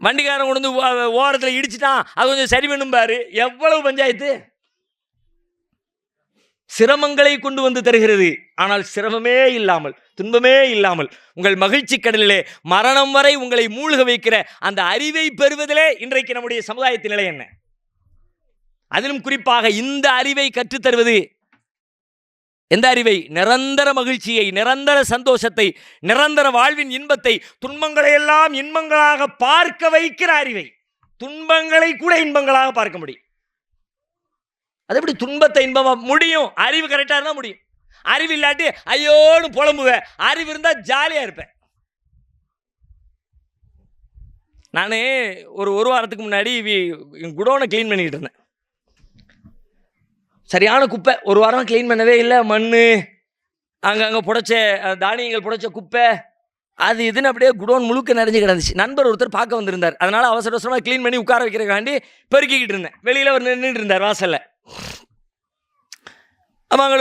[SPEAKER 2] வண்டிக்காரன் கொண்டு வந்து ஓரத்தில் இடிச்சுட்டான், அது கொஞ்சம் சரி பண்ணும் பாரு. எவ்வளவு பஞ்சாயத்து! சிரமங்களை கொண்டு வந்து தருகிறது. ஆனால் சிரமமே இல்லாமல், துன்பமே இல்லாமல் உங்கள் மகிழ்ச்சி கடலிலே மரணம் வரை உங்களை மூழ்க வைக்கிற அந்த அறிவை பெறுவதிலே இன்றைக்கு நம்முடைய சமுதாயத்தின் நிலை என்ன? அதிலும் குறிப்பாக இந்த அறிவை கற்றுத்தருவது எந்த அறிவை? நிரந்தர மகிழ்ச்சியை, நிரந்தர சந்தோஷத்தை, நிரந்தர வாழ்வின் இன்பத்தை, துன்பங்களை எல்லாம் இன்பங்களாக பார்க்க வைக்கிற அறிவை. துன்பங்களை கூட இன்பங்களாக பார்க்க முடியும். அது எப்படி துன்பத்தை இன்பமா முடியும்? அறிவு கரெக்டாக இருந்தால் முடியும். அறிவு இல்லாட்டி ஐயோன்னு புலம்புவேன். அறிவு இருந்தால் ஜாலியாக இருப்பேன். நான் ஒரு வாரத்துக்கு முன்னாடி குடோனை க்ளீன் பண்ணிக்கிட்டு இருந்தேன். சரியான குப்பை, ஒரு வாரம் க்ளீன் பண்ணவே இல்லை. மண் அங்கங்கே புடைச்ச தானியங்கள், புடைச்ச குப்பை, அது இதுன்னு அப்படியே குடோன் முழுக்க நிறைஞ்சு கிடந்துச்சு. நண்பர் ஒருத்தர் பார்க்க வந்திருந்தார். அதனால் அவசர அவசரமாக க்ளீன் பண்ணி உட்கார வைக்கிறக்காண்டி பெருக்கிக்கிட்டு இருந்தேன். வெளியில் அவர் நின்றுட்டு இருந்தார் வாசலில். அவங்க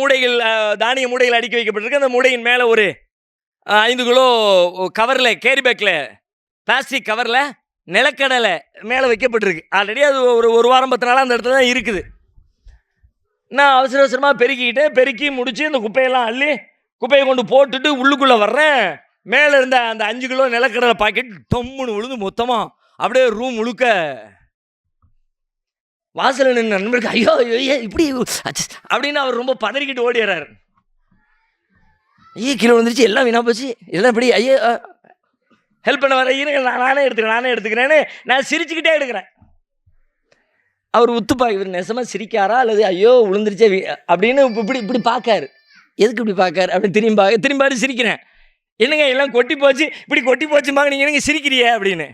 [SPEAKER 2] மூடைகள், தானிய மூடைகள் அடுக்கி வைக்கப்பட்டிருக்கு. அந்த மூடையின் மேலே ஒரு 5 கிலோ கவரில், கேரி பேக்கில், பிளாஸ்டிக் கவரில் நிலக்கடலை மேலே வைக்கப்பட்டிருக்கு. ஆல்ரெடி அது ஒரு வாரம் 10 நாளாக அந்த இடத்துல தான் இருக்குது. நான் அவசர அவசரமாக பெருக்கி முடித்து இந்த குப்பையெல்லாம் அள்ளி குப்பையை கொண்டு போட்டுட்டு உள்ளுக்குள்ளே வர்றேன். மேலே இருந்த அந்த 5 கிலோ நிலக்கடலை பாக்கெட் தொம்முன்னு விழுந்து மொத்தமாக அப்படியே ரூம் முழுக்க. வாசலில் நின்று நண்பருக்கு ஐயோ ஐயோ இப்படி அப்படின்னு அவர் ரொம்ப பதறிக்கிட்டு ஓடிடுறாரு. ஐயோ கீழே வந்துருச்சு, எல்லாம் வீணாக போச்சு, எல்லாம் இப்படி ஐயோ ஹெல்ப் பண்ண வர நானே எடுத்துக்கிறேன்னு நான் சிரிச்சுக்கிட்டே எடுக்கிறேன். அவர் உத்துப்பா, இவர் நெசமாக சிரிக்காரா அல்லது ஐயோ விழுந்துருச்சே அப்படின்னு இப்படி பார்க்காரு. எதுக்கு இப்படி பார்க்காரு அப்படின்னு திரும்பி சிரிக்கிறேன். என்னங்க எல்லாம் கொட்டி போச்சு, இப்படி கொட்டி போச்சும்பாங்க, நீங்கள் என்னங்க சிரிக்கிறிய அப்படின்னு.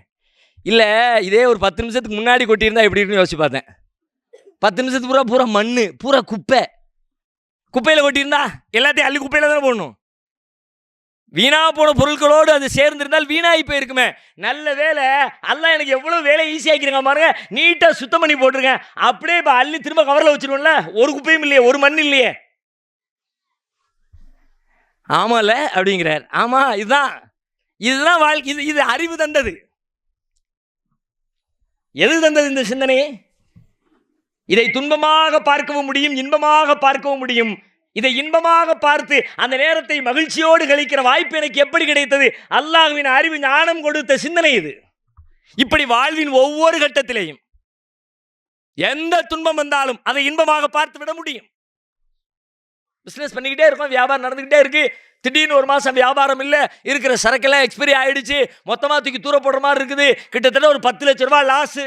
[SPEAKER 2] இல்லை, இதே ஒரு 10 நிமிஷத்துக்கு முன்னாடி கொட்டியிருந்தா எப்படி இருக்குன்னு யோசிச்சு பார்த்தேன். 10 நிமிஷத்துக்கு பூரா பூரா மண், பூரா குப்பை. குப்பையில் கொட்டியிருந்தா எல்லாத்தையும் அள்ளி குப்பையில் தானே போடணும். வீணா போன பொருட்களோடு அது சேர்ந்திருந்தால் வீணாகி போயிருக்குமே. நல்ல வேலை, அல்லாஹ் எனக்கு எவ்வளோ வேலை ஈஸியாக்கிருங்க பாருங்க, நீட்டாக சுத்தம் பண்ணி போட்டிருக்கேன். அப்படியே இப்போ அள்ளி திரும்ப கவரில் வச்சிருவோம்ல, ஒரு குப்பையும் இல்லையே, ஒரு மண் இல்லையே. ஆமாம்ல அப்படிங்கிறார். ஆமாம், இதுதான் வாழ்க்கை. இது அறிவு தந்தது. எது தந்தது இந்த சிந்தனை? இதை துன்பமாக பார்க்கவும் முடியும், இன்பமாக பார்க்கவும் முடியும். இதை இன்பமாக பார்த்து அந்த நேரத்தை மகிழ்ச்சியோடு கழிக்கிற வாய்ப்பு எனக்கு எப்படி கிடைத்தது? அல்லாஹ்வின் அறிவு ஞானம் கொடுத்த சிந்தனை இது. இப்படி வாழ்வின் ஒவ்வொரு கட்டத்திலேயும் எந்த துன்பம் வந்தாலும் அதை இன்பமாக பார்த்து விட முடியும். பிஸ்னஸ் பண்ணிக்கிட்டே இருக்கோம், வியாபாரம் நடந்துக்கிட்டே இருக்கு. திடீர்னு ஒரு மாதம் வியாபாரம் இல்லை, இருக்கிற சரக்கெல்லாம் எக்ஸ்பைரி ஆகிடுச்சு, மொத்தமாக தூக்கி தூர போடுற மாதிரி இருக்குது, கிட்டத்தட்ட ஒரு 10 லட்ச ரூபா லாஸு.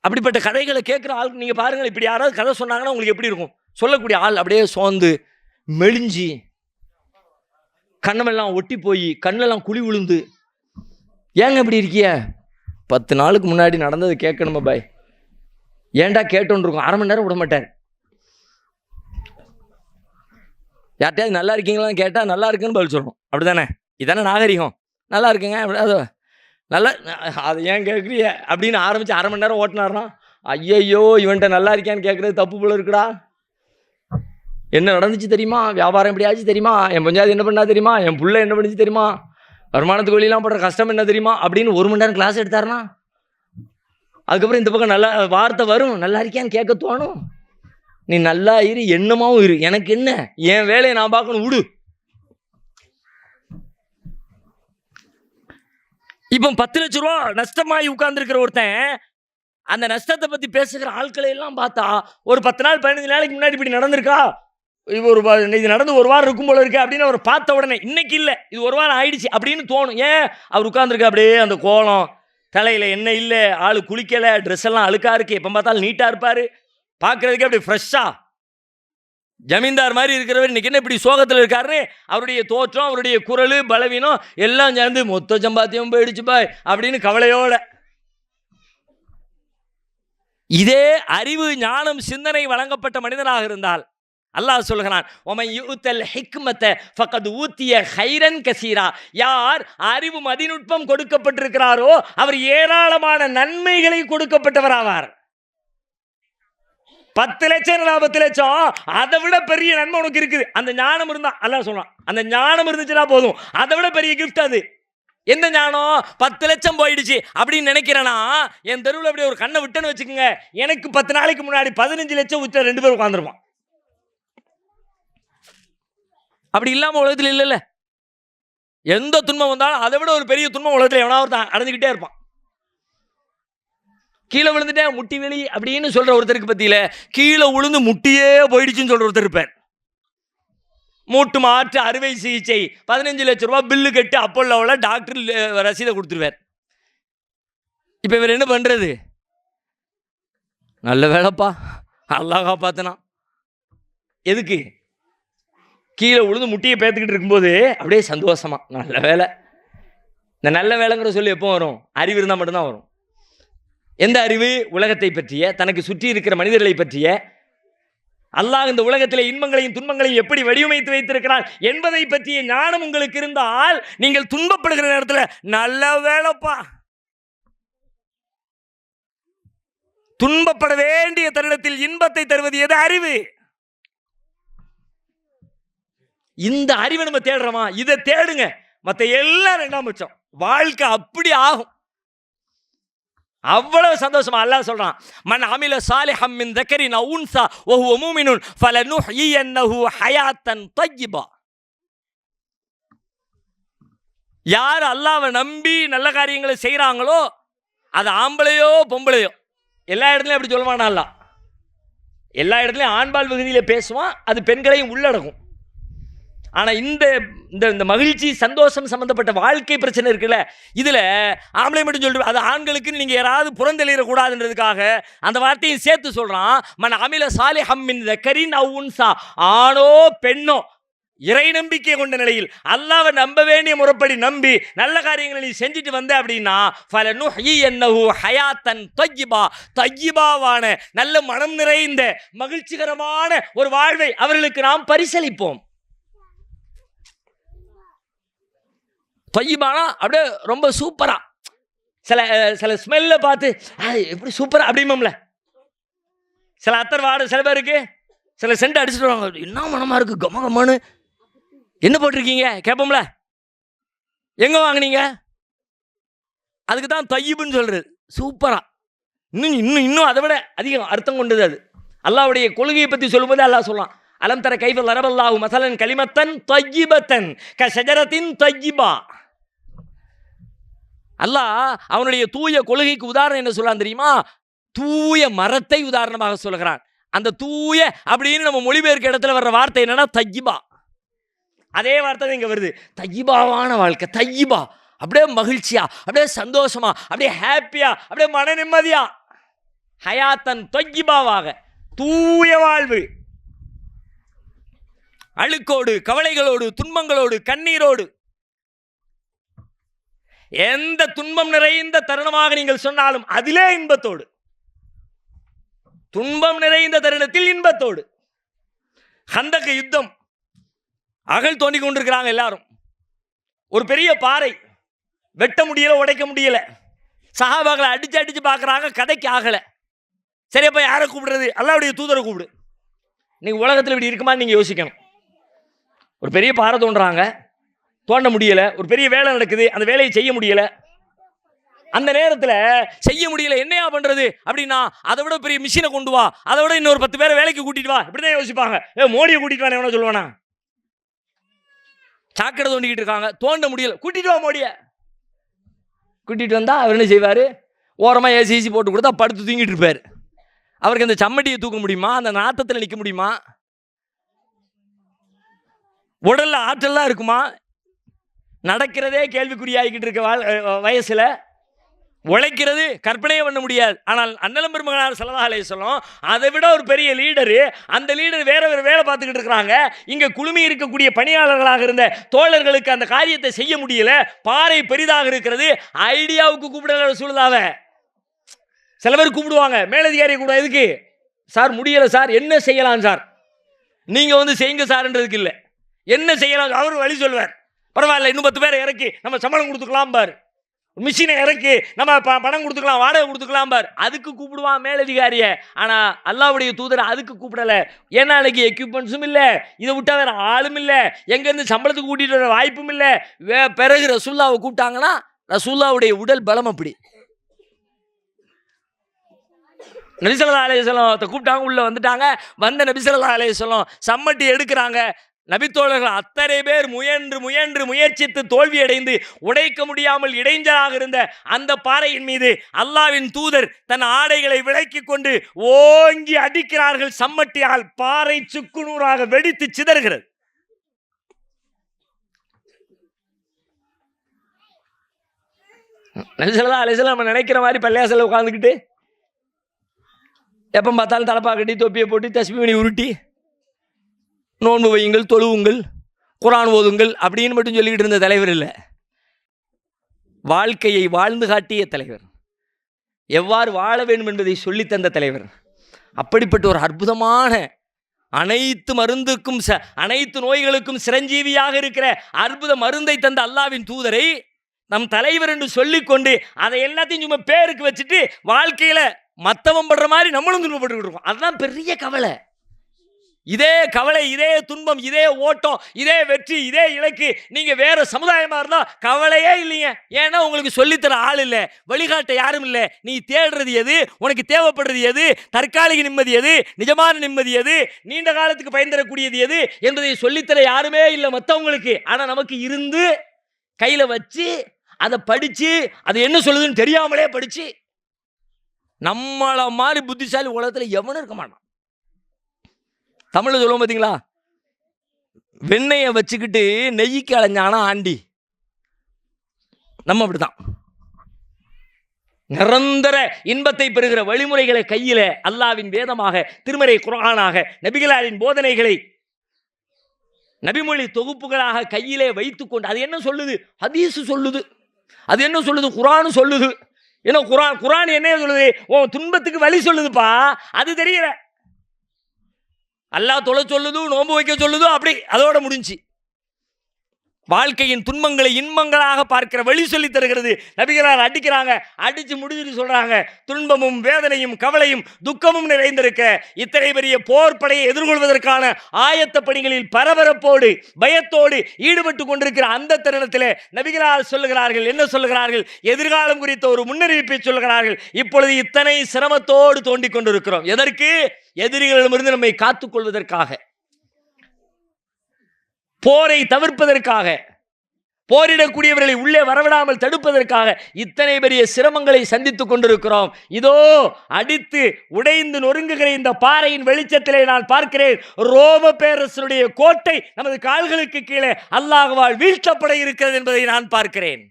[SPEAKER 2] அப்படிப்பட்ட கதைகளை கேட்குற ஆள் நீங்கள் பாருங்கள். இப்படி யாராவது கதை சொன்னாங்கன்னா உங்களுக்கு எப்படி இருக்கும்? சொல்லக்கூடிய ஆள் அப்படியே சோர்ந்து மெலிஞ்சி கண்ணமெல்லாம் ஒட்டி போய் கண்ணெல்லாம் குழி விழுந்து, ஏங்க இப்படி இருக்கிய? 10 நாளுக்கு முன்னாடி நடந்தது கேட்கணுமா பாய்? ஏன்டா கேட்டோன்னு இருக்கும். அரை மணி நேரம் விட மாட்டார். யார்கிட்டயாவது நல்லா இருக்கீங்களான்னு கேட்டால் நல்லா இருக்குன்னு பதில் சொல்லணும். அப்படி தானே? இதானே நாகரிகம். நல்லா இருக்குங்க அப்படி, அது நல்லா, அது ஏன் கேட்குறிய அப்படின்னு ஆரம்பித்து அரை மணி நேரம் ஓட்டினார்னா, ஐயையோ இவன்ட்ட நல்லா இருக்கியான்னு கேட்குறது தப்பு போல இருக்குடா. என்ன நடந்துச்சு தெரியுமா? வியாபாரம் எப்படி ஆச்சு தெரியுமா? என் பஞ்சாயத்து என்ன பண்ணா தெரியுமா? என் புள்ள என்ன பண்ணிச்சு தெரியுமா? வருமானத்துக்கு வெளியெல்லாம் படுற கஷ்டம் என்ன தெரியுமா? அப்படின்னு 1 மணி நேரம் கிளாஸ் எடுத்தாருனா, அதுக்கப்புறம் இந்த பக்கம் நல்லா வார்த்தை வரும், நல்லா இருக்கியான்னு கேட்க தோணும். நீ நல்லா இரு, என்னமாவும் இரு, எனக்கு என்ன, என் வேலையை நான் பார்க்கணும், விடு. இப்போ 10 லட்ச ரூபா நஷ்டமாகி உட்கார்ந்துருக்கிற ஒருத்தன் அந்த நஷ்டத்தை பற்றி பேசுகிற ஆட்களை எல்லாம் பார்த்தா, ஒரு 10 நாள் 15 நாளைக்கு முன்னாடி இப்படி நடந்திருக்கா, இது நடந்து 1 வாரம் இருக்கும் போல இருக்கு அப்படின்னு அவர் பார்த்த உடனே, இன்னைக்கு இல்லை இது 1 வாரம் ஆயிடுச்சு அப்படின்னு தோணும். ஏன்? அவர் உட்கார்ந்துருக்க அப்படியே அந்த கோலம், தலையில் எண்ணெய் இல்லை, ஆள் குளிக்கலை, ட்ரெஸ் எல்லாம் அழுக்கா இருக்கு, எப்போ பார்த்தாலும் நீட்டாக இருப்பார், பார்க்குறதுக்கே அப்படி ஃப்ரெஷ்ஷாக ஜமீன்தார் மாதிரி இருக்கிறவர் இன்னைக்கு என்ன இப்படி சோகத்தில் இருக்காருன்னு அவருடைய தோற்றம், அவருடைய குரல், பலவீனம் எல்லாம் சேர்ந்து மொத்த சம்பாத்தியம் போயிடுச்சு பாய் அப்படின்னு கவலையோட. இதே அறிவு ஞானம் சிந்தனை வழங்கப்பட்ட மனிதனாக இருந்தால் அல்லாஹ் சொல்கிறான், ஒமன் யூத்தல் ஹிக்மத ஃபகத் ஊத்திய ஹைரன் கசீரா. யார் அறிவு மதிநுட்பம் கொடுக்கப்பட்டிருக்கிறாரோ அவர் ஏராளமான நன்மைகளை கொடுக்கப்பட்டவர் ஆவார். 10 லட்சம் 10 லட்சம், அதை விட பெரிய நன்மை உனக்கு இருக்குது. அந்த ஞானம் இருந்தா, அல்லாஹ் சொல்றான், அந்த ஞானம் இருந்துச்சுன்னா போதும், அதை விட பெரிய கிஃப்ட் அது. எந்த ஞானம்? 10 லட்சம் போயிடுச்சு அப்படின்னு நினைக்கிறேன்னா, என் தெருவில் அப்படி ஒரு கண்ணை விட்டேன்னு வச்சுக்கோங்க, எனக்கு 10 நாளைக்கு முன்னாடி 15 லட்சம் விட்ட 2 பேர் உட்காந்துருப்பான். அப்படி இல்லாம உலகத்தில் இல்லைல்ல. எந்த துன்பம் வந்தாலும் அதை விட ஒரு பெரிய துன்பம் உலகத்தில் எவனாவது அடைஞ்சுக்கிட்டே இருப்பான். கீழே விழுந்துட்டேன் முட்டி வெளி அப்படின்னு சொல்ற ஒருத்தருக்கு பத்தியில, கீழே விழுந்து முட்டியே போயிடுச்சுன்னு சொல்ற ஒருத்தர் இருப்பார். மூட்டு மாற்று அறுவை சிகிச்சை 15 லட்சம் ரூபாய் பில்லு கட்டு அப்போல்லோவில் டாக்டர் ரசீதை கொடுத்துருவார். இப்போ இவர் என்ன பண்ணுறது? நல்ல வேலைப்பா, அல்லாஹ் காப்பாத்தினா. எதுக்கு? கீழே விழுந்து முட்டியை பேத்துக்கிட்டு இருக்கும்போது அப்படியே சந்தோஷமா, நல்ல வேலை. இந்த நல்ல வேலைங்கிற சொல்லி எப்போ வரும்? அறிவு இருந்தால் மட்டும்தான் வரும். எந்த அறிவு? உலகத்தை பற்றிய, தனக்கு சுற்றி இருக்கிற மனிதர்களை பற்றிய, அல்லாஹ் இந்த உலகத்திலே இன்பங்களையும் துன்பங்களையும் எப்படி வடிவமைத்து வைத்திருக்கிறான் என்பதை பற்றிய ஞானம் உங்களுக்கு இருந்தால், நீங்கள் துன்பப்படுகிற நேரத்தில் நல்ல வேலைப்பா, துன்பப்பட வேண்டிய தருணத்தில் இன்பத்தை தருவது எது? அறிவு. இந்த அறிவை நம்ம தேடுறோமா? இதை தேடுங்க, மற்ற எல்லாம் 2ஆம் பட்சம். வாழ்க்கை அப்படி ஆகும். அவ்வளவு சந்தோஷமா அல்லாஹ் சொல்றான், மன் அமில சாலிஹம் மின் தக்கரின் அவ் உன்ஸா வஹுவ மூமினுன் ஃபலனுஹ்யியன்னஹு ஹயாத்தன் தய்யிபா. யார் அல்லாஹ்வை நம்பி நல்ல காரியங்களை செய்கிறாங்களோ, அது ஆம்பளையோ பொம்பளையோ, எல்லா இடத்துலையும் அப்படி சொல்லுவானா அல்லாஹ். எல்லா இடத்துலையும் ஆண்பால் விகுதியில் பேசுவான், அது பெண்களையும் உள்ளடக்கும். ஆனால் இந்த இந்த இந்த மகிழ்ச்சி சந்தோஷம் சம்மந்தப்பட்ட வாழ்க்கை பிரச்சனை இருக்குல்ல, இதில் ஆம்பளை மட்டும் சொல்லிட்டு அது ஆண்களுக்குன்னு நீங்கள் யாராவது புறந்தெளியக்கூடாதுன்றதுக்காக அந்த வார்த்தையும் சேர்த்து சொல்கிறான். மன் அமில சாலிஹம் மின் தக்கரின் அவ் உன்சா, ஆணோ பெண்ணோ இறை நம்பிக்கை கொண்ட நிலையில் அல்லாஹ்வை நம்ப வேண்டிய முறைப்படி நம்பி நல்ல காரியங்களை நீ செஞ்சுட்டு வந்த அப்படின்னா ஃபலனுஹ்யியன்னஹு ஹயாத்தன் தய்யிபா, தய்யிபாவான நல்ல மனம் நிறைந்த மகிழ்ச்சிகரமான ஒரு வாழ்வை அவர்களுக்கு நாம் பரிசளிப்போம். தய்யிபானா அப்படியே ரொம்ப சூப்பரா, சில சில ஸ்மெல்ல பார்த்து எப்படி சூப்பரா அப்படிம்போம்ல, சில அத்தர் வாட சில பேருக்கு சில சென்ட் அடிச்சுட்டு வருவாங்க, என்ன மனமா இருக்கு கம கமன்னு, என்ன போட்டிருக்கீங்க கேட்போம்ல, எங்க வாங்கினீங்க, அதுக்கு தான் தையிபுன்னு சொல்றது, சூப்பரா. இன்னும் இன்னும் இன்னும் அதை விட அதிகம் அர்த்தம் கொண்டது அது. அல்லாஹ்வுடைய கொள்கையை பற்றி சொல்லும்போது அல்லாஹ் சொல்லலாம், அலம் தர கைஃப லரபல்லாஹு மஸலன் கலிமத்தன் தய்யிபத்தன் கஷஜரத்தின் தய்யிபா. அல்லாஹ் அவனுடைய தூய கொள்கைக்கு உதாரணம் என்ன சொல்லலாம் தெரியுமா? தூய மரத்தை உதாரணமாக சொல்கிறான். அந்த தூய அப்படின்னு நம்ம மொழிபெயர்க்க இடத்துல வர்ற வார்த்தை என்னன்னா தய்யிபா. அதே வார்த்தை தான் இங்கே வருது, தையிபாவான வாழ்க்கை. தையிபா அப்படியே மகிழ்ச்சியா, அப்படியே சந்தோஷமா, அப்படியே ஹாப்பியா, அப்படியே மன நிம்மதியா, ஹயாத்தன் தையிபாவாக தூய வாழ்வு. அழுக்கோடு கவலைகளோடு துன்பங்களோடு கண்ணீரோடு, எந்த துன்பம் நிறைந்த தருணமாக நீங்கள் சொன்னாலும் அதிலே இன்பத்தோடு, துன்பம் நிறைந்த தருணத்தில் இன்பத்தோடு. கந்தக யுத்தம், அகல் தோண்டி கொண்டிருக்கிறாங்க எல்லாரும், ஒரு பெரிய பாறை வெட்ட முடியல, உடைக்க முடியல, சஹாபாக்களை அடிச்சு அடிச்சு பார்க்குறாங்க, கதைக்கு ஆகலை. சரி அப்போ யாரை கூப்பிடுறது? அல்லாஹ்வுடைய தூதரை கூப்பிடு. இன்னைக்கு உலகத்தில் இப்படி இருக்குமா நீங்கள் யோசிக்கணும். ஒரு பெரிய பாறை தோன்றாங்க, தோண்ட முடியல, ஒரு பெரிய வேலை நடக்குது, அந்த வேலையை செய்ய முடியல. அந்த நேரத்தில் செய்ய முடியல, என்னையா பண்றது அப்படின்னா அதை விட பெரிய மிஷினை கொண்டு வா, அதை விட இன்னொரு 10 பேரை வேலைக்கு கூட்டிட்டு வா, இப்படிதான் யோசிப்பாங்க. மோடியை கூட்டிட்டு வா எவனா சொல்லுவானா? சாக்கடை தோண்டிக்கிட்டு இருக்காங்க, தோண்ட முடியல, கூட்டிட்டு வா மோடியை. கூட்டிட்டு வந்தா அவர் என்ன செய்வார்? ஓரமாக ஏசி போட்டு கொடுத்தா படுத்து தூங்கிட்டு இருப்பார். அவருக்கு அந்த சம்மட்டியை தூக்க முடியுமா? அந்த நாத்தத்தில் நிற்க முடியுமா? உடல்ல ஆற்றல்லாம் இருக்குமா? நடக்கிறதே கேள்விக்குறியாகிக்கிட்டு இருக்க வயசுல உழைக்கிறது கற்பனையே பண்ண முடியாது. ஆனால் அண்ணலம் பெருமகனார் ஸல்லல்லாஹு அலைஹி வஸல்லம் அதை விட ஒரு பெரிய லீடரு, அந்த லீடர் வேற வேற வேலை பார்த்துக்கிட்டு இருக்கிறாங்க. இங்க குழுமி இருக்கக்கூடிய பணியாளர்களாக இருந்த தோழர்களுக்கு அந்த காரியத்தை செய்ய முடியல, பாறை பெரிதாக இருக்கிறது, ஐடியாவுக்கு கூப்பிடல ரசூலுல்லாஹ்வை. சில பேர் கூப்பிடுவாங்க, மேலதிகாரியை கூட, எதுக்கு சார் முடியல சார், என்ன செய்யலாம் சார், நீங்க வந்து செய்யுங்க சார்ன்றதுக்கு இல்லை, என்ன செய்யலாம் அவரு வழி சொல்வார். பரவாயில்ல, இன்னும் 10 பேரை இறக்கி நம்ம சம்பளம் கொடுத்துக்கலாம் பார், மிஷினை இறக்கி நம்ம பணம் கொடுத்துக்கலாம், வாடகை கொடுத்துக்கலாம் பார், அதுக்கு கூப்பிடுவான் மேலதிகாரிய. ஆனால் அல்லாஹ்வுடைய தூதர் அதுக்கு கூப்பிடல. ஏன்னா அன்னைக்கு எக்யூப்மெண்ட்ஸும் இல்லை, இதை விட்டா வேற ஆளும் இல்லை, எங்கேருந்து சம்பளத்துக்கு கூட்டிகிட்டு வர வாய்ப்பும் இல்லை. பிறகு ரசூலுல்லாஹ்வை கூப்பிட்டாங்கன்னா ரசூலுல்லாஹ்வுடைய உடல் பலம் அப்படி. நபி ஸல்லல்லாஹு அலைஹி வஸல்லம் கூப்பிட்டாங்க, உள்ள வந்துட்டாங்க. வந்த நபி ஸல்லல்லாஹு அலைஹி வஸல்லம் சம்மட்டி எடுக்கிறாங்க. நபித்தோழர்கள் அத்தனை பேர் முயன்று முயற்சித்து தோல்வியடைந்து உடைக்க முடியாமல் இடைஞ்சலாக இருந்த அந்த பாறையின் மீது அல்லாஹ்வின் தூதர் தன் ஆடைகளை விலக்கிக் கொண்டு ஓங்கி அடிக்கிறார்கள் சம்மட்டியால். பாறை சுக்குநூறாக வெடித்து சிதறுகிறது. நபி ஸல்லல்லாஹு அலைஹி வஸல்லம் நம்ம நினைக்கிற மாதிரி பள்ளியாசல்ல உட்கார்ந்துக்கிட்டு எப்போ பார்த்தாலும் தலப்பா கட்டி தொப்பியை போட்டு தஸ்பீஹ் உருட்டி நோன்பு வையுங்கள், தொழுவுங்கள், குர்ஆன் ஓதுங்கள் அப்படின்னு மட்டும் சொல்லிக்கிட்டு இருந்த தலைவர் இல்லை, வாழ்க்கையை வாழ்ந்து காட்டிய தலைவர், எவ்வாறு வாழ வேண்டும் என்பதை சொல்லித்தந்த தலைவர். அப்படிப்பட்ட ஒரு அற்புதமான அனைத்து மருந்துக்கும் அனைத்து நோய்களுக்கும் சிரஞ்சீவியாக இருக்கிற அற்புத மருந்தை தந்த அல்லாஹ்வின் தூதரை நம் தலைவர் என்று சொல்லிக்கொண்டு அதை எல்லாத்தையும் சும்மா பேருக்கு வச்சுட்டு வாழ்க்கையில் மற்றவன் படுற மாதிரி நம்மளும் துன்பப்பட்டு இருக்கோம். அதுதான் பெரிய கவலை. இதே கவலை, இதே துன்பம், இதே ஓட்டம், இதே வெற்றி, இதே இலக்கு நீங்க வேற சமுதாயமா இருந்தா கவலையே இல்லைங்க. ஏன்னா உங்களுக்கு சொல்லித்தர ஆள் இல்லை, வழிகாட்ட யாரும் இல்லை. நீ தேடுறது எது, உனக்கு தேவைப்படுறது எது, தற்காலிக நிம்மதி எது, நிஜமான நிம்மதி எது, நீண்ட காலத்துக்கு பயன் தரக்கூடியது எது என்பதை சொல்லித்தர யாருமே இல்லை மற்றவங்களுக்கு. ஆனா நமக்கு இருந்து கையில வச்சு அதை படிச்சு அது என்ன சொல்லுதுன்னு தெரியாமலே படிச்சு நம்மள மாதிரி புத்திசாலி உலகத்தில் எவனும் இருக்க மாட்டான். தமிழில் சொல்லுவோம் பார்த்தீங்களா, வெண்ணெயை வச்சுக்கிட்டு நெய்க்கு அலைஞ்சானா ஆண்டி. நம்ம அப்படிதான் நிரந்தர இன்பத்தை பெறுகிற வழிமுறைகளை கையில அல்லாவின் வேதமாக, திருமறை குர்ஆனாக, நபிகளாரின் போதனைகளை நபிமொழி தொகுப்புகளாக கையிலே வைத்துக்கொண்டு, அது என்ன சொல்லுது? ஹதீஸ் சொல்லுது. அது என்ன சொல்லுது? குர்ஆன் சொல்லுது. ஏன்னா குர்ஆன் என்ன சொல்லுது? உன் துன்பத்துக்கு வழி சொல்லுதுப்பா. அது தெரியல. அல்லாஹ் தொலை சொல்லுது, நோன்பு வைக்க சொல்லுது, அப்படி அதோட முடிஞ்சு. வாழ்க்கையின் துன்பங்களை இன்பங்களாக பார்க்கிற வழி சொல்லி தருகிறது. நபிகளார் அடிக்கிறாங்க, அடிச்சு முடிஞ்சுட்டு சொல்றாங்க, துன்பமும் வேதனையும் கவலையும் துக்கமும் நிறைந்திருக்க இத்தனை பெரிய போர் படையை எதிர்கொள்வதற்கான ஆயத்த பணிகளில் பரபரப்போடு பயத்தோடு ஈடுபட்டு கொண்டிருக்கிற அந்த தருணத்தில் நபிகளார் சொல்லுகிறார்கள், என்ன சொல்லுகிறார்கள்? எதிர்காலம் குறித்த ஒரு முன்னறிவிப்பை சொல்லுகிறார்கள். இப்பொழுது இத்தனை சிரமத்தோடு தோண்டிக் கொண்டிருக்கிறோம். எதற்கு? எதிரிகளிடமிருந்து நம்மை காத்துக் கொள்வதற்காக, போரை தவிர்ப்பதற்காக, போரிடக்கூடியவர்களை உள்ளே வரவிடாமல் தடுப்பதற்காக இத்தனை பெரிய சிரமங்களை சந்தித்துக் கொண்டிருக்கிறோம். இதோ அடித்து உடைந்து நொறுங்குகிற இந்த பாறையின் வெளிச்சத்திலே நான் பார்க்கிறேன், ரோம பேரரசனுடைய கோட்டை நமது கால்களுக்கு கீழே அல்லாஹ்வால் வீழ்த்தப்பட இருக்கிறது என்பதை நான் பார்க்கிறேன்.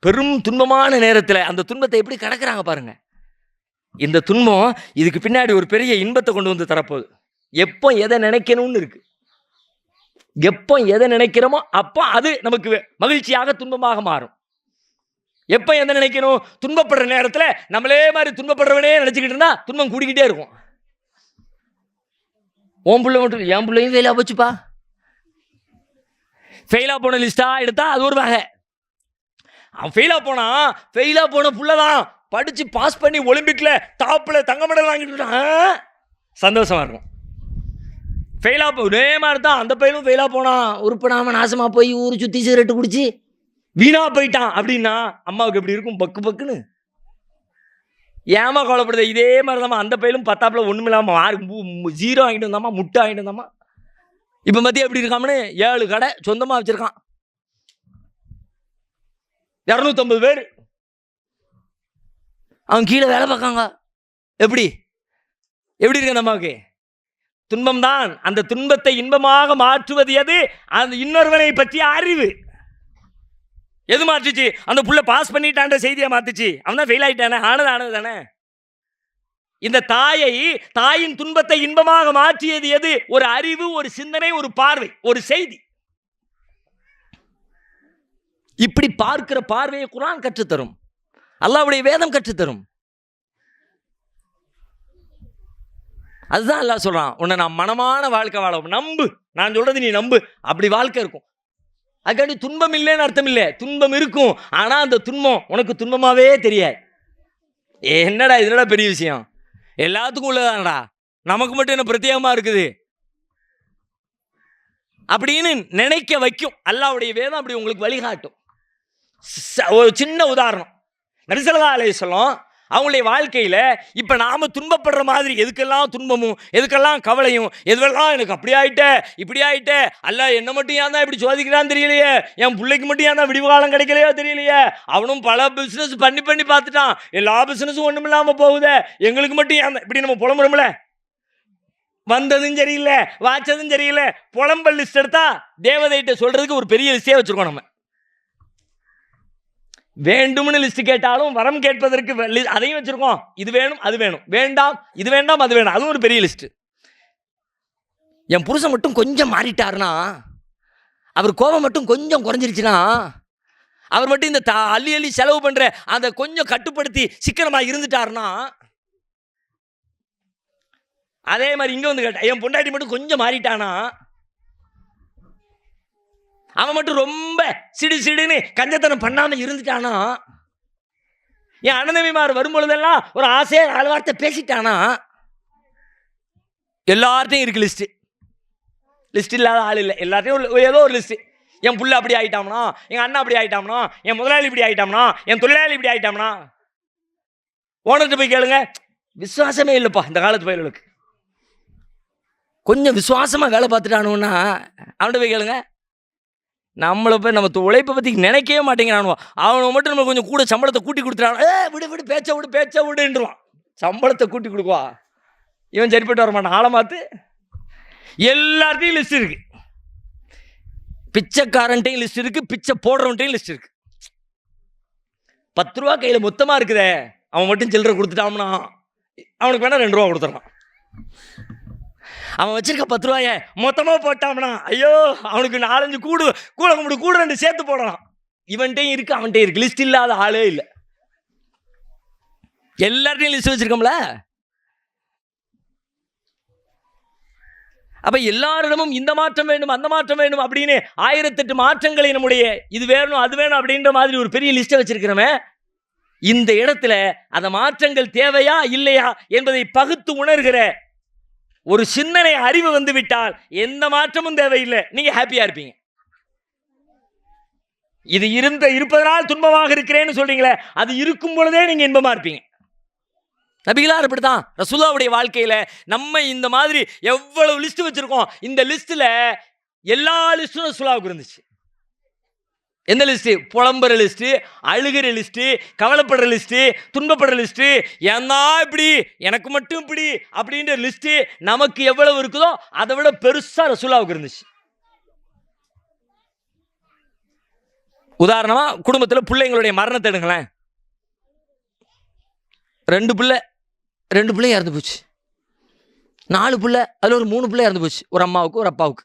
[SPEAKER 2] பெரும் துன்பமான நேரத்தில் அந்த துன்பத்தை எப்படி கடக்கிறாங்க பாருங்க. இந்த துன்பம் இதுக்கு பின்னாடி ஒரு பெரிய இன்பத்தை கொண்டு வந்து தரப்போகுது. எப்போ எதை நினைக்கணும்னு இருக்கு. எப்போ எதை நினைக்கிறோமோ அப்போ அது நமக்கு மகிழ்ச்சியாக துன்பமாக மாறும். எப்போ எதை நினைக்கணும்? துன்பப்படுற நேரத்தில் நம்மளே மாதிரி துன்பப்படுறவனே நினைச்சுக்கிட்டு இருந்தா துன்பம் கூடிக்கிட்டே இருக்கும். உன் பிள்ளை மட்டும், என் பிள்ளையும் ஃபெயிலாக போச்சுப்பா. ஃபெயிலாக போன லிஸ்டா எடுத்தா அது ஒரு வகை. அவன் ஃபெயிலாக போன புள்ளதான் படித்து பாஸ் பண்ணி ஒலிம்பிக்கில் டாப்பில் தங்க மெடல் வாங்கிட்டு சந்தோஷமா இருக்கும். ஃபெயிலாக ஒரே மாதிரி தான் அந்த பையனும் ஃபெயிலாக போனான், உருப்படாமல் நாசமாக போய் ஊர் சுற்றி சிகரெட்டு குடிச்சு வீணாக போயிட்டான் அப்படின்னா அம்மாவுக்கு எப்படி இருக்கும்? பக்கு பக்குன்னு. ஏமா கவலைப்படுது? இதே மாதிரி தாம்மா அந்த பையனும் 10ஆப்பில் ஒன்றும் இல்லாமல் 0 வாங்கிட்டு வந்தாமா, முட்டை வாங்கிட்டு வந்தாமா. இப்போ மத்திய எப்படி இருக்காமனு 7 கடை சொந்தமாக வச்சுருக்கான், 250 பேர் அவன் கீழே வேலை பார்க்காங்க. எப்படி இருக்கு அந்த அம்மாவுக்கு? துன்பம்தான். அந்த துன்பத்தை இன்பமாக மாற்றுவது எது? அந்த இன்னொருவனை பற்றிய அறிவு. எது மாற்றுச்சு? அந்த புள்ள பாஸ் பண்ணிட்டான்ற செய்தியை மாத்துச்சு. அவன் தான் ஃபெயில் ஆயிட்டானே, ஆனது தானே. இந்த தாயின் துன்பத்தை இன்பமாக மாற்றியது எது? ஒரு அறிவு, ஒரு சிந்தனை, ஒரு பார்வை, ஒரு செய்தி. இப்படி பார்க்கிற பார்வையை குர்ஆன் கற்றுத்தரும், அல்லாஹ்வுடைய வேதம் கற்றுத்தரும். அதுதான் அல்லாஹ் சொல்றான், உன்னை நான் மனமான வாழ்க்கை வாழ நம்பு, நான் சொல்றது நீ நம்பு, அப்படி வாழ்க்கை இருக்கும். அதுக்காண்டி துன்பம் இல்லைன்னு அர்த்தம் இல்லை, துன்பம் இருக்கும். ஆனா அந்த துன்பம் உனக்கு துன்பமாவே தெரியாது. என்னடா இதனடா பெரிய விஷயம், எல்லாத்துக்கும் உள்ளதானடா, நமக்கு மட்டும் என்ன பிரத்யேகமா இருக்குது அப்படின்னு நினைக்க வைக்கும். அல்லாஹ்வுடைய வேதம் அப்படி உங்களுக்கு வழிகாட்டும். ஒரு சின்ன உதாரணம், நபி ஸல்லல்லாஹு அலைஹி வஸல்லம் அவங்களுடைய வாழ்க்கையில் இப்போ நாம் துன்பப்படுற மாதிரி எதுக்கெல்லாம் துன்பமும் எதுக்கெல்லாம் கவலையும் எதுவெல்லாம் எனக்கு அப்படி ஆகிட்ட இப்படி ஆகிட்ட, அல்ல என்னை மட்டும் ஏன் தான் இப்படி சோதிக்கிறான்னு தெரியலையே, என் பிள்ளைக்கு மட்டும் ஏன் தான் விடிவுகாலம் கிடைக்கலையோ தெரியலையே, அவனும் பல பிஸ்னஸ் பண்ணி பார்த்துட்டான், எல்லா பிஸ்னஸும் ஒன்றும் இல்லாமல் போகுதே, எங்களுக்கு மட்டும் ஏன் இப்படி நம்ம புலம்புறோம்ல. வந்ததும் சரியில்லை, வாச்சதும் சரியில்லை, புலம்பல் லிஸ்ட் எடுத்தா தேவதைகிட்ட சொல்கிறதுக்கு ஒரு பெரிய லிஸ்டே வச்சுருக்கோம். நம்ம வேண்டும்னு லிஸ்ட் கேட்டாலும் வரம் கேட்பதற்கு அதையும் வச்சிருக்கோம். இது வேணும் அது வேணும், வேண்டாம் இது வேண்டாம் அது வேணும், அதுவும் ஒரு பெரிய லிஸ்ட். என் புருஷன் மட்டும் கொஞ்சம் மாறிட்டாருன்னா, அவர் கோபம் மட்டும் கொஞ்சம் குறைஞ்சிருச்சுன்னா, அவர் மட்டும் இந்த அள்ளி செலவு பண்ற அந்த கொஞ்சம் கட்டுப்படுத்தி சிக்கனமா இருந்துட்டாருன்னா, அதே மாதிரி இங்க வந்து கேட்டா என் பொண்டாட்டி மட்டும் கொஞ்சம் மாறிட்டானா, அவன் மட்டும் ரொம்ப சிடுன்னு கஞ்சத்தனம் பண்ணாம இருந்துட்டானா, என் அண்ணதம்பிமார் வரும்பொழுதெல்லாம் ஒரு ஆசையா 4 வார்த்தை பேசிட்டானா, எல்லார்ட்டையும் இருக்கு லிஸ்ட். லிஸ்ட் இல்லாத ஆள் இல்லை, எல்லார்ட்டையும் ஏதோ ஒரு லிஸ்ட். என் புள்ள அப்படி ஆயிட்டாம்னா, எங்க அண்ணா அப்படி ஆயிட்டாம்னா, என் முதலாளி இப்படி ஆயிட்டாம்னா, என் தொழிலாளி இப்படி ஆயிட்டாம்னா. ஓனர்கிட்ட போய் கேளுங்க, விசுவாசமே இல்லைப்பா இந்த காலத்து பயிர்களுக்கு. கொஞ்சம் விசுவாசமா வேலை பார்த்துட்டானுன்னா அவன்கிட்ட போய் கேளுங்க, நம்மளை போய் நம்ம உழைப்பை பற்றி நினைக்கவே மாட்டேங்கிறானுவோ. அவனை மட்டும் நம்ம கொஞ்சம் கூட சம்பளத்தை கூட்டி கொடுத்துட்டான், விடு பேச்ச விடுன்றான், சம்பளத்தை கூட்டி கொடுக்குவா. இவன் சரிப்பட்டு வர மாட்டான், ஆளை மாற்று. எல்லார்ட்டையும் லிஸ்ட் இருக்கு. பிச்சைக்காரன்ட்டையும் லிஸ்ட் இருக்கு, பிச்சை போடுறவன்ட்டையும் லிஸ்ட் இருக்கு. 10 ரூபா கையில மொத்தமா இருக்குதே, அவன் மட்டும் சில்லறை கொடுத்துட்டான்னா அவனுக்கு வேணா 2 ரூபா கொடுத்துடலாம். அவன் வச்சிருக்க 10 ரூபாய மொத்தமா போட்டான்னா ஐயோ அவனுக்கு 4-5 கூட 2 சேர்த்து போடலாம். இவன்ட்டையும் இருக்கு, அவன்கிட்டையும் இருக்கு. லிஸ்ட் இல்லாத ஆளே இல்லை. எல்லார்ட்டையும் லிஸ்ட் வச்சிருக்கோம்ல. அப்ப எல்லாரிடமும் இந்த மாற்றம் வேண்டும், அந்த மாற்றம் வேண்டும் அப்படின்னு 1008 மாற்றங்களை நம்முடைய இது வேணும் அது வேணும் அப்படின்ற மாதிரி ஒரு பெரிய லிஸ்ட்டை வச்சிருக்கிறோமே, இந்த இடத்துல அந்த மாற்றங்கள் தேவையா இல்லையா என்பதை பகுத்து உணர்கிற ஒரு சிந்தனை அறிவு வந்து விட்டால் எந்த மாற்றமும் தேவையில்லை, நீங்க ஹாப்பியா இருப்பீங்க. இது இருப்பதனால் துன்பமாக இருக்கிறேன்னு சொல்றீங்களே, அது இருக்கும் பொழுதே நீங்க இன்பமா இருப்பீங்க. நபிகளார் இப்படித்தான். ரசூலுல்லாஹ்வுடைய வாழ்க்கையில நம்ம இந்த மாதிரி எவ்வளவு லிஸ்ட் வச்சிருக்கோம். இந்த லிஸ்ட்ல எல்லா லிஸ்டும் ரசூலுல்லாஹ்வுக்கு இருந்துச்சு. எந்த லிஸ்ட்? புலம்புற லிஸ்ட், அழுகிற லிஸ்ட், கவலைப்படுற லிஸ்ட், துன்பப்படுற லிஸ்ட், ஏன்னா இப்படி எனக்கு மட்டும் இப்படி அப்படின்ற லிஸ்ட் நமக்கு எவ்வளவு இருக்குதோ அதை விட பெருசா ரசூலுல்லாஹ்வுக்கு இருந்துச்சு. உதாரணமா குடும்பத்தில் பிள்ளைங்களுடைய மரணத்தை எடுங்களேன். 2 பிள்ளை இறந்து போச்சு, 4 பிள்ளை, அதில் ஒரு 3 பிள்ளை இறந்து போச்சு, ஒரு அம்மாவுக்கு ஒரு அப்பாவுக்கு.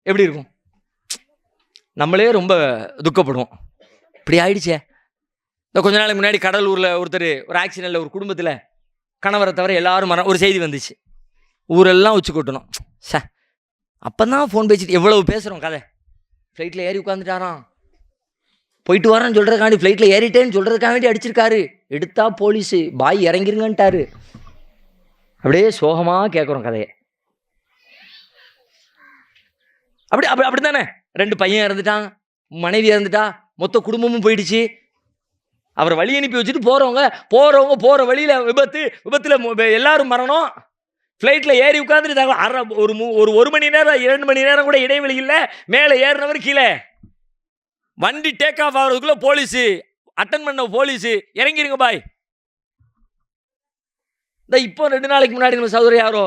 [SPEAKER 2] எப்படி இருக்கும்? நம்மளே ரொம்ப துக்கப்படுவோம். இப்படி ஆயிடுச்சே. இந்த கொஞ்ச நாளைக்கு முன்னாடி கடலூரில் ஒருத்தர் ஒரு ஆக்சிடென்ட்ல ஒரு குடும்பத்தில் கணவரை தவிர எல்லாரும் ஒரு செய்தி வந்துச்சு. ஊரெல்லாம் உச்சி கொட்டணும். அப்போ தான் ஃபோன் பேசிட்டு எவ்வளவு பேசுகிறோம் கதை. ஃப்ளைட்டில் ஏறி உட்காந்துட்டாராம், போயிட்டு வரேன்னு சொல்கிறதுக்காண்டி ஃப்ளைட்டில் ஏறிட்டேன்னு சொல்கிறதுக்காண்டி அடிச்சிருக்காரு, எடுத்தா போலீஸு பாய் இறங்கிருங்கன்ட்டாரு. அப்படியே சோகமாக கேட்குறோம் கதையை. அப்படி தானே. 2 பையன் இறந்துட்டான், மனைவி இறந்துட்டா, மொத்த குடும்பமும் போயிடுச்சு. அவரை வழி அனுப்பி வச்சுட்டு போகிறவங்க போகிற வழியில் விபத்தில் எல்லாரும் மரணம். ஃப்ளைட்டில் ஏறி உட்காந்துட்டு ஒரு மணி நேரம் 2 மணி நேரம் கூட இடைவெளி இல்லை. மேலே ஏறினவர் கீழே. வண்டி டேக் ஆஃப் ஆகிறதுக்குள்ள போலீஸு அட்டன் பண்ண போலீஸு இறங்கிருங்க பாய். இந்த இப்போ 2 நாளைக்கு முன்னாடி நம்ம சகோதரி யாரோ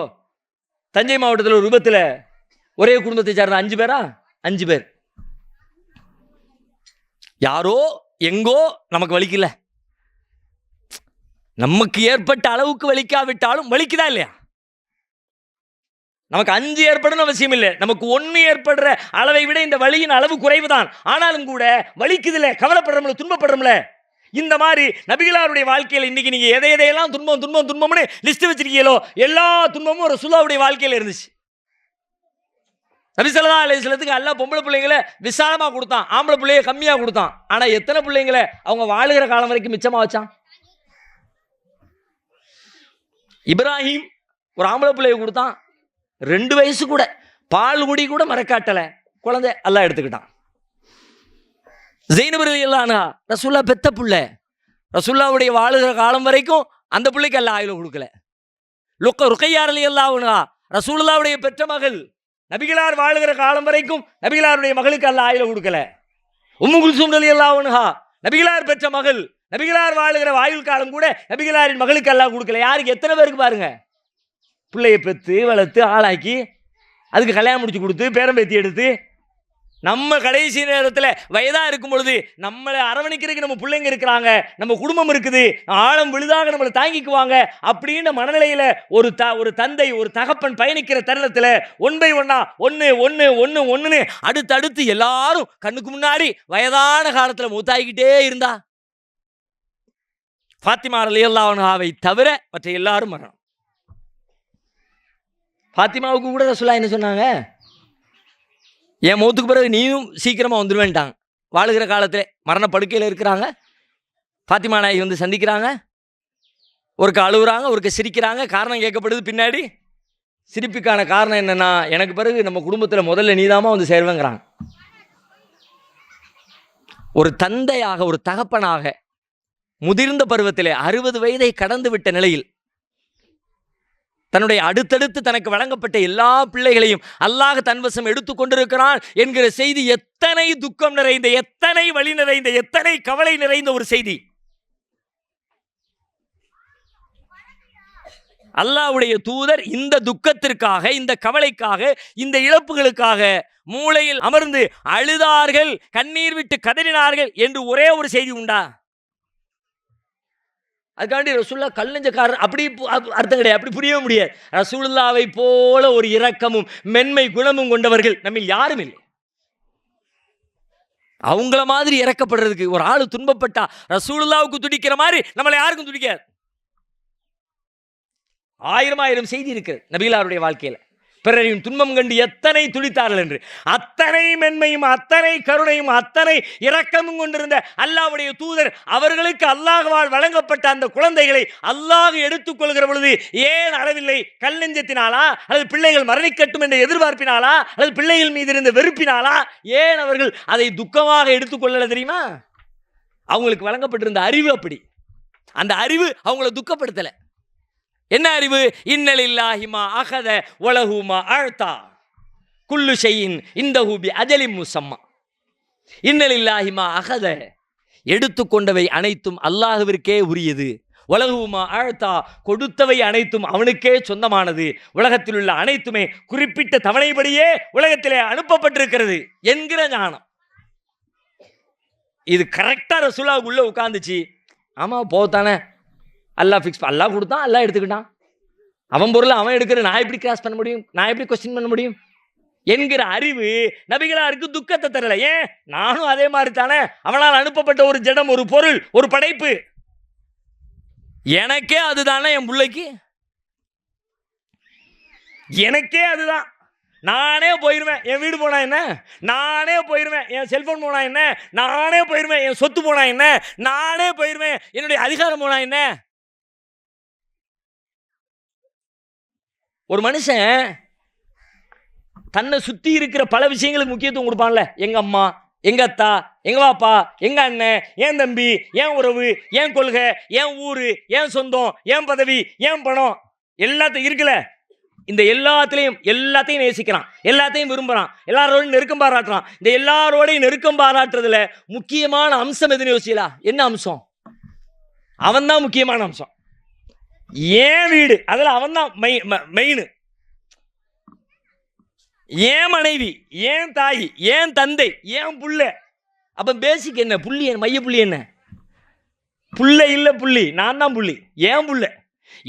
[SPEAKER 2] தஞ்சை மாவட்டத்தில் ஒரு விபத்தில் ஒரே குடும்பத்தை சேர்ந்த 5 பேரா 5 பேர். யாரோ எங்கோ நமக்கு வலிக்கல, நமக்கு ஏற்பட்ட அளவுக்கு வலிக்காவிட்டாலும் வலிக்குதா இல்லையா? நமக்கு 5 ஏற்படணும் அவசியம் இல்லை, நமக்கு 1 ஏற்படுற அளவை விட இந்த வலியின் அளவு குறைவு தான். ஆனாலும் கூட வலிக்குதுல, கவலைப்படுறோம்ல, துன்பப்படுறோம்ல. இந்த மாதிரி நபிகளாருடைய வாழ்க்கையில் இன்னைக்கு நீங்க எதையெல்லாம் துன்பம்னு லிஸ்ட் வச்சிருக்கீங்களோ எல்லா துன்பமும் ரசூலுல்லாஹ்வுடைய வாழ்க்கையில் இருந்துச்சு. நபி ஸல்லல்லாஹு அலைஹி வஸல்லத்துக்கு அல்லாஹ் பொம்பளை பிள்ளைங்களை விசாலமா கொடுத்தான், ஆம்பளை பிள்ளைய கம்மியா கொடுத்தான். ஆனா எத்தனை பிள்ளைங்களை அவங்க வாழுகிற காலம் வரைக்கும் மிச்சமா வச்சான்? இப்ராஹிம் ஒரு ஆம்பளை பிள்ளைய கொடுத்தான், 2 வயசு கூட பால் குடி கூட மறக்காட்டல, குழந்தை அல்லாஹ் எடுத்துக்கிட்டான். ஸைனப் ரலியல்லாஹு அன்ஹா ரசூலுல்லாஹ் பெத்த பிள்ளை, ரசூலுல்லாஹ்வுடைய வாழுகிற காலம் வரைக்கும் அந்த பிள்ளைக்கு அல்லாஹ் ஆயுள கொடுக்கல. ருக்கையா ரலியல்லாஹு அன்ஹா ரசூலுல்லாஹ்வுடைய பெற்ற மகள், நபிகளார் வாழுகிற காலம் வரைக்கும் நபிகளாருடைய மகளுக்கு அல்லாஹ் ஆயுள கொடுக்கல. உம்மு குல்சூம் ரலியல்லாஹு அன்ஹா நபிகளார் பெற்ற மகள், நபிகளார் வாழுகிற ஆயுள் காலம் கூட நபிகளாரின் மகளுக்கு அல்லாஹ் கொடுக்கல. யாருக்கு? எத்தனை பேருக்கு பாருங்க. பிள்ளையை பெற்று வளர்த்து ஆளாக்கி அதுக்கு கல்யாணம் முடிச்சு கொடுத்து பேரம்பேத்தி எடுத்து நம்ம கடைசி நேரத்தில் வயதாக இருக்கும் பொழுது நம்மளை அரவணைக்கிறதுக்கு நம்ம பிள்ளைங்க இருக்கிறாங்க, நம்ம குடும்பம் இருக்குது, ஆழம் விழுதாக நம்மளை தாங்கிக்குவாங்க அப்படின்ற மனநிலையில் ஒரு தந்தை ஒரு தகப்பன் பயணிக்கிற தருணத்தில் 1 by 1 அடுத்தடுத்து எல்லாரும் கண்ணுக்கு முன்னாடி வயதான காலத்தில் மூத்தாகிக்கிட்டே இருந்தா ஃபாத்திமா ரலியல்லாஹு அன்ஹாவை தவிர மற்ற எல்லாரும் மரணம். ஃபாத்திமாவுக்கு கூட ரசூலுல்லாஹ் என்ன சொன்னாங்க? என் மௌத்துக்கு பிறகு நீயும் சீக்கிரமாக வந்துடுவேன்ட்டாங்க. வாழுகிற காலத்தில் மரணப்படுக்கையில் இருக்கிறாங்க, ஃபாத்திமா நாயகி வந்து சந்திக்கிறாங்க, ஒருக்க அழுகுறாங்க, ஒருக்க சிரிக்கிறாங்க. காரணம் கேட்கப்படுது பின்னாடி. சிரிப்புக்கான காரணம் என்னன்னா, எனக்கு பிறகு நம்ம குடும்பத்தில் முதல்ல நீதாமா வந்து சேர்வேங்கிறாங்க. ஒரு தந்தையாக ஒரு தகப்பனாக முதிர்ந்த பருவத்திலே 60 வயதை கடந்து விட்ட நிலையில் தன்னுடைய அடுத்தடுத்து தனக்கு வழங்கப்பட்ட எல்லா பிள்ளைகளையும் அல்லாஹ் தன்வசம் எடுத்துக் கொண்டிருக்கிறான் என்கிற செய்தி எத்தனை துக்கம் நிறைந்த, எத்தனை வலி நிறைந்த, எத்தனை கவலை நிறைந்த ஒரு செய்தி. அல்லாஹ்வுடைய தூதர் இந்த துக்கத்திற்காக, இந்த கவலைக்காக, இந்த இழப்புகளுக்காக மூலையில் அமர்ந்து அழுதார்கள், கண்ணீர் விட்டு கதறினார்கள் என்று ஒரே ஒரு செய்தி உண்டா? அதுக்காண்டி ரசூலுல்லாஹ் கல்லஞ்சக்காரர் அப்படி அர்த்தம் கிடையாது, அப்படி புரியவே முடியாது. ரசூலுல்லாவை போல ஒரு இரக்கமும் மென்மை குணமும் கொண்டவர்கள் நம்மில் யாரும் இல்லை. அவங்கள மாதிரி இறக்கப்படுறதுக்கு ஒரு ஆளு துன்பப்பட்டா ரசூலுல்லாவுக்கு துடிக்கிற மாதிரி நம்மளை யாருக்கும் துடிக்காது. ஆயிரம் செய்தி இருக்கிறது நபிகளாருடைய வாழ்க்கையில. பிறரின் துன்பம் கண்டு எத்தனை துடித்தார்கள் என்று. அத்தனை மென்மையும், அத்தனை கருணையும், அத்தனை இரக்கமும் கொண்டிருந்த அல்லாஹ்வுடைய தூதர் அவர்களுக்கு அல்லாஹ்வால் வழங்கப்பட்ட அந்த குழந்தைகளை அல்லாஹ் எடுத்துக்கொள்கிற பொழுது ஏன் அளவில்லை? கல்லெஞ்சத்தினாலா, அல்லது பிள்ளைகள் மரணிக்கட்டும் என்ற எதிர்பார்ப்பினாலா, அல்லது பிள்ளைகள் மீது இருந்த வெறுப்பினாலா? ஏன் அவர்கள் அதை துக்கமாக எடுத்துக்கொள்ளல தெரியுமா? அவங்களுக்கு வழங்கப்பட்டிருந்த அறிவு அப்படி. அந்த அறிவு அவங்கள துக்கப்படுத்தல. என்ன அறிவு? இன்னலில்லாஹி மா அகத வலஹு மா அஅதா குல்லு ஷைஇன் இன்தஹு பி அஜலின் முஸம்மா. இன்னலில்லாஹி மா அகத, எடுத்துக்கொண்டவை அனைத்தும் அல்லாஹ்விற்கே உரியது. வலஹு மா அஅதா, கொடுத்தவை அனைத்தும் அவனுக்கே சொந்தமானது. உலகத்தில் உள்ள அனைத்துமே குறிப்பிட்ட தவணைப்படியே உலகத்திலே அனுப்பப்பட்டிருக்கிறது என்கிற ஞானம். இது கரெக்டா ரசூலுல்லாஹ் உள்ள உட்கார்ந்துச்சு. ஆமா போதானே, அல்லாஹ் ஃபிக்ஸ், அல்லாஹ் கொடுத்தான், அல்லாஹ் எடுத்துக்கிட்டான். அவன் பொருளை அவன் எடுக்கிற, நான் எப்படி கிராஸ் பண்ண முடியும்? நான் எப்படி கொஸ்டின் பண்ண முடியும் என்கிற அறிவு நபிகளாருக்கு துக்கத்தை தரல. ஏன்? நானும் அதே மாதிரி தானே, அவனால் அனுப்பப்பட்ட ஒரு ஜடம், ஒரு பொருள், ஒரு படைப்பு. எனக்கே அதுதானே என் பிள்ளைக்கு, எனக்கே அதுதான். நானே போயிருவேன், என் வீடு போனா என்ன? நானே போயிருவேன், என் செல்போன் போனா என்ன? நானே போயிருவேன், என் சொத்து போனா என்ன? நானே போயிருவேன், என்னுடைய அதிகாரம் போனா என்ன? ஒரு மனுஷன் தன்னை சுத்தி இருக்கிற பல விஷயங்களுக்கு முக்கியத்துவம் கொடுப்பான்ல. எங்க அம்மா, எங்க அத்தா, எங்க பாப்பா, எங்க அண்ணன், என் தம்பி, என் உறவு, என் கொள்கை, என் ஊரு, என் சொந்தம், என் பதவி, என் பணம், எல்லாத்தையும் இருக்குல்ல. இந்த எல்லாத்தையும் நேசிக்கிறான், எல்லாத்தையும் விரும்புறான், எல்லாரோடையும் நெருக்கம் பாராட்டுறான். இந்த எல்லாரோடையும் நெருக்கம் பாராட்டுறதுல முக்கியமான அம்சம் எதுன்னு யோசிச்சா? என்ன அம்சம்? அவன் தான் முக்கியமான அம்சம். ஏன் வீடு, அதில் அவன் தான் மெயின். ஏன் மனைவி, ஏன் தாய், ஏன் தந்தை, ஏன் புள்ள. அப்ப பேசிக் என்ன? புள்ளி, மைய புள்ளி என்ன? புள்ள இல்ல, புள்ளி நான் தான் புள்ளி. ஏன் புள்ள?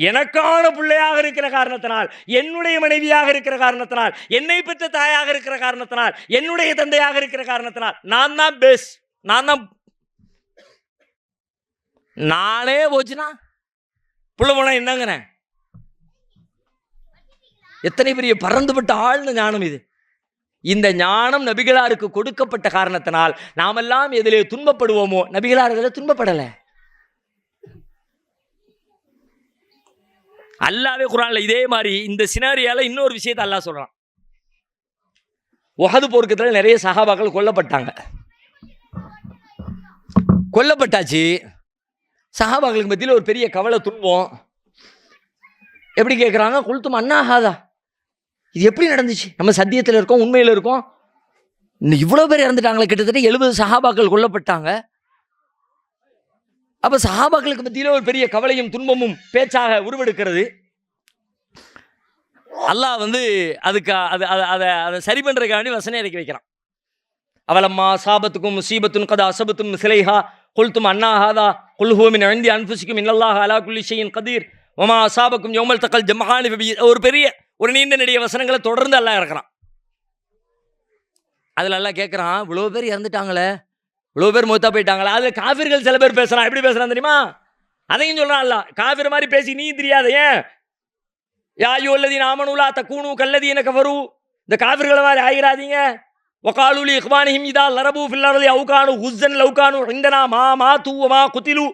[SPEAKER 2] எனக்கான பிள்ளையாக இருக்கிற காரணத்தினால், என்னுடைய மனைவியாக இருக்கிற காரணத்தினால், என்னை பெற்ற தாயாக இருக்கிற காரணத்தினால், என்னுடைய தந்தையாக இருக்கிற காரணத்தினால் நான் தான் பேஸ். நானே போச்சுனா புள்ள போனா என்னங்கிறேன்? எத்தனை பெரிய பறந்துபட்ட ஆழ்ந்த ஞானம் இது. இந்த ஞானம் நபிகளாருக்கு கொடுக்கப்பட்ட காரணத்தினால் நாமெல்லாம் எதிலே துன்பப்படுவோமோ, நபிகளார் அதில் துன்பப்படலை. அல்லாவே குர்ஆன்ல இதே மாதிரி இந்த சினாரியால இன்னொரு விஷயத்தை அல்லாஹ் சொல்றான். உஹது போர்க்கத்தில் நிறைய சஹாபாக்கள் கொல்லப்பட்டாச்சு. சஹாபாக்களுக்கு மத்தியில் ஒரு பெரிய கவலை, துன்பம். எப்படி கேட்குறாங்க? குல்தும் அண்ணா ஹாதா, இது எப்படி நடந்துச்சு? நம்ம சத்தியத்தில் இருக்கோம், உண்மையில் இருக்கோம், இன்னும் இவ்வளோ பேர் இறந்துட்டாங்களே, கிட்டத்தட்ட 70 சஹாபாக்கள் கொல்லப்பட்டாங்க. அப்போ சஹாபாக்களுக்கு மத்தியில் ஒரு பெரிய கவலையும் துன்பமும் பேச்சாக உருவெடுக்கிறது. அல்லாஹ் அதுக்கு அதை சரி பண்ணுறதுக்காண்டி வசனம் இறக்கி வைக்கிறான். அவலம்மா சாபத்துக்கும் முசீபத்துன் கதா அசபத்தும் சிலைஹா குல்தும் அண்ணா ஹாதா குல் ஹுவ மின் இந்தி அன்ஃபுசிக்கும் இன்னல்லாஹ அலா குல்லி ஷைஇன் கதீர் வமா அஸாபக்கும் யௌமல் தக்கல் ஜம்ஆனி ஃபபி. ஒரு நீண்ட நெடிய வசனங்களை தொடர்ந்து அல்லாஹ் இறக்குறான். அதில் அல்லாஹ் கேட்குறான், இவ்வளோ பேர் இறந்துட்டாங்களே, இவ்வளோ பேர் மூத்தா போயிட்டாங்களே. அதில் காஃபிர்கள் சில பேர் பேசுகிறான். எப்படி பேசுகிறான் தெரியுமா? அதையும் சொல்கிறான் அல்லாஹ். காஃபிர் மாதிரி பேசி நீ தெரியாத ஏன்? யா அய்யுஹல்லதீன ஆமனூ லா தகூனூ கல்லதீன கஃபரூ, இந்த காஃபிர்களை மாதிரி ஆகிறாதீங்க. வகாலூ லி இக்வானிஹிம் இதா லரபூ ஃபில் அர்தி அவ் கானூ குஸ்ஸன் லவ் கானூ இந்தனா மா மாது வ மா குதிலு.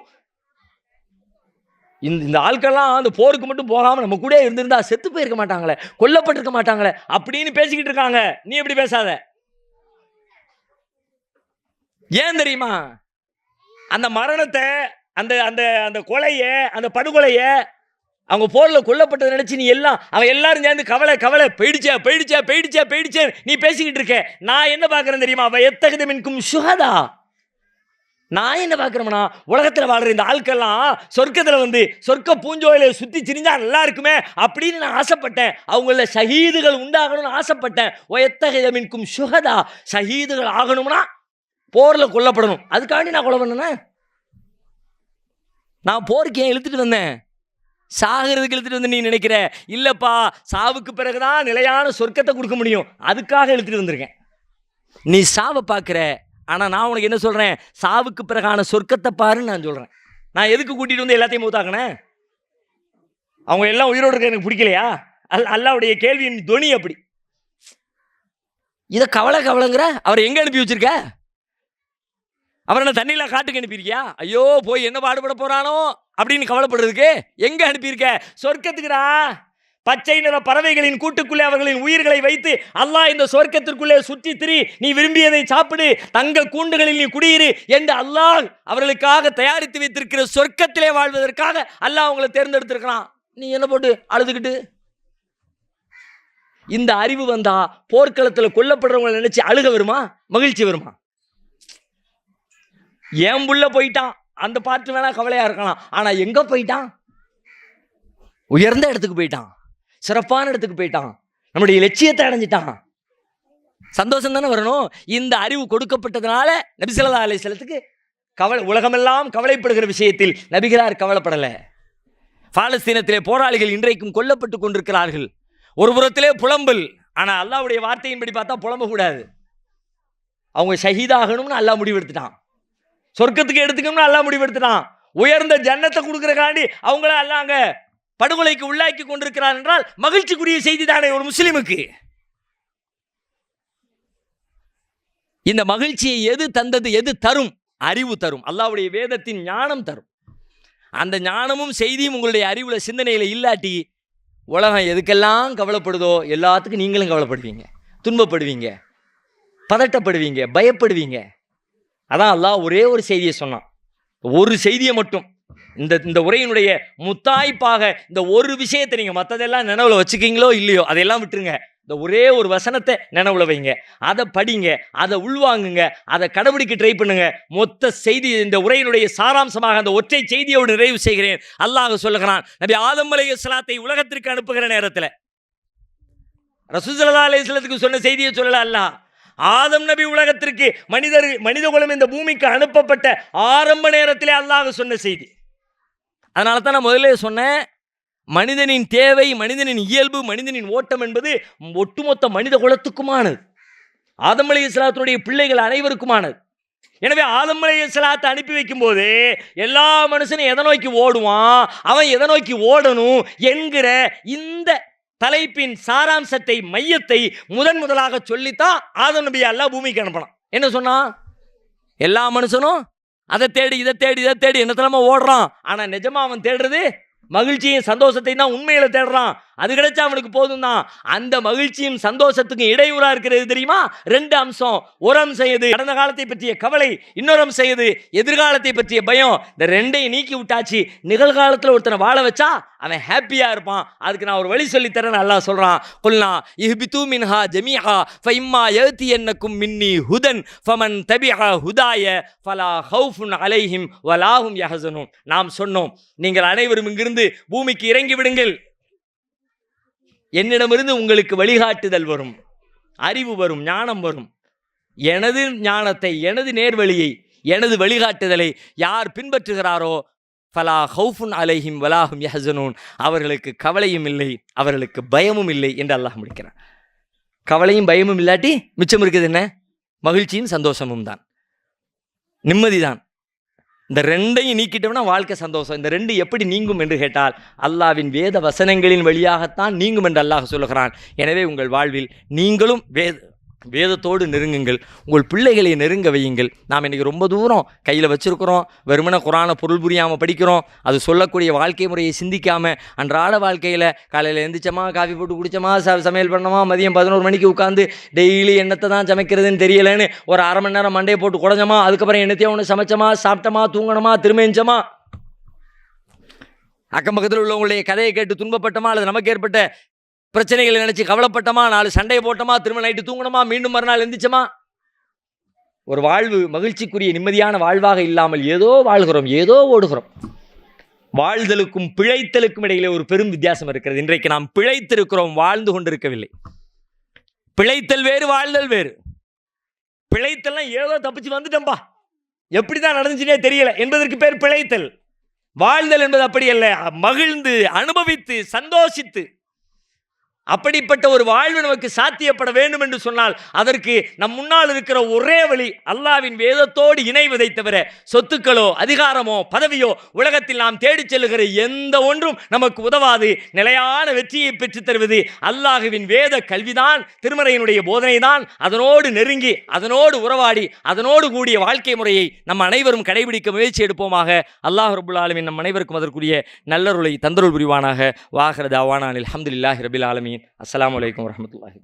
[SPEAKER 2] இந்த ஆட்கள்லாம் அந்த போருக்கு மட்டும் போகாமல் நம்ம கூட இருந்திருந்தா செத்து போயிருக்க மாட்டாங்களே, கொல்லப்பட்டிருக்க மாட்டாங்களே அப்படின்னு பேசிக்கிட்டு இருக்காங்க. நீ எப்படி பேசாத? ஏன் தெரியுமா? அந்த மரணத்தை, அந்த அந்த அந்த கொலையை, அந்த படுகொலையை, அவங்க போரில் கொல்லப்பட்டதை நினைச்சு நீ அவன் எல்லாரும் சேர்ந்து கவலை போயிடுச்சே நீ பேசிக்கிட்டு இருக்க. நான் என்ன பார்க்குறேன் தெரியுமா? அவ எத்தகத மின்கும் சுஹதா, நான் என்ன பார்க்குறோம்னா, உலகத்தில் வாழ்கிற இந்த ஆட்கள்லாம் சொர்க்கத்தில் வந்து சொர்க்க பூஞ்சோயில சுற்றி திரிஞ்சா நல்லா இருக்குமே அப்படின்னு நான் ஆசைப்பட்டேன். அவங்கள ஷஹீதுகள் உண்டாகணும்னு ஆசைப்பட்டேன். எத்தகைய மின்கும் சுகதா, ஷஹீதுகள் ஆகணும்னா போரில் கொல்லப்படணும். அதுக்காண்டி நான் கொலை பண்ணேன். நான் போருக்கு ஏன் இழுத்துட்டு வந்தேன்? சாகிறதுக்கு இழுத்துட்டு வந்து நீ நினைக்கிற? இல்லைப்பா, சாவுக்கு பிறகுதான் நிலையான சொர்க்கத்தை கொடுக்க முடியும், அதுக்காக இழுத்துட்டு வந்திருக்கேன். நீ சாவை பார்க்குற, ஆனால் நான் உனக்கு என்ன சொல்கிறேன்? சாவுக்கு பிறகான சொர்க்கத்தை பாருன்னு நான் சொல்கிறேன். நான் எதுக்கு கூட்டிகிட்டு வந்து எல்லாத்தையும் மூத்தாக்கினேன்? அவங்க எல்லாம் உயிரோடு இருக்க எனக்கு பிடிக்கலையா? அல்லாவுடைய கேள்வியின் துணி அப்படி. இதை கவலைங்கிற அவர் எங்கே அனுப்பி வச்சிருக்க? அவர் என்ன தண்ணியில் காட்டுக்கு அனுப்பியிருக்கியா? ஐயோ போய் என்ன பாடுபட போகிறானோ அப்படின்னு கவலைப்படுறதுக்கு எங்கே அனுப்பியிருக்க? சொர்க்கத்துக்குடா. பச்சை நிற பறவைகளின் கூட்டுக்குள்ளே அவர்களின் உயிர்களை வைத்து அல்லாஹ் இந்த சொர்க்கத்திற்குள்ளே சுற்றி திரி, நீ விரும்பியதை சாப்பிடு, தங்க கூண்டுகளில் நீ குடியிரு என்று அல்லாஹ் அவர்களுக்காக தயாரித்து வைத்திருக்கிற சொர்க்கத்திலே வாழ்வதற்காக அல்லாஹ் அவங்களை தேர்ந்தெடுத்திருக்கிறான். நீ என்ன போட்டு அழுதுகிட்டு? இந்த அறிவு வந்தா போர்க்களத்தில் கொல்லப்படுறவங்களை நினைச்சு அழுக வருமா, மகிழ்ச்சி வருமா? ஏன் புள்ள போயிட்டான், அந்த பாட்டு வேணா கவலையா இருக்கலாம். ஆனா எங்க போயிட்டான்? உயர்ந்த இடத்துக்கு போயிட்டான், சிறப்பான இடத்துக்கு போயிட்டான், நம்முடைய லட்சியத்தை அடைஞ்சிட்டான். சந்தோஷம் தானே வரணும். இந்த அறிவு கொடுக்கப்பட்டதுனால நபி ஸல்லல்லாஹு அலைஹி வஸல்லத்துக்கு கவலை, உலகமெல்லாம் கவலைப்படுகிற விஷயத்தில் நபிகளார் கவலைப்படலை. பாலஸ்தீனத்திலே போராளிகள் இன்றைக்கும் கொல்லப்பட்டு கொண்டிருக்கிறார்கள். ஒரு புறத்திலே புலம்பல். ஆனால் அல்லாஹ்வுடைய வார்த்தையின்படி பார்த்தா புலம்பக்கூடாது. அவங்க ஷஹீதாகணும்னு அல்லாஹ் முடிவெடுத்துட்டான். சொர்க்கத்துக்கு எடுத்துக்கணும்னு அல்லாஹ் முடிவெடுத்துட்டான். உயர்ந்த ஜன்னத்தை கொடுக்கறக்காண்டி அவங்கள அல்லாஹ் அங்க படுகொலைக்கு உள்ளாக்கி கொண்டிருக்கிறார் என்றால் மகிழ்ச்சிக்குரிய செய்தி தானே ஒரு முஸ்லிமுக்கு. இந்த மகிழ்ச்சியை எது தந்தது, எது தரும்? அறிவு தரும். அல்லாஹ்வுடைய வேதத்தின் ஞானம் தரும். அந்த ஞானமும் செய்தியும் உங்களுடைய அறிவுல சிந்தனையில இல்லாட்டி உலகம் எதுக்கெல்லாம் கவலைப்படுதோ எல்லாத்துக்கும் நீங்களும் கவலைப்படுவீங்க, துன்பப்படுவீங்க, பதட்டப்படுவீங்க, பயப்படுவீங்க. அதான் அல்லாஹ் ஒரே ஒரு செய்தியை சொன்னான். ஒரு செய்தியை மட்டும், இந்த உரையினுடைய முத்தாய்ப்பாக இந்த ஒரு விஷயத்தை நீங்கள் மற்றதெல்லாம் நினைவில் வச்சுக்கிங்களோ இல்லையோ அதையெல்லாம் விட்டுருங்க. இந்த ஒரே ஒரு வசனத்தை நினைவில் வைங்க, அதை படிங்க, அதை உள்வாங்குங்க, அதை கடைபிடிக்க ட்ரை பண்ணுங்க. மொத்த செய்தி இந்த உரையினுடைய சாராம்சமாக அந்த ஒற்றை செய்தியோடு நிறைவு செய்கிறேன். அல்லாஹ் சொல்லுகிறான், நபி ஆதம் அலைஹிஸ்ஸலாத்தை உலகத்திற்கு அனுப்புகிற நேரத்தில் ரசூல் ஸல்லல்லாஹு அலைஹி வஸல்லத்துக்கு சொன்ன செய்தியை சொல்லல அல்லாஹ். ஆதம் நபி உலகத்திற்கு மனித குலம் இந்த பூமிக்கு அனுப்பப்பட்ட ஆரம்ப நேரத்திலே அல்லாஹ் சொன்ன செய்தி. அதனால தான் நான் முதல்ல சொன்னேன், மனிதனின் தேவை, மனிதனின் இயல்பு, மனிதனின் ஓட்டம் என்பது ஒட்டுமொத்த மனித குலத்துக்குமானது. ஆதம் அலைஹிஸ்ஸலாத்துடைய பிள்ளைகள் அனைவருக்குமானது. எனவே ஆதம் அலைஹிஸ்ஸலாத்தை அனுப்பி வைக்கும் போது எல்லா மனுஷனும் எதை நோக்கி ஓடுவான், அவன் எதை நோக்கி ஓடணும் என்கிற இந்த தலைப்பின் சாராம்சத்தை, மையத்தை முதலாக சொல்லித்தான் ஆதம் நபி அல்லாஹ் பூமிக்கு அனுப்பலாம். என்ன சொன்னா? எல்லா மனுஷனும் அதை தேடி இதை தேடி என்னத்தனமா ஓடுறான். ஆனா நிஜமா அவன் தேடுறது மகிழ்ச்சியும் சந்தோஷத்தையும் தான். உண்மையில தேடுறான், அது கிடைச்சா அவனுக்கு போதும் தான். அந்த மகிழ்ச்சியும் சந்தோஷத்துக்கும் இடையூறா இருக்கிறது தெரியுமா? ரெண்டு அம்சம். ஒரு அம்சம் எது? கடந்த காலத்தை பற்றிய கவலை. இன்னொரு அம்சம் எது? எதிர்காலத்தை பற்றிய பயம். இந்த ரெண்டையும் நீக்கி விட்டாச்சு. நிகழ்காலத்தில் ஒருத்தனை வாழ வச்சா அவன் ஹாப்பியா இருப்பான். அதுக்கு நான் ஒரு வழி சொல்லி தரேன்னு அல்லாஹ் சொல்றான். குல்னா இஹ்பிது மின்ஹா ஜமீஆ ஃபஇம்மா யஅதியன்னக்கும் மின்னி ஹுதன் ஃபமன் தபிஅ ஹுதாய ஃபலா ஹவுஃபுன் அலைஹிம் வலா ஹும் யஹ்ஸனூன். நாம் சொன்னோம், நீங்கள் அனைவரும் இங்கிருந்து பூமிக்கு இறங்கி விடுங்கள், என்னிடமிருந்து உங்களுக்கு வழிகாட்டுதல் வரும், அறிவு வரும், ஞானம் வரும். எனது ஞானத்தை, எனது நேர்வழியை, எனது வழிகாட்டுதலை யார் பின்பற்றுகிறாரோ ஃபலா ஹவுஃபுன் அலைஹிம் வலா ஹும் யஹ்ஸனூன், அவர்களுக்கு கவலையும் இல்லை, அவர்களுக்கு பயமும் இல்லை என்று அல்லாஹ் முடிக்கிறான். கவலையும் பயமும் இல்லாட்டி மிச்சம் இருக்குது என்ன? மகிழ்ச்சியும் சந்தோஷமும் தான், நிம்மதி தான். இந்த ரெண்டையும் நீக்கிட்டோம்னா வாழ்க்கை சந்தோஷம். இந்த ரெண்டு எப்படி நீங்கும் என்று கேட்டால் அல்லாஹ்வின் வேத வசனங்களின் வழியாகத்தான் நீங்கும் என்று அல்லாஹ் சொல்லுகிறான். எனவே உங்கள் வாழ்வில் நீங்களும் வேதத்தோடு நெருங்குங்கள், உங்கள் பிள்ளைகளை நெருங்க வையுங்கள். நாம் இன்றைக்கி ரொம்ப தூரம் கையில் வச்சுருக்கிறோம், வெறுமனை குரானை பொருள் புரியாமல் படிக்கிறோம், அது சொல்லக்கூடிய வாழ்க்கை முறையை சிந்திக்காமல் அன்றாட வாழ்க்கையில் காலையில் எழுந்திரிச்சோமா, காஃபி போட்டு குடித்தோமா, சமையல் பண்ணோமா, மதியம் 11 மணிக்கு உட்காந்து டெய்லி என்னத்தை தான் சமைக்கிறதுன்னு தெரியலைன்னு ஒரு அரை மணி நேரம் மண்டையை போட்டு குறைஞ்சோமா, அதுக்கப்புறம் என்னத்தையும் ஒன்று சமைச்சோமா, சாப்பிட்டோமா, தூங்கணுமா, திரும்ப எஞ்சோமா, அக்கம் பக்கத்தில் உள்ளவங்களுடைய கதையை கேட்டு துன்பப்பட்டோமா, அல்லது நமக்கு ஏற்பட்ட பிரச்சனைகளை நினைச்சு கவலைப்பட்டோமா, 4 சண்டையை போட்டோமா, திரும்ப நைட்டு தூங்கணுமா, மீண்டும் மறுநாள் எந்திரிச்சோமா.
[SPEAKER 1] ஒரு வாழ்வு மகிழ்ச்சிக்குரிய நிம்மதியான வாழ்வாக இல்லாமல் ஏதோ வாழ்கிறோம், ஏதோ ஓடுகிறோம். வாழ்தலுக்கும் பிழைத்தலுக்கும் இடையிலே ஒரு பெரும் வித்தியாசம் இருக்கிறது. இன்றைக்கு நாம் பிழைத்திருக்கிறோம், வாழ்ந்து கொண்டிருக்கவில்லை. பிழைத்தல் வேறு, வாழ்தல் வேறு. பிழைத்தல்லாம் ஏதோ தப்பிச்சு வந்துட்டோம்பா, எப்படி தான் நடந்துச்சுனே தெரியல என்பதற்கு பேர் பிழைத்தல். வாழ்தல் என்பது அப்படி அல்ல, மகிழ்ந்து அனுபவித்து சந்தோஷித்து அப்படிப்பட்ட ஒரு வாழ்வு நமக்கு சாத்தியப்பட வேண்டும் என்று சொன்னால் அதற்கு நம் முன்னால் இருக்கிற ஒரே வழி அல்லாஹ்வின் வேதத்தோடு இணைவதை தவிர சொத்துக்களோ அதிகாரமோ பதவியோ உலகத்தில் நாம் தேடிச் செல்லுகிற எந்த ஒன்றும் நமக்கு உதவாது. நிலையான வெற்றியை பெற்றுத் தருவது அல்லாஹ்வின் வேத கல்விதான், திருமறையினுடைய போதனைதான். அதனோடு நெருங்கி அதனோடு உறவாடி அதனோடு கூடிய வாழ்க்கை முறையை நம் அனைவரும் கடைபிடிக்க முயற்சி எடுப்போமாக. அல்லாஹ் ரப்புல் ஆலமீன் நம் அனைவருக்கும் அதற்குரிய நல்லருளை தந்தருள் புரிவானாக. வாஹிர தாவானா அல்ஹம்துலில்லாஹி ரபில் ஆலமீன். அஸ்ஸலாமு அலைக்கும் வரஹ்மத்துல்லாஹி.